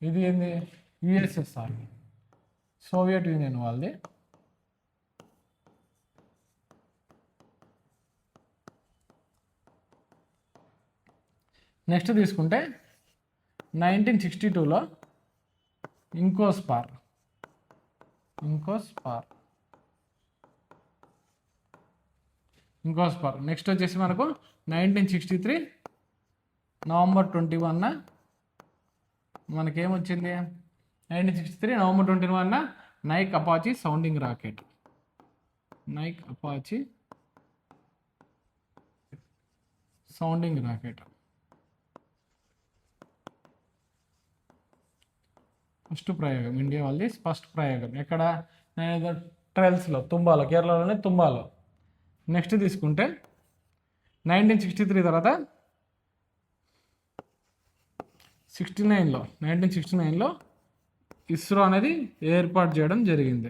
ఇది ఏంది? USSR, సోవియట్ యూనియన్ వాళ్ళది. నెక్స్ట్ తీసుకుంటే 1962లో ఇంకోస్పార్. నెక్స్ట్ వచ్చేసి మనకు 1963 నవంబర్ 21న మనకేమొచ్చింది? 1963 నవంబర్ 21న Nike Apache sounding rocket. First ప్రయోగం, ఇండియా వాళ్ళది ఫస్ట్ ప్రయోగం. ఎక్కడ? ట్రైల్స్లో, తుంబాలో, కేరళలోనే తుంబాలో. నెక్స్ట్ తీసుకుంటే 1963 తర్వాత 1969లో ఇస్రో అనేది ఏర్పాటు చేయడం జరిగింది.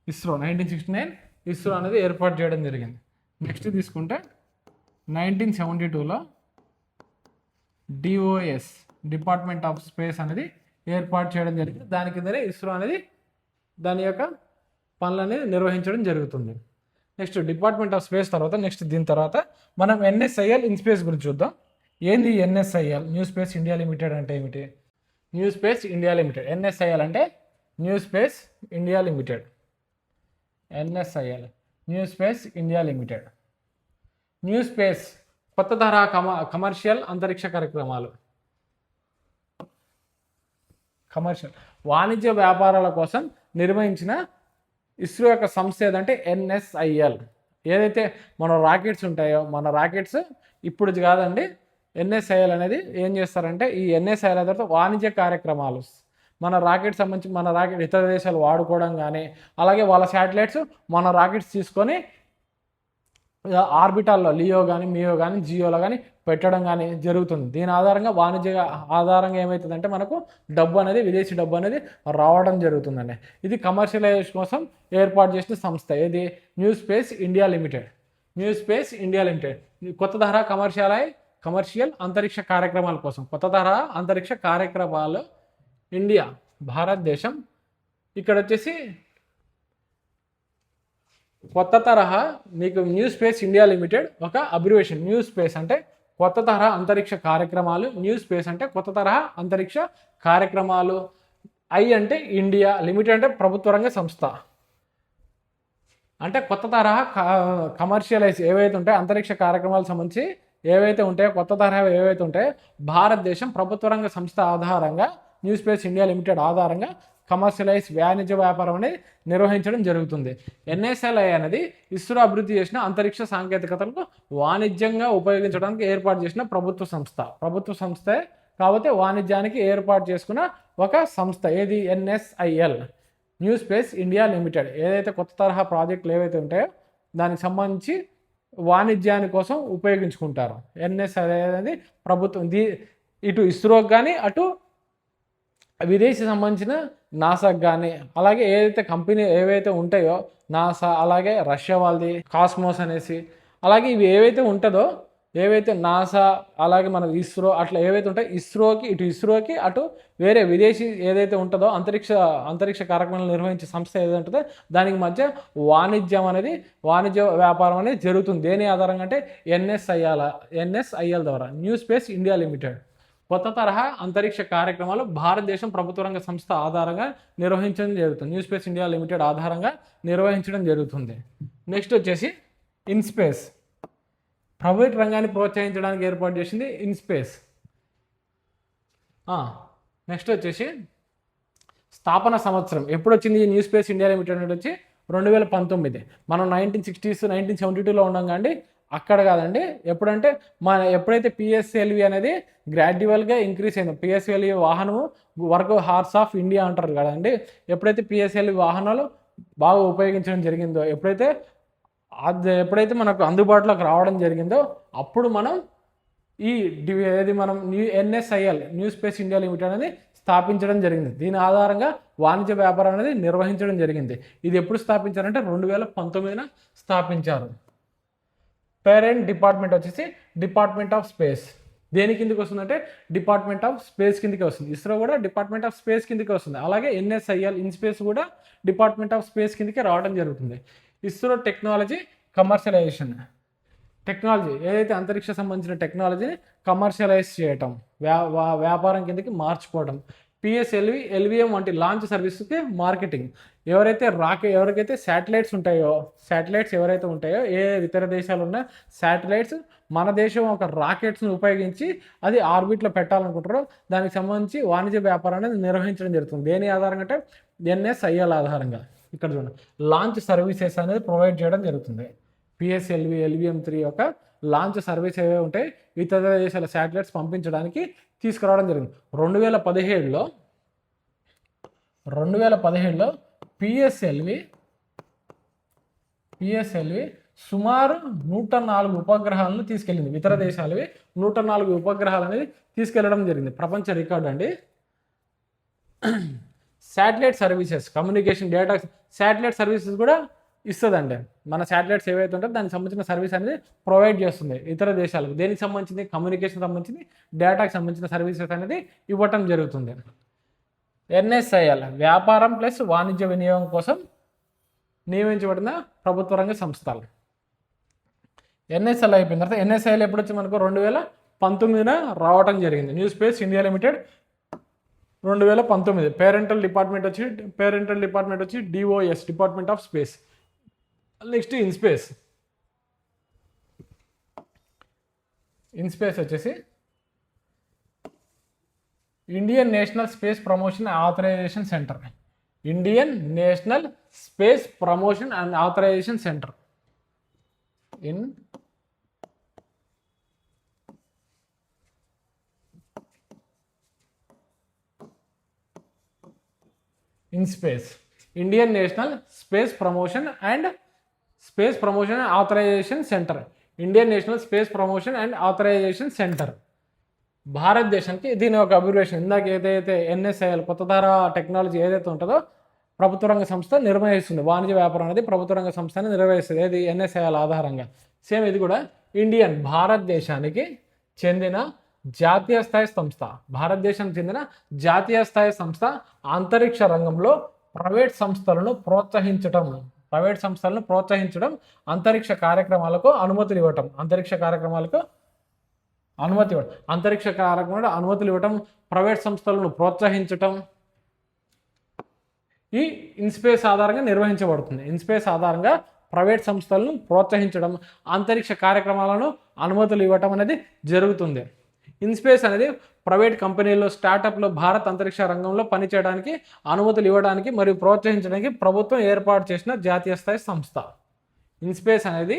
1969 ఇస్రో అనేది ఏర్పాటు చేయడం జరిగింది. నెక్స్ట్ తీసుకుంటే 1972లో DOS, డిపార్ట్మెంట్ ఆఫ్ స్పేస్ అనేది ఏర్పాటు చేయడం జరిగింది. దాని కిందనే ఇస్రో అనేది దాని యొక్క పనులు అనేది నిర్వహించడం జరుగుతుంది. నెక్స్ట్ డిపార్ట్మెంట్ ఆఫ్ స్పేస్ తర్వాత దీని తర్వాత మనం NSIL ఇన్స్పేస్ గురించి చూద్దాం. ఏంది NSIL? New space India limited అంటే ఏమిటి? New space India limited. NSIL అంటే new space India limited. New space కొత్త తరహా కమర్షియల్ అంతరిక్ష కార్యక్రమాలు, వాణిజ్య వ్యాపారాల కోసం నిర్వహించిన ఇస్రో యొక్క సంస్థ ఏదంటే NSIL. ఏదైతే మన రాకెట్స్ ఉంటాయో, మన రాకెట్స్ ఇప్పుడు కాదండి, NSIL అనేది ఏం చేస్తారంటే ఈ NSIL తర్వాత వాణిజ్య కార్యక్రమాలు, మన రాకెట్ సంబంధించి మన రాకెట్ ఇతర దేశాలు వాడుకోవడం కానీ, అలాగే వాళ్ళ శాటిలైట్స్ మన రాకెట్స్ తీసుకొని ఆర్బిటాల్లో లియో కానీ మియో కానీ జియోలో కానీ పెట్టడం కానీ జరుగుతుంది. దీని ఆధారంగా వాణిజ్య ఆధారంగా ఏమవుతుందంటే మనకు డబ్బు అనేది విదేశీ డబ్బు అనేది రావడం జరుగుతుందండి. ఇది కమర్షియలైజేషన్ కోసం ఏర్పాటు చేసిన సంస్థ ఏది new space India limited. New space India limited కొత్త తరహా కమర్షియల్ అంతరిక్ష కార్యక్రమాల కోసం కొత్త తరహా అంతరిక్ష కార్యక్రమాలు ఇండియా భారతదేశం. ఇక్కడ వచ్చేసి కొత్త తరహా మీకు న్యూ స్పేస్ ఇండియా లిమిటెడ్ ఒక అబ్రివేషన్. న్యూ స్పేస్ అంటే కొత్త తరహా అంతరిక్ష కార్యక్రమాలు, న్యూ స్పేస్ అంటే కొత్త తరహా అంతరిక్ష కార్యక్రమాలు, ఐ అంటే ఇండియా, లిమిటెడ్ అంటే ప్రభుత్వ రంగ సంస్థ. అంటే కొత్త తరహా కమర్షియలైజ్ ఏవైతే ఉంటాయో అంతరిక్ష కార్యక్రమాలకు సంబంధించి ఏవైతే ఉంటాయో కొత్త తరహా ఏవైతే ఉంటాయో భారతదేశం ప్రభుత్వ రంగ సంస్థ ఆధారంగా న్యూ స్పేస్ ఇండియా లిమిటెడ్ ఆధారంగా కమర్షియలైజ్ వాణిజ్య వ్యాపారం అనేది నిర్వహించడం జరుగుతుంది. ఎన్ఎస్ఎల్ఐ అనేది ఇస్రో అభివృద్ధి చేసిన అంతరిక్ష సాంకేతికతలకు వాణిజ్యంగా ఉపయోగించడానికి ఏర్పాటు చేసిన ప్రభుత్వ సంస్థే కాబట్టి వాణిజ్యానికి ఏర్పాటు చేసుకున్న ఒక సంస్థ ఏది NSIL new space India limited. ఏదైతే కొత్త తరహా ప్రాజెక్టులు ఏవైతే ఉంటాయో దానికి సంబంధించి వాణిజ్యాని కోసం ఉపయోగించుకుంటారు. ఎన్ఎస్ఐఎల్ అనేది ప్రభుత్వం ఇటు ఇస్రోకి కానీ అటు విదేశీ సంబంధించిన నాసాకి కానీ అలాగే ఏదైతే కంపెనీ ఏవైతే ఉంటాయో నాసా అలాగే రష్యా వాళ్ళది కాస్మోస్ అనేసి అలాగే ఇవి ఏవైతే ఉంటుందో ఏవైతే నాసా అలాగే మన ఇస్రో అట్లా ఏవైతే ఉంటాయో ఇస్రోకి అటు వేరే విదేశీ ఏదైతే ఉంటుందో అంతరిక్ష కార్యక్రమాలు నిర్వహించే సంస్థ ఏదైతే ఉంటుందో దానికి మధ్య వాణిజ్య వ్యాపారం అనేది జరుగుతుంది. దేని ఆధారంగా అంటే ఎన్ఎస్ఐఎల్ ద్వారా న్యూ స్పేస్ ఇండియా లిమిటెడ్. కొత్త తరహా అంతరిక్ష కార్యక్రమాలు భారతదేశం ప్రభుత్వ రంగ సంస్థ ఆధారంగా నిర్వహించడం జరుగుతుంది. న్యూ స్పేస్ ఇండియా లిమిటెడ్ ఆధారంగా నిర్వహించడం జరుగుతుంది. నెక్స్ట్ వచ్చేసి ఇన్స్పేస్ ప్రైవేట్ రంగాన్ని ప్రోత్సహించడానికి ఏర్పాటు చేసింది ఇన్స్పేస్. నెక్స్ట్ వచ్చేసి స్థాపన సంవత్సరం ఎప్పుడు వచ్చింది న్యూ స్పేస్ ఇండియా లిమిటెడ్ అనేది వచ్చి 2019. మనం 1960s 1972లో ఉన్నాం కానీ అక్కడ కాదండి. ఎప్పుడంటే ఎప్పుడైతే పిఎస్ఎల్వి అనేది గ్రాడ్యువల్గా ఇంక్రీజ్ అయిందో పిఎస్ఎల్వి వాహనము వర్క్ హార్స్ ఆఫ్ ఇండియా అంటారు కదండి. ఎప్పుడైతే పిఎస్ఎల్వి వాహనాలు బాగా ఉపయోగించడం జరిగిందో ఎప్పుడైతే మనకు అందుబాటులోకి రావడం జరిగిందో అప్పుడు మనం NSIL new space India limited అనేది స్థాపించడం జరిగింది. దీని ఆధారంగా వాణిజ్య వ్యాపారం అనేది నిర్వహించడం జరిగింది. ఇది ఎప్పుడు స్థాపించారంటే 2019 స్థాపించారు. పేరెంట్ డిపార్ట్మెంట్ వచ్చేసి డిపార్ట్మెంట్ ఆఫ్ స్పేస్. దేని కిందకి వస్తుందంటే డిపార్ట్మెంట్ ఆఫ్ స్పేస్ కిందకి వస్తుంది. ఇస్రో కూడా డిపార్ట్మెంట్ ఆఫ్ స్పేస్ కిందకి వస్తుంది. అలాగే ఎన్ఎస్ఐఎల్ ఇన్స్పేస్ కూడా డిపార్ట్మెంట్ ఆఫ్ స్పేస్ కిందకి రావడం జరుగుతుంది. ఇస్రో టెక్నాలజీ కమర్షియలైజేషన్ టెక్నాలజీ ఏదైతే అంతరిక్ష సంబంధించిన టెక్నాలజీని కమర్షియలైజ్ చేయటం వ్యాపారం కిందకి మార్చుకోవడం. పిఎస్ఎల్వి ఎల్విఎం వంటి లాంచ్ సర్వీస్కి మార్కెటింగ్. ఎవరికైతే శాటిలైట్స్ ఎవరైతే ఉంటాయో ఏ ఇతర దేశాలు ఉన్న శాటిలైట్స్ మన దేశం ఒక రాకెట్స్ని ఉపయోగించి అది ఆర్బిట్లో పెట్టాలనుకుంటారో దానికి సంబంధించి వాణిజ్య వ్యాపారం అనేది నిర్వహించడం జరుగుతుంది. దేని ఆధారంగా అంటే ఎన్ఎస్ఐఎల్ ఆధారంగా. ఇక్కడ చూడండి లాంచ్ సర్వీసెస్ అనేది ప్రొవైడ్ చేయడం జరుగుతుంది. పిఎస్ఎల్వి ఎల్విఎం3 యొక్క లాంచ్ సర్వీస్ ఏవే ఉంటాయి ఇతర దేశాల శాటిలైట్స్ పంపించడానికి తీసుకురావడం జరిగింది. 2017లో పిఎస్ఎల్వి సుమారు 104 ఉపగ్రహాలను తీసుకెళ్ళింది. ఇతర దేశాలవి 104 ఉపగ్రహాలు అనేది తీసుకెళ్లడం జరిగింది. ప్రపంచ రికార్డు అండి. Satellite services communication data satellite services కూడా ఇస్తుందండి. మన శాటిలైట్స్ ఏవైతే ఉంటాయో దానికి సంబంధించిన సర్వీస్ అనేది ప్రొవైడ్ చేస్తుంది ఇతర దేశాలకు. దేనికి సంబంధించింది కమ్యూనికేషన్ సంబంధించింది డేటాకి సంబంధించిన సర్వీసెస్ అనేది ఇవ్వటం జరుగుతుంది. ఎన్ఎస్ఐఎల్ వ్యాపారం ప్లస్ వాణిజ్య వినియోగం కోసం నియమించబడిన ప్రభుత్వ రంగ సంస్థలు. ఎన్ఎస్ఎల్ అయిపోయిన తర్వాత ఎన్ఎస్ఐఎల్ ఎప్పుడు వచ్చి మనకు 2019 రావటం జరిగింది. New space India Limited 2019. Parental department వచ్చి DOS department of space. Next IN SPACe వచ్చేసి Indian national space Promotion Authorisation Centre. Indian national space promotion and authorisation Centre IN SPACe Indian national space promotion and Space promotion and authorisation Centre, Indian national space promotion and authorisation Centre. భారతదేశానికి దీని ఒక abbreviation. ఇందాక ఏదైతే NSIL కొత్త తరహా technology ఏదైతే ఉంటుందో ప్రభుత్వ రంగ సంస్థ నిర్వహిస్తుంది. వాణిజ్య వ్యాపారం అనేది ప్రభుత్వ రంగ సంస్థని నిర్వహిస్తుంది. ఏది ఎన్ఎస్ఐఎల్ ఆధారంగా. సేమ్ ఇది కూడా ఇండియన్, భారతదేశానికి చెందిన జాతీయ స్థాయి సంస్థ. భారతదేశానికి చెందిన జాతీయ స్థాయి సంస్థ అంతరిక్ష రంగంలో ప్రైవేట్ సంస్థలను ప్రోత్సహించడం, అంతరిక్ష కార్యక్రమాలకు అనుమతులు ఇవ్వటం, అనుమతులు ఇవ్వటం, ప్రైవేట్ సంస్థలను ప్రోత్సహించటం ఈ ఇన్స్పేస్ ఆధారంగా నిర్వహించబడుతుంది. ఇన్స్పేస్ ఆధారంగా ప్రైవేట్ సంస్థలను ప్రోత్సహించడం, అంతరిక్ష కార్యక్రమాలను అనుమతులు ఇవ్వటం అనేది జరుగుతుంది. ఇన్స్పేస్ అనేది ప్రైవేట్ కంపెనీల్లో, స్టార్టప్లో భారత్ అంతరిక్ష రంగంలో పనిచేయడానికి అనుమతులు ఇవ్వడానికి మరియు ప్రోత్సహించడానికి ప్రభుత్వం ఏర్పాటు చేసిన జాతీయ స్థాయి సంస్థ. ఇన్స్పేస్ అనేది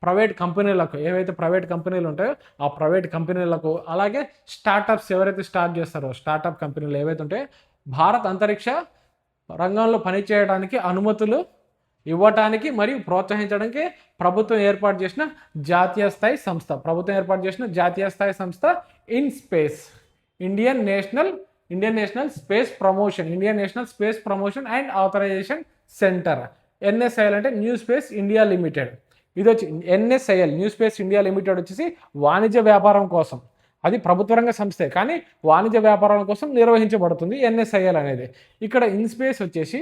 ప్రైవేట్ కంపెనీలకు, ఏవైతే ప్రైవేట్ కంపెనీలు ఉంటాయో ఆ ప్రైవేట్ కంపెనీలకు, అలాగే స్టార్టప్స్ ఎవరైతే స్టార్ట్ చేస్తారో స్టార్టప్ కంపెనీలు ఏవైతే ఉంటాయో భారత్ అంతరిక్ష రంగంలో పనిచేయడానికి అనుమతులు ఇవ్వటానికి మరియు ప్రోత్సహించడానికి ప్రభుత్వం ఏర్పాటు చేసిన జాతీయ స్థాయి సంస్థ InSpace, Indian national space promotion and authorisation centre. NSIL అంటే న్యూ స్పేస్ ఇండియా లిమిటెడ్. ఇది వచ్చి NSIL, new space India limited వచ్చేసి వాణిజ్య వ్యాపారం కోసం, అది ప్రభుత్వ రంగ సంస్థే కానీ వాణిజ్య వ్యాపారాల కోసం నిర్వహించబడుతుంది ఎన్ఎస్ఐఎల్ అనేది. ఇక్కడ ఇన్స్పేస్ వచ్చేసి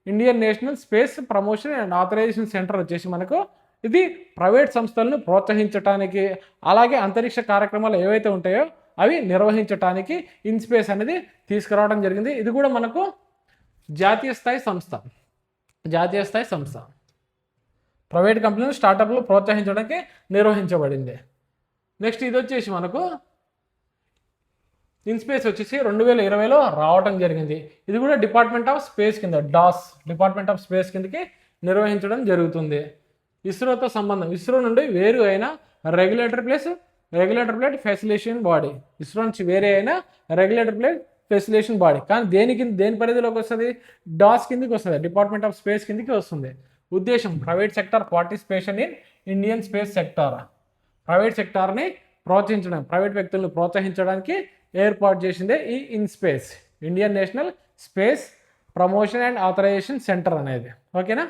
Indian national space promotion and authorisation centre వచ్చేసి మనకు ఇది ప్రైవేట్ సంస్థలను ప్రోత్సహించడానికి, అలాగే అంతరిక్ష కార్యక్రమాలు ఏవైతే ఉంటాయో అవి నిర్వహించడానికి ఇన్స్పేస్ అనేది తీసుకురావడం జరిగింది. ఇది కూడా మనకు జాతీయ స్థాయి సంస్థ ప్రైవేట్ కంపెనీలు, స్టార్టప్లు ప్రోత్సహించడానికి నిర్వహించబడింది. నెక్స్ట్ ఇది వచ్చేసి మనకు ఇన్స్పేస్ వచ్చేసి 2020లో రావడం జరిగింది. ఇది కూడా డిపార్ట్మెంట్ ఆఫ్ స్పేస్ కింద, డిపార్ట్మెంట్ ఆఫ్ స్పేస్ కిందకి నిర్వహించడం జరుగుతుంది. ఇస్రోతో సంబంధం, ఇస్రో నుండి వేరు అయిన రెగ్యులేటర్ ప్లేట్ ఫెసిలేషన్ బాడీ, ఇస్రో నుంచి వేరే అయిన రెగ్యులేటర్ ప్లేట్ ఫెసిలేషన్ బాడీ. కానీ దేని పరిధిలోకి వస్తుంది? డాస్ కిందకి వస్తుంది, డిపార్ట్మెంట్ ఆఫ్ స్పేస్ కిందకి వస్తుంది. ఉద్దేశం private sector participation in Indian space sector, private సెక్టార్ని ప్రోత్సహించడం, ప్రైవేట్ వ్యక్తులను ప్రోత్సహించడానికి ఏర్పాటు చేసిందే ఈ IN SPACe, Indian national space promotion and authorisation Centre అనేది. ఓకేనా?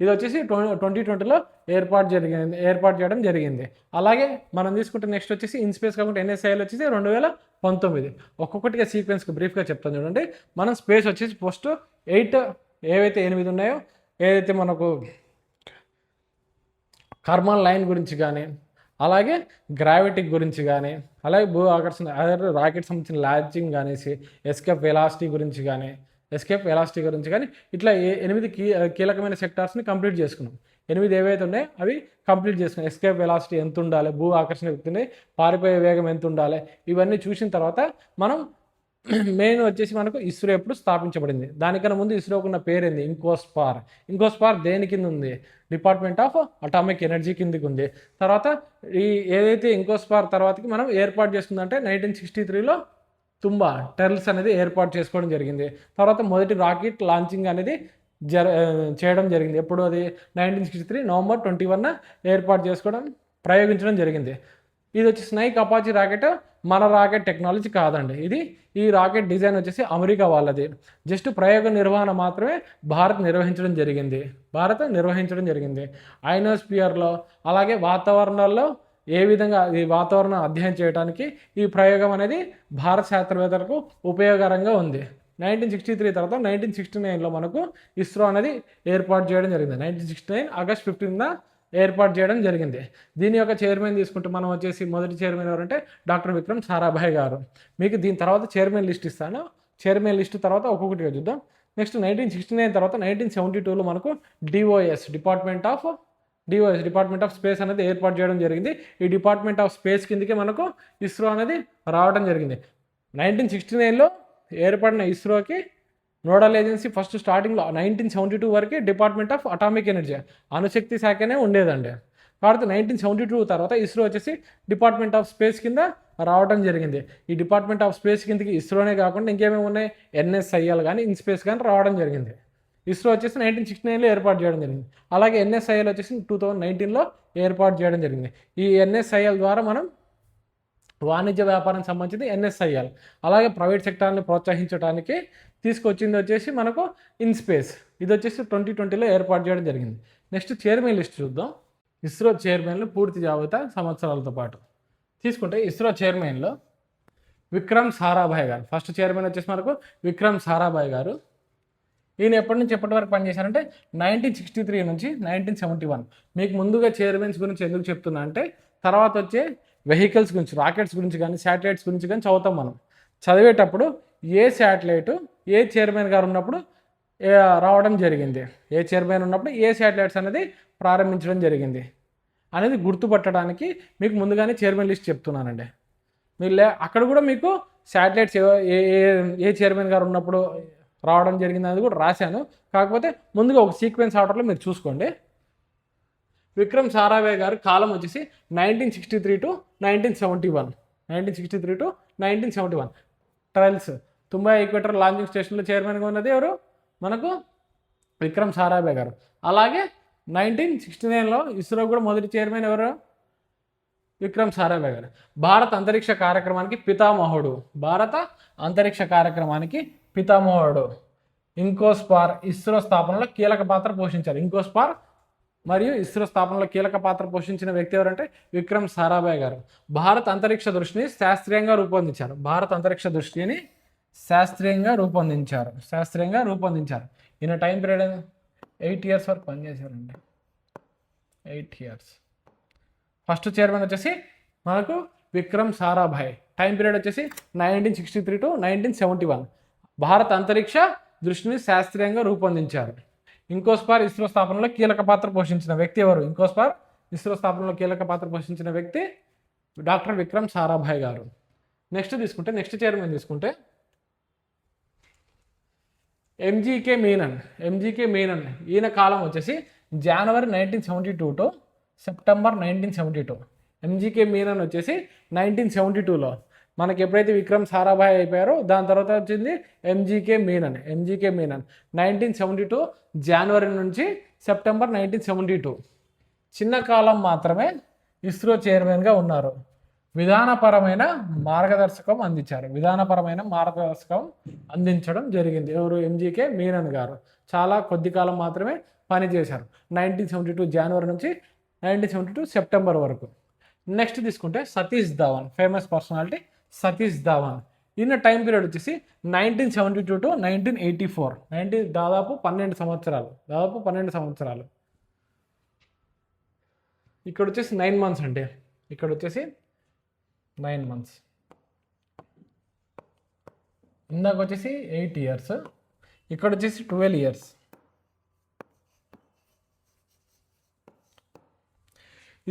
ఇది వచ్చేసి 2020లో ఏర్పాటు చేయడం జరిగింది. అలాగే మనం తీసుకుంటే నెక్స్ట్ వచ్చేసి ఇన్స్పేస్ కాకుండా ఎన్ఎస్ఐఎల్ వచ్చేసి 2019. ఒక్కొక్కటిగా సీక్వెన్స్కి బ్రీఫ్గా చెప్తాను చూడండి. మనం స్పేస్ వచ్చేసి ఫస్ట్ 8 ఏవైతే 8 ఉన్నాయో, ఏదైతే మనకు కర్మన్ లైన్ గురించి కానీ, అలాగే గ్రావిటీ గురించి కానీ, అలాగే భూ ఆకర్షణ రాకెట్ సంబంధించిన లాంచింగ్ కానిసి, ఎస్కేప్ వెలాసిటీ గురించి కానీ ఇట్లా 8 కీలకమైన సెక్టార్స్ని కంప్లీట్ చేసుకున్నాం. 8 ఏవైతే ఉన్నాయో అవి కంప్లీట్ చేసుకున్నాం. ఎస్కేప్ వెలాసిటీ ఎంత ఉండాలి, భూ ఆకర్షణ వ్యక్తిని పారిపోయే వేగం ఎంత ఉండాలి, ఇవన్నీ చూసిన తర్వాత మనం మెయిన్ వచ్చేసి మనకు ఇస్రో ఎప్పుడు స్థాపించబడింది, దానికన్నా ముందు ఇస్రోకు ఉన్న పేరేంది? ఇంకోస్పార్ దేని కింద ఉంది? డిపార్ట్మెంట్ ఆఫ్ అటామిక్ ఎనర్జీ కిందకి ఉంది. తర్వాత ఈ ఏదైతే ఇంకోస్పార్ తర్వాతకి మనం ఏర్పాటు చేసుకుందంటే 1963లో తుంబా టెర్ల్స్ అనేది ఏర్పాటు చేసుకోవడం జరిగింది. తర్వాత మొదటి రాకెట్ లాంచింగ్ అనేది చేయడం జరిగింది. ఎప్పుడు అది 1963 నవంబర్ 21 ఏర్పాటు ప్రయోగించడం జరిగింది. ఇది వచ్చి స్నైక్ అపాచీ రాకెట్ మన రాకెట్ టెక్నాలజీ కాదండి. ఈ రాకెట్ డిజైన్ వచ్చేసి అమెరికా వాళ్ళది. జస్ట్ ప్రయోగ నిర్వహణ మాత్రమే భారత్ నిర్వహించడం జరిగింది. ఐనోస్పియర్లో అలాగే వాతావరణాల్లో ఏ విధంగా ఈ వాతావరణం అధ్యయనం చేయడానికి ఈ ప్రయోగం అనేది భారత శాస్త్రవేత్తలకు ఉపయోగకరంగా ఉంది. 1963 తర్వాత 1969లో మనకు ఇస్రో అనేది ఏర్పాటు చేయడం జరిగింది. 1969 ఆగస్ట్ 15న ఏర్పాటు చేయడం జరిగింది. దీని యొక్క చైర్మన్ తీసుకుంటే మనం వచ్చేసి మొదటి చైర్మన్ ఎవరంటే డాక్టర్ విక్రమ్ సారాభాయ్ గారు. మీకు దీని తర్వాత చైర్మన్ లిస్ట్ ఇస్తాను. చైర్మన్ లిస్ట్ తర్వాత ఒక్కొక్కటిగా చూద్దాం. నెక్స్ట్ 1969 తర్వాత 1972లో మనకు డిపార్ట్మెంట్ ఆఫ్ స్పేస్ అనేది ఏర్పాటు చేయడం జరిగింది. ఈ డిపార్ట్మెంట్ ఆఫ్ స్పేస్ కిందకి మనకు ఇస్రో అనేది రావడం జరిగింది. 1969లో ఏర్పడిన ఇస్రోకి నోడల్ ఏజెన్సీ ఫస్ట్ స్టార్టింగ్లో 1972 వరకు డిపార్ట్మెంట్ ఆఫ్ అటామిక్ ఎనర్జీ, అణుశక్తి శాఖనే ఉండేదండి. కాబట్టి 1972 తర్వాత ఇస్రో వచ్చేసి డిపార్ట్మెంట్ ఆఫ్ స్పేస్ కింద రావడం జరిగింది. ఈ డిపార్ట్మెంట్ ఆఫ్ స్పేస్ కిందకి ఇస్రోనే కాకుండా ఇంకేమేమి ఉన్నాయి? ఎన్ఎస్ఐఎల్ కానీ ఇన్స్పేస్ కానీ రావడం జరిగింది. ఇస్రో వచ్చేసి 1969లో ఏర్పాటు చేయడం జరిగింది. అలాగే ఎన్ఎస్ఐఎల్ వచ్చేసి 2019లో ఏర్పాటు చేయడం జరిగింది. ఈ ఎన్ఎస్ఐఎల్ ద్వారా మనం వాణిజ్య వ్యాపారానికి సంబంధించింది ఎన్ఎస్ఐఎల్. అలాగే ప్రైవేట్ సెక్టార్ని ప్రోత్సహించడానికి తీసుకొచ్చింది వచ్చేసి మనకు ఇన్స్పేస్. ఇది వచ్చేసి 2020లో ఏర్పాటు చేయడం జరిగింది. నెక్స్ట్ చైర్మన్ లిస్ట్ చూద్దాం. ఇస్రో చైర్మన్లు పూర్తి జాబితా సంవత్సరాలతో పాటు తీసుకుంటే ఇస్రో చైర్మన్లో విక్రమ్ సారాభాయ్ గారు ఫస్ట్ చైర్మన్ వచ్చేసి మనకు విక్రమ్ సారాభాయ్ గారు. ఈయన ఎప్పటి నుంచి ఎప్పటి వరకు పనిచేశారంటే 1963 నుంచి 1971. మీకు ముందుగా చైర్మన్స్ గురించి ఎందుకు చెప్తున్నా అంటే తర్వాత వచ్చే వెహికల్స్ గురించి, రాకెట్స్ గురించి కానీ శాటిలైట్స్ గురించి కానీ చదువుతాం. మనం చదివేటప్పుడు ఏ శాటిలైట్ ఏ చైర్మన్ గారు ఉన్నప్పుడు రావడం జరిగింది, ఏ చైర్మన్ ఉన్నప్పుడు ఏ శాటిలైట్స్ అనేది ప్రారంభించడం జరిగింది అనేది గుర్తుపట్టడానికి మీకు ముందుగానే చైర్మన్ లిస్ట్ చెప్తున్నానండి. మీరు అక్కడ కూడా మీకు శాటిలైట్స్ ఏ చైర్మన్ గారు ఉన్నప్పుడు రావడం జరిగింది అనేది కూడా రాశాను. కాకపోతే ముందుగా ఒక సీక్వెన్స్ ఆర్డర్లో మీరు చూసుకోండి. విక్రమ్ సారాభాయ్ గారు కాలం వచ్చేసి 1963 to 1971. 1963 to 1971 trials తుంబై equator launching స్టేషన్లో చైర్మన్గా ఉన్నది ఎవరు? మనకు విక్రమ్ సారాభాయ్ గారు. అలాగే 1969లో ఇస్రో కూడా మొదటి చైర్మన్ ఎవరు? విక్రమ్ సారాభాయ్ గారు. భారత అంతరిక్ష కార్యక్రమానికి పితామహుడు. భారత అంతరిక్ష కార్యక్రమానికి పితామహుడు. ఇంకోస్పార్ ఇస్రో స్థాపనలో కీలక పాత్ర పోషించారు. ఇంకోస్పార్ మరియు ఇస్రో స్థాపనలో కీలక పాత్ర పోషించిన వ్యక్తి ఎవరంటే విక్రమ్ సారాభాయ్ గారు. భారత అంతరిక్ష దృష్టిని శాస్త్రీయంగా రూపొందించారు. భారత అంతరిక్ష దృష్టిని శాస్త్రీయంగా రూపొందించారు. ఈయన టైం పీరియడ్ 8 years వరకు పనిచేశారండి. 8 years. ఫస్ట్ చైర్మన్ వచ్చేసి మనకు విక్రమ్ సారాభాయ్. టైం పీరియడ్ వచ్చేసి 1963 to 1971. భారత అంతరిక్ష దృష్టిని శాస్త్రీయంగా రూపొందించారు. ఇంకోస్పార్ ఇస్రో స్థాపనలో కీలక పాత్ర పోషించిన వ్యక్తి ఎవరు? ఇంకోస్పార్ ఇస్రో స్థాపనలో కీలక పాత్ర పోషించిన వ్యక్తి డాక్టర్ విక్రమ్ సారాభాయ్ గారు. నెక్స్ట్ చైర్మన్ తీసుకుంటే ఎంజీకే మీనన్. ఈయన కాలం వచ్చేసి జనవరి 1972 to సెప్టెంబర్ 1972. ఎంజీకే మీనన్ వచ్చేసి 1972లో మనకి ఎప్పుడైతే విక్రమ్ సారాభాయ్ అయిపోయారో దాని తర్వాత వచ్చింది ఎంజీకే మీనన్. 1972 జనవరి నుంచి సెప్టెంబర్ 1972. చిన్న కాలం మాత్రమే ఇస్రో చైర్మన్గా ఉన్నారు. విధానపరమైన మార్గదర్శకం అందించడం జరిగింది. ఎవరు? ఎంజీకే మీనన్ గారు. చాలా కొద్ది కాలం మాత్రమే పనిచేశారు. 1972 జనవరి నుంచి 1972 సెప్టెంబర్ వరకు. నెక్స్ట్ తీసుకుంటే సతీష్ ధావన్, ఫేమస్ పర్సనాలిటీ సతీష్ ధావన్. ఈయన టైం పీరియడ్ వచ్చేసి 1972 to 1984. దాదాపు 12 సంవత్సరాలు. ఇక్కడ వచ్చేసి 9 months అంటే ఇక్కడ వచ్చేసి 9 months. ఇందాక వచ్చేసి 8 years, ఇక్కడ వచ్చేసి 12 years.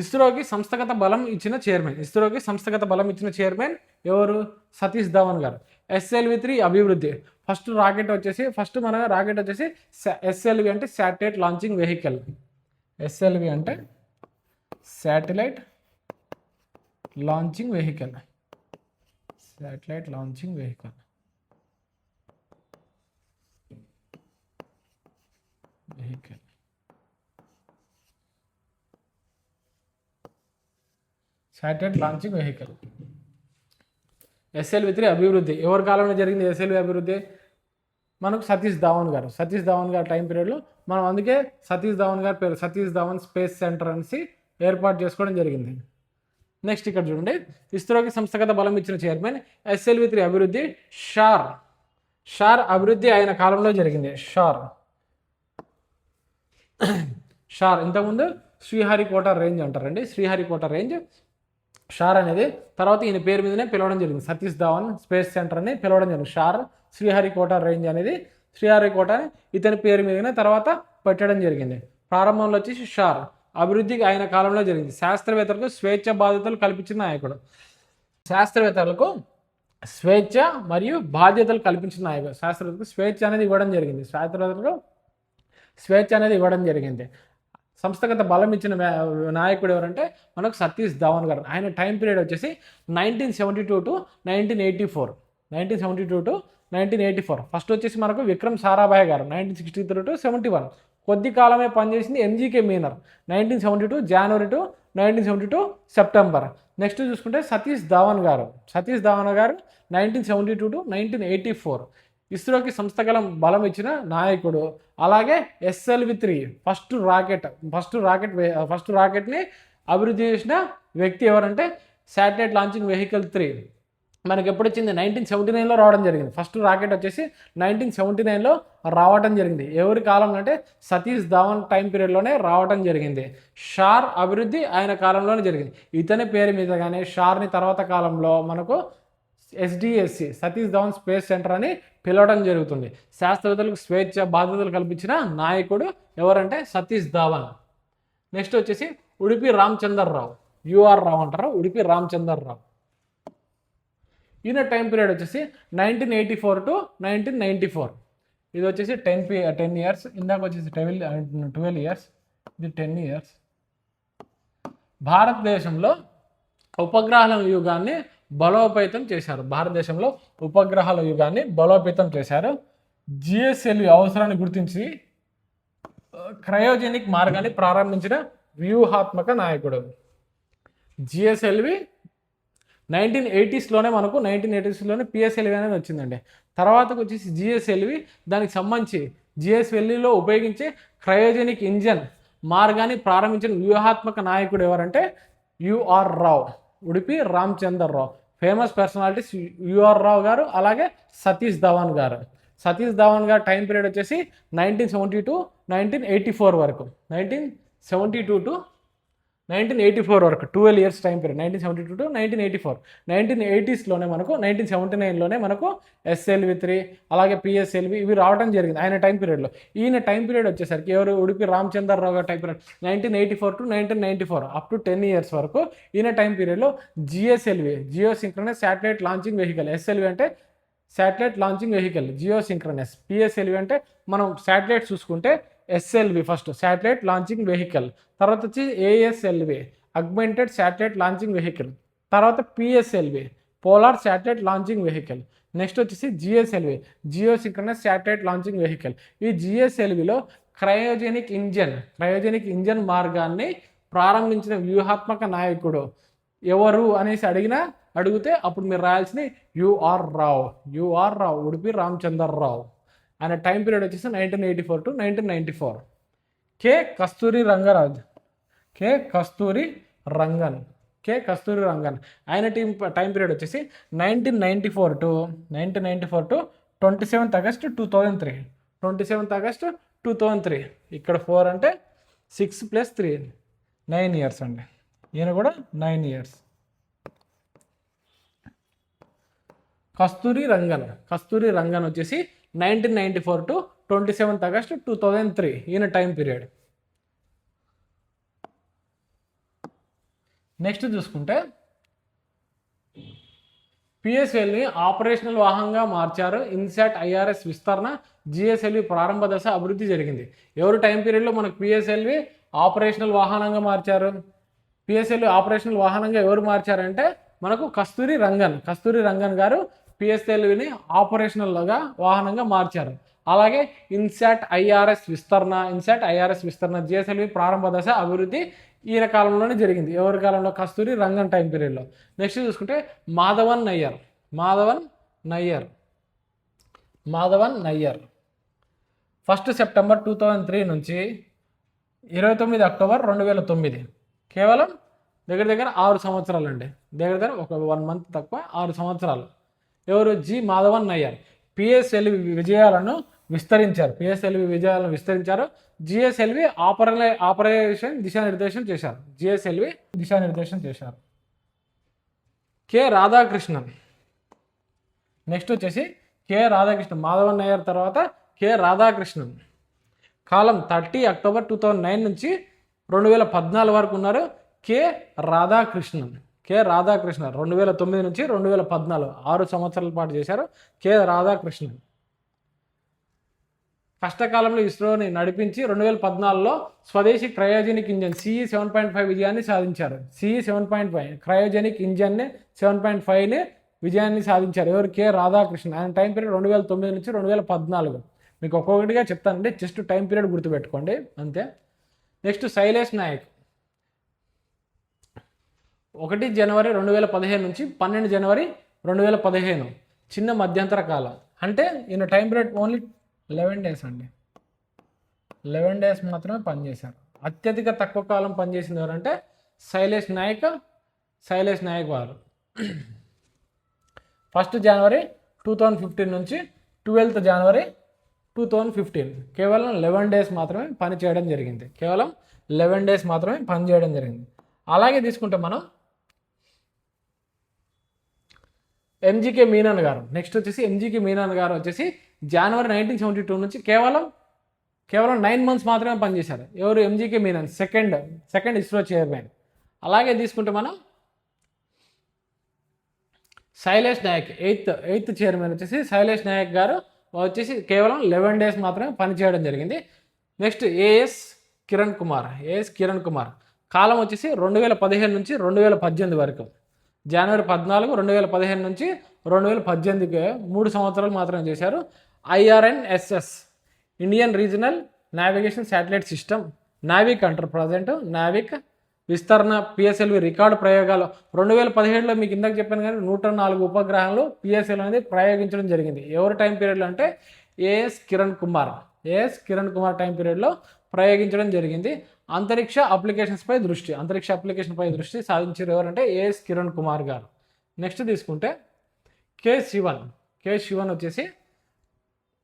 ఇస్రోకి సంస్థాగత బలం ఇచ్చిన చైర్మన్ ఎవరు? సతీష్ ధావన్ గారు. SLV-3 అభివృద్ధి. ఫస్ట్ మన రాకెట్ వచ్చేసి SLV అంటే శాటిలైట్ లాంచింగ్ వెహికల్. SLV అంటే satellite launching vehicle. Satellite launching vehicle. SLV-3 అభివృద్ధి ఎవరి కాలంలో జరిగింది? SLV అభివృద్ధి మనకు సతీష్ ధావన్ గారు టైం పీరియడ్లో మనం అందుకే సతీష్ ధావన్ గారి పేరు సతీష్ ధావన్ స్పేస్ సెంటర్ అనేసి ఏర్పాటు చేసుకోవడం జరిగింది. నెక్స్ట్ ఇక్కడ చూడండి, ఇస్రోకి సంస్థాగత బలం ఇచ్చిన చైర్మన్ SLV-3 అభివృద్ధి షార్ అభివృద్ధి ఆయన కాలంలో జరిగింది. షార్ ఇంతకుముందు శ్రీహరికోట రేంజ్ అంటారండి. శ్రీహరికోట రేంజ్ షార్ అనేది తర్వాత ఈయన పేరు మీదనే పిలవడం జరిగింది. సతీష్ ధావన్ స్పేస్ సెంటర్ అని పిలవడం జరిగింది. షార్ శ్రీహరికోట రేంజ్ అనేది శ్రీహరికోట ఇతని పేరు మీదనే తర్వాత పెట్టడం జరిగింది. ప్రారంభంలో వచ్చేసి షార్ అభివృద్ధికి ఆయన కాలంలో జరిగింది. శాస్త్రవేత్తలకు స్వేచ్ఛ బాధ్యతలు కల్పించిన నాయకుడు. శాస్త్రవేత్తలకు స్వేచ్ఛ మరియు బాధ్యతలు కల్పించిన నాయకుడు. శాస్త్రవేత్తలకు స్వేచ్ఛ అనేది ఇవ్వడం జరిగింది. సంస్థాగత బలం ఇచ్చిన నాయకుడు ఎవరంటే మనకు సతీష్ ధావన్ గారు. ఆయన టైం పీరియడ్ వచ్చేసి 1972 to 1984. 1972 టు 1984. ఫస్ట్ వచ్చేసి మనకు విక్రమ్ సారాభాయ్ గారు 1963 టు 71. కొద్ది కాలమే పనిచేసింది MGK Menon 1972 January to 1972 September. Next చూసుకుంటే సతీష్ ధావన్ గారు 1972 టు 1984. ఇస్రోకి సంస్థగల బలం ఇచ్చిన నాయకుడు. అలాగే SLV-3 ఫస్ట్ రాకెట్ని అభివృద్ధి చేసిన వ్యక్తి ఎవరంటే శాటిలైట్ లాంచింగ్ వెహికల్ 3 మనకి ఎప్పుడు వచ్చింది 1979లో రావడం జరిగింది. ఫస్ట్ రాకెట్ వచ్చేసి 1979లో రావడం జరిగింది. ఎవరి కాలంలో అంటే సతీష్ ధావన్ టైం పీరియడ్లోనే రావడం జరిగింది. షార్ అభివృద్ధి ఆయన కాలంలోనే జరిగింది. ఇతని పేరు మీద కానీ షార్ని తర్వాత కాలంలో మనకు SDSC Satish Dhawan space centre అని పిలవడం జరుగుతుంది. శాస్త్రవేత్తలకు స్వేచ్ఛ బాధ్యతలు కల్పించిన నాయకుడు ఎవరంటే సతీష్ ధావన్. నెక్స్ట్ వచ్చేసి ఉడిపి రామచందర్రావు, UR రావు అంటారు, ఉడిపి రామచందర్రావు. ఈయన టైం పీరియడ్ వచ్చేసి 1984 టు 1994. ఇది వచ్చేసి 10 ఇయర్స్. ఇందాక వచ్చేసి 12 ఇయర్స్, ఇది 10 ఇయర్స్. భారతదేశంలో ఉపగ్రహాల యుగాన్ని బలోపేతం చేశారు. GSLV అవసరాన్ని గుర్తించి క్రయోజెనిక్ మార్గాన్ని ప్రారంభించిన వ్యూహాత్మక నాయకుడు. GSLV 1980స్లోనే మనకు 1980స్లోనే PSLV అనేది వచ్చిందండి. తర్వాతకు వచ్చేసి GSLV దానికి సంబంధించి GSLVలో ఉపయోగించే క్రయోజెనిక్ ఇంజన్ మార్గాన్ని ప్రారంభించిన వ్యూహాత్మక నాయకుడు ఎవరంటే UR Rao, Udupi Ramachandrarao. Famous personalities UR Rao garu, అలాగే సతీష్ ధావన్ గారు. సతీష్ ధావన్ గారు టైం పీరియడ్ వచ్చేసి 1970 టు 1984 వరకు. 1972 టు 1984 వరకు 12 ఇయర్స్ టైం పీరియడ్. 1972 టు 1984. 1980స్లోనే మనకు 1979లోనే మనకు SLV-3 అలాగే PSLV ఇవి రావడం జరిగింది ఆయన టైం పీరియడ్లో. ఈయన టైం పీరియడ్ వచ్చేసరికి ఎవరు ఉడిపి రామచందర్రావు గారు time period 1984 to 1994 up to 10 years వరకు. ఈయన టైం పీరియడ్లో GSLV geosynchronous satellite launching vehicle, SLV అంటే satellite launching vehicle geosynchronous, PSLV అంటే మనం శాటిలైట్ చూసుకుంటే SLV first satellite launching vehicle, తర్వాత వచ్చి ASLV augmented satellite launching vehicle, తర్వాత PSLV polar satellite launching vehicle. Next వచ్చేసి GSLV geosynchronous satellite launching vehicle. ఈ GSLVలో క్రయోజెనిక్ ఇంజన్ మార్గాన్ని ప్రారంభించిన వ్యూహాత్మక నాయకుడు ఎవరు అనేసి అడిగితే అప్పుడు మీరు రాయాల్సింది UR రావు, ఉడిపి రామచందర్రావు. ఆయన టైం పీరియడ్ వచ్చేసి 1984 టు 1994. కె కస్తూరి రంగన్ ఆయన టైం పీరియడ్ వచ్చేసి 1994 to 27th August 2003. 27th August 2003. ఇక్కడ 4 అంటే 6 + 3 9 ఇయర్స్ అండి. ఈయన కూడా 9 ఇయర్స్. కస్తూరి రంగన్ వచ్చేసి 1994 టు 27th ఆగస్ట్ 2003 ఈయన టైం పీరియడ్. నెక్స్ట్ చూసుకుంటే PSLVని ఆపరేషనల్ వాహనంగా మార్చారు. ఇన్సాట్ IRS విస్తరణ, GSLV ప్రారంభ దశ అభివృద్ధి జరిగింది. ఎవరు టైం పీరియడ్లో మనకు PSLV ఆపరేషనల్ వాహనంగా మార్చారు? PSLV ఆపరేషనల్ వాహనంగా ఎవరు మార్చారంటే మనకు కస్తూరి రంగన్ గారు PSLVని ఆపరేషనల్గా వాహనంగా మార్చారు. అలాగే ఇన్సాట్ IRS విస్తరణ GSLV ప్రారంభ దశ అభివృద్ధి ఈయన కాలంలోనే జరిగింది. ఎవరి కాలంలో? కస్తూరి రంగన్ టైం పీరియడ్లో. నెక్స్ట్ చూసుకుంటే మాధవన్ నయ్యర్ 1 సెప్టెంబర్ 2003 నుంచి 29 అక్టోబర్ 2009. కేవలం దగ్గర 6 సంవత్సరాలు అండి. దగ్గర ఒక 1 మంత్ తక్కువ 6 సంవత్సరాలు. ఎవరు? మాధవన్ నయ్యర్ PSLV విజయాలను విస్తరించారు. GSLV ఆపరేషన్ దిశానిర్దేశం చేశారు. కె రాధాకృష్ణన్. నెక్స్ట్ వచ్చేసి కె రాధాకృష్ణన్. మాధవన్ నయ్యర్ తర్వాత కె రాధాకృష్ణన్. కాలం 30 అక్టోబర్ 2009 నుంచి 2014 వరకు ఉన్నారు. కె రాధాకృష్ణన్ 2009 నుంచి 2014 6 సంవత్సరాల పాటు చేశారు. కె రాధాకృష్ణన్ కష్టకాలంలో ఇస్రోని నడిపించి 2014లో స్వదేశీ క్రయోజెనిక్ ఇంజన్ CE 7.5 విజయాన్ని సాధించారు. CE 7.5 క్రయోజెనిక్ ఇంజన్ని 7.5ని విజయాన్ని సాధించారు. ఎవరు? కె రాధాకృష్ణ. ఆయన టైం పీరియడ్ 2009 నుంచి 2014. మీకు ఒక్కొక్కటిగా చెప్తానండి, జస్ట్ టైం పీరియడ్ గుర్తుపెట్టుకోండి అంతే. నెక్స్ట్ శైలేష్ నాయక్ 1 జనవరి 2015 నుంచి 12 జనవరి 2015, చిన్న మధ్యంతర కాలం. అంటే ఈయన టైం పీరియడ్ ఓన్లీ 11 డేస్ అండి, 11 డేస్ మాత్రమే పనిచేశారు. అత్యధిక తక్కువ కాలం పనిచేసింది ఎవరంటే శైలేష్ నాయక్ వారు. 1 జనవరి 2015 నుంచి 12 జనవరి 2015, కేవలం 11 డేస్ మాత్రమే పని చేయడం జరిగింది. కేవలం 11 డేస్ మాత్రమే పని చేయడం జరిగింది. అలాగే తీసుకుంటే మనం ఎంజీకే మీనన్ గారు. నెక్స్ట్ వచ్చేసి ఎంజీకే మీనన్ గారు వచ్చేసి జనవరి 1972 నుంచి కేవలం 9 మంత్స్ మాత్రమే పనిచేశారు. ఎవరు? MGK Menon, second ISRO chairman. అలాగే తీసుకుంటే మనం శైలేష్ నాయక్ ఎయిత్ చైర్మన్ వచ్చేసి శైలేష్ నాయక్ గారు వచ్చేసి కేవలం 11 డేస్ మాత్రమే పనిచేయడం జరిగింది. నెక్స్ట్ ఏఎస్ కిరణ్ కుమార్ కాలం వచ్చేసి 2015 నుంచి 2018 వరకు. జనవరి 14, 2015 నుంచి 2018కి 3 సంవత్సరాలు మాత్రమే చేశారు. IRNSS Indian regional navigation satellite system, Navik అంటారు ప్రజెంట్, నావిక్ విస్తరణ పిఎస్ఎల్వి రికార్డు ప్రయోగాలు 2017లో మీకు ఇందాక చెప్పాను కానీ 104 ఉపగ్రహాలు పిఎస్ఎల్ అనేది ప్రయోగించడం జరిగింది. ఎవరి టైం పీరియడ్లో అంటే ఏఎస్ కిరణ్ కుమార్ టైం పీరియడ్లో ప్రయోగించడం జరిగింది. అంతరిక్ష అప్లికేషన్పై దృష్టి సాధించారు ఎవరంటే ఏఎస్ కిరణ్ కుమార్ గారు. నెక్స్ట్ తీసుకుంటే కె శివన్ వచ్చేసి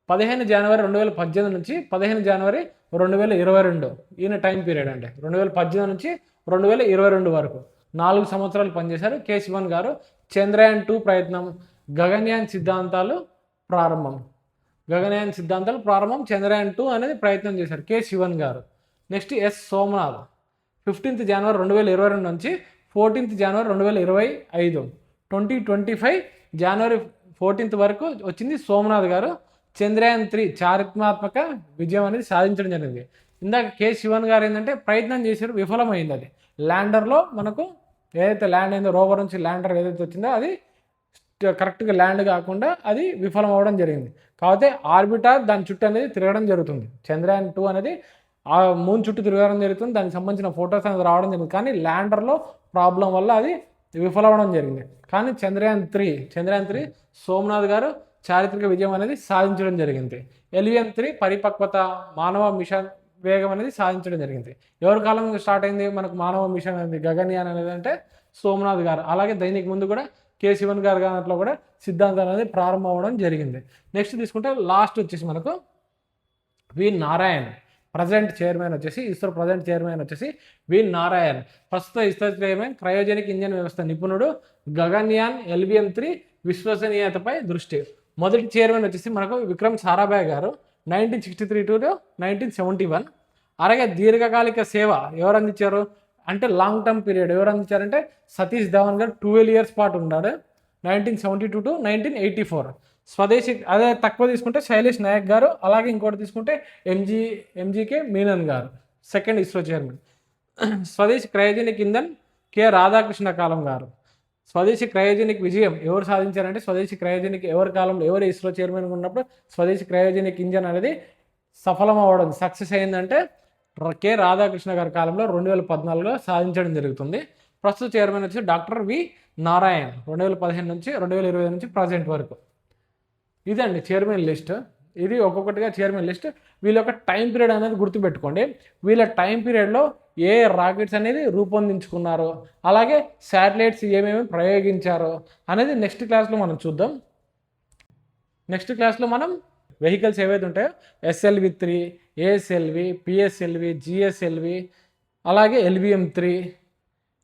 15 జనవరి 2018 నుంచి 15 జనవరి 2022, ఈయన టైం పీరియడ్ అండి. 2018 నుంచి 2022 వరకు 4 సంవత్సరాలు పనిచేశారు కె శివన్ గారు. చంద్రయాన్ 2 ప్రయత్నం, గగన్యాన్ సిద్ధాంతాలు ప్రారంభం, చంద్రయాన్ 2 అనేది ప్రయత్నం చేశారు కె శివన్ గారు. నెక్స్ట్ ఎస్ సోమనాథ్ 15 జనవరి 2022 నుంచి 14 జనవరి 2025, 2025 జనవరి 14 వరకు వచ్చింది సోమనాథ్ గారు. చంద్రయాన్ 3 చారిత్రాత్మక విజయం అనేది సాధించడం జరిగింది. ఇందాక కె శివన్ గారు ఏంటంటే ప్రయత్నం చేశారు, విఫలమైంది. అది ల్యాండర్లో మనకు ఏదైతే ల్యాండ్ అయిందో, రోవర్ నుంచి ల్యాండర్ ఏదైతే వచ్చిందో అది కరెక్ట్గా ల్యాండ్ కాకుండా అది విఫలం అవ్వడం జరిగింది. కాకపోతే ఆర్బిటర్ దాని చుట్టూ అనేది తిరగడం జరుగుతుంది. చంద్రయాన్ 2 అనేది ఆ మూన్ చుట్టూ తిరగడం జరుగుతుంది, దానికి సంబంధించిన ఫొటోస్ అనేది రావడం జరిగింది. కానీ ల్యాండర్లో ప్రాబ్లం వల్ల అది విఫలమవడం జరిగింది. కానీ చంద్రయాన్ 3 సోమనాథ్ గారు చారిత్రక విజయం అనేది సాధించడం జరిగింది. LVM-3 పరిపక్వత, మానవ మిషన్ వేగం అనేది సాధించడం జరిగింది. ఎవరి కాలం స్టార్ట్ అయింది మనకు మానవ మిషన్ అనేది, గగన్యాన్ అనేది అంటే సోమనాథ్ గారు. అలాగే దీనికి ముందు కూడా కె శివన్ గారు దాంట్లో కూడా సిద్ధాంతాలు అనేది ప్రారంభం అవ్వడం జరిగింది. నెక్స్ట్ తీసుకుంటే లాస్ట్ వచ్చేసి మనకు వి నారాయణ్, ప్రజెంట్ చైర్మన్ వచ్చేసి వి నారాయణ్. ప్రస్తుత ఇస్రో చైర్మన్, క్రయోజెనిక్ ఇంజన్ వ్యవస్థ నిపుణుడు, గగన్యాన్ LVM-3 విశ్వసనీయతపై దృష్టి. మొదటి చైర్మన్ వచ్చేసి మనకు విక్రమ్ సారాభాయ్ గారు 1963 to 1971. అలాగే దీర్ఘకాలిక సేవ ఎవరు అందించారు అంటే లాంగ్ టర్మ్ పీరియడ్ ఎవరు అందించారంటే సతీష్ ధవన్ గారు 12 years పాటు ఉన్నాడు 1972 to 1984. స్వదేశీ అదే తక్కువ తీసుకుంటే శైలేష్ నాయక్ గారు. అలాగే ఇంకోటి తీసుకుంటే ఎంజీకే మీనన్ గారు, సెకండ్ ఇస్రో చైర్మన్. స్వదేశీ క్రయోజెనిక్ ఇంధన్ కె రాధాకృష్ణ కాలం గారు. స్వదేశీ క్రయోజెనిక్ విజయం ఎవరు సాధించారంటే స్వదేశీ క్రయోజెనిక్ ఎవరి కాలంలో ఎవరు ఇస్రో చైర్మన్ ఉన్నప్పుడు స్వదేశీ క్రయోజెనిక్ ఇంజన్ అనేది సఫలం అవ్వడం సక్సెస్ అయిందంటే కె రాధాకృష్ణ గారి కాలంలో 2014లో సాధించడం జరుగుతుంది. ప్రస్తుత చైర్మన్ వచ్చి డాక్టర్ వి నారాయణ్ 2015 నుంచి 2020 నుంచి ప్రజెంట్ వరకు. ఇదండి చైర్మన్ లిస్ట్. ఇది ఒక్కొక్కటిగా చైర్మన్ లిస్ట్. వీళ్ళ యొక్క టైం పీరియడ్ అనేది గుర్తుపెట్టుకోండి. వీళ్ళ టైం పీరియడ్లో ఏ రాకెట్స్ అనేది రూపొందించుకున్నారో, అలాగే శాటిలైట్స్ ఏమేమి ప్రయోగించారో అనేది నెక్స్ట్ క్లాస్లో మనం చూద్దాం. నెక్స్ట్ క్లాస్లో మనం వెహికల్స్ ఏవైతే ఉంటాయో SLV-3, ASLV, PSLV, GSLV, అలాగే LVM-3,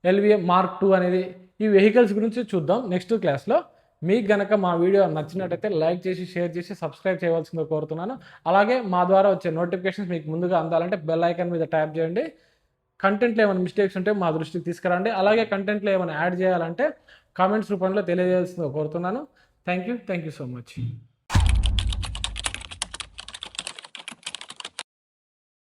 LVM Mark II అనేది ఈ వెహికల్స్ గురించి చూద్దాం నెక్స్ట్ క్లాస్లో. మీకు గనక మా వీడియో నచ్చినట్టయితే లైక్ చేసి, షేర్ చేసి, సబ్స్క్రైబ్ చేయవలసిందిగా కోరుతున్నాను. అలాగే మా ద్వారా వచ్చే నోటిఫికేషన్స్ మీకు ముందుగా అందాలంటే బెల్ ఐకాన్ మీద ట్యాప్ చేయండి. కంటెంట్లో ఏమైనా మిస్టేక్స్ ఉంటే మా దృష్టికి తీసుకురండి. అలాగే కంటెంట్లో ఏమైనా యాడ్ చేయాలంటే కామెంట్స్ రూపంలో తెలియజేయాల్సిందిగా కోరుతున్నాను. Thank you so much.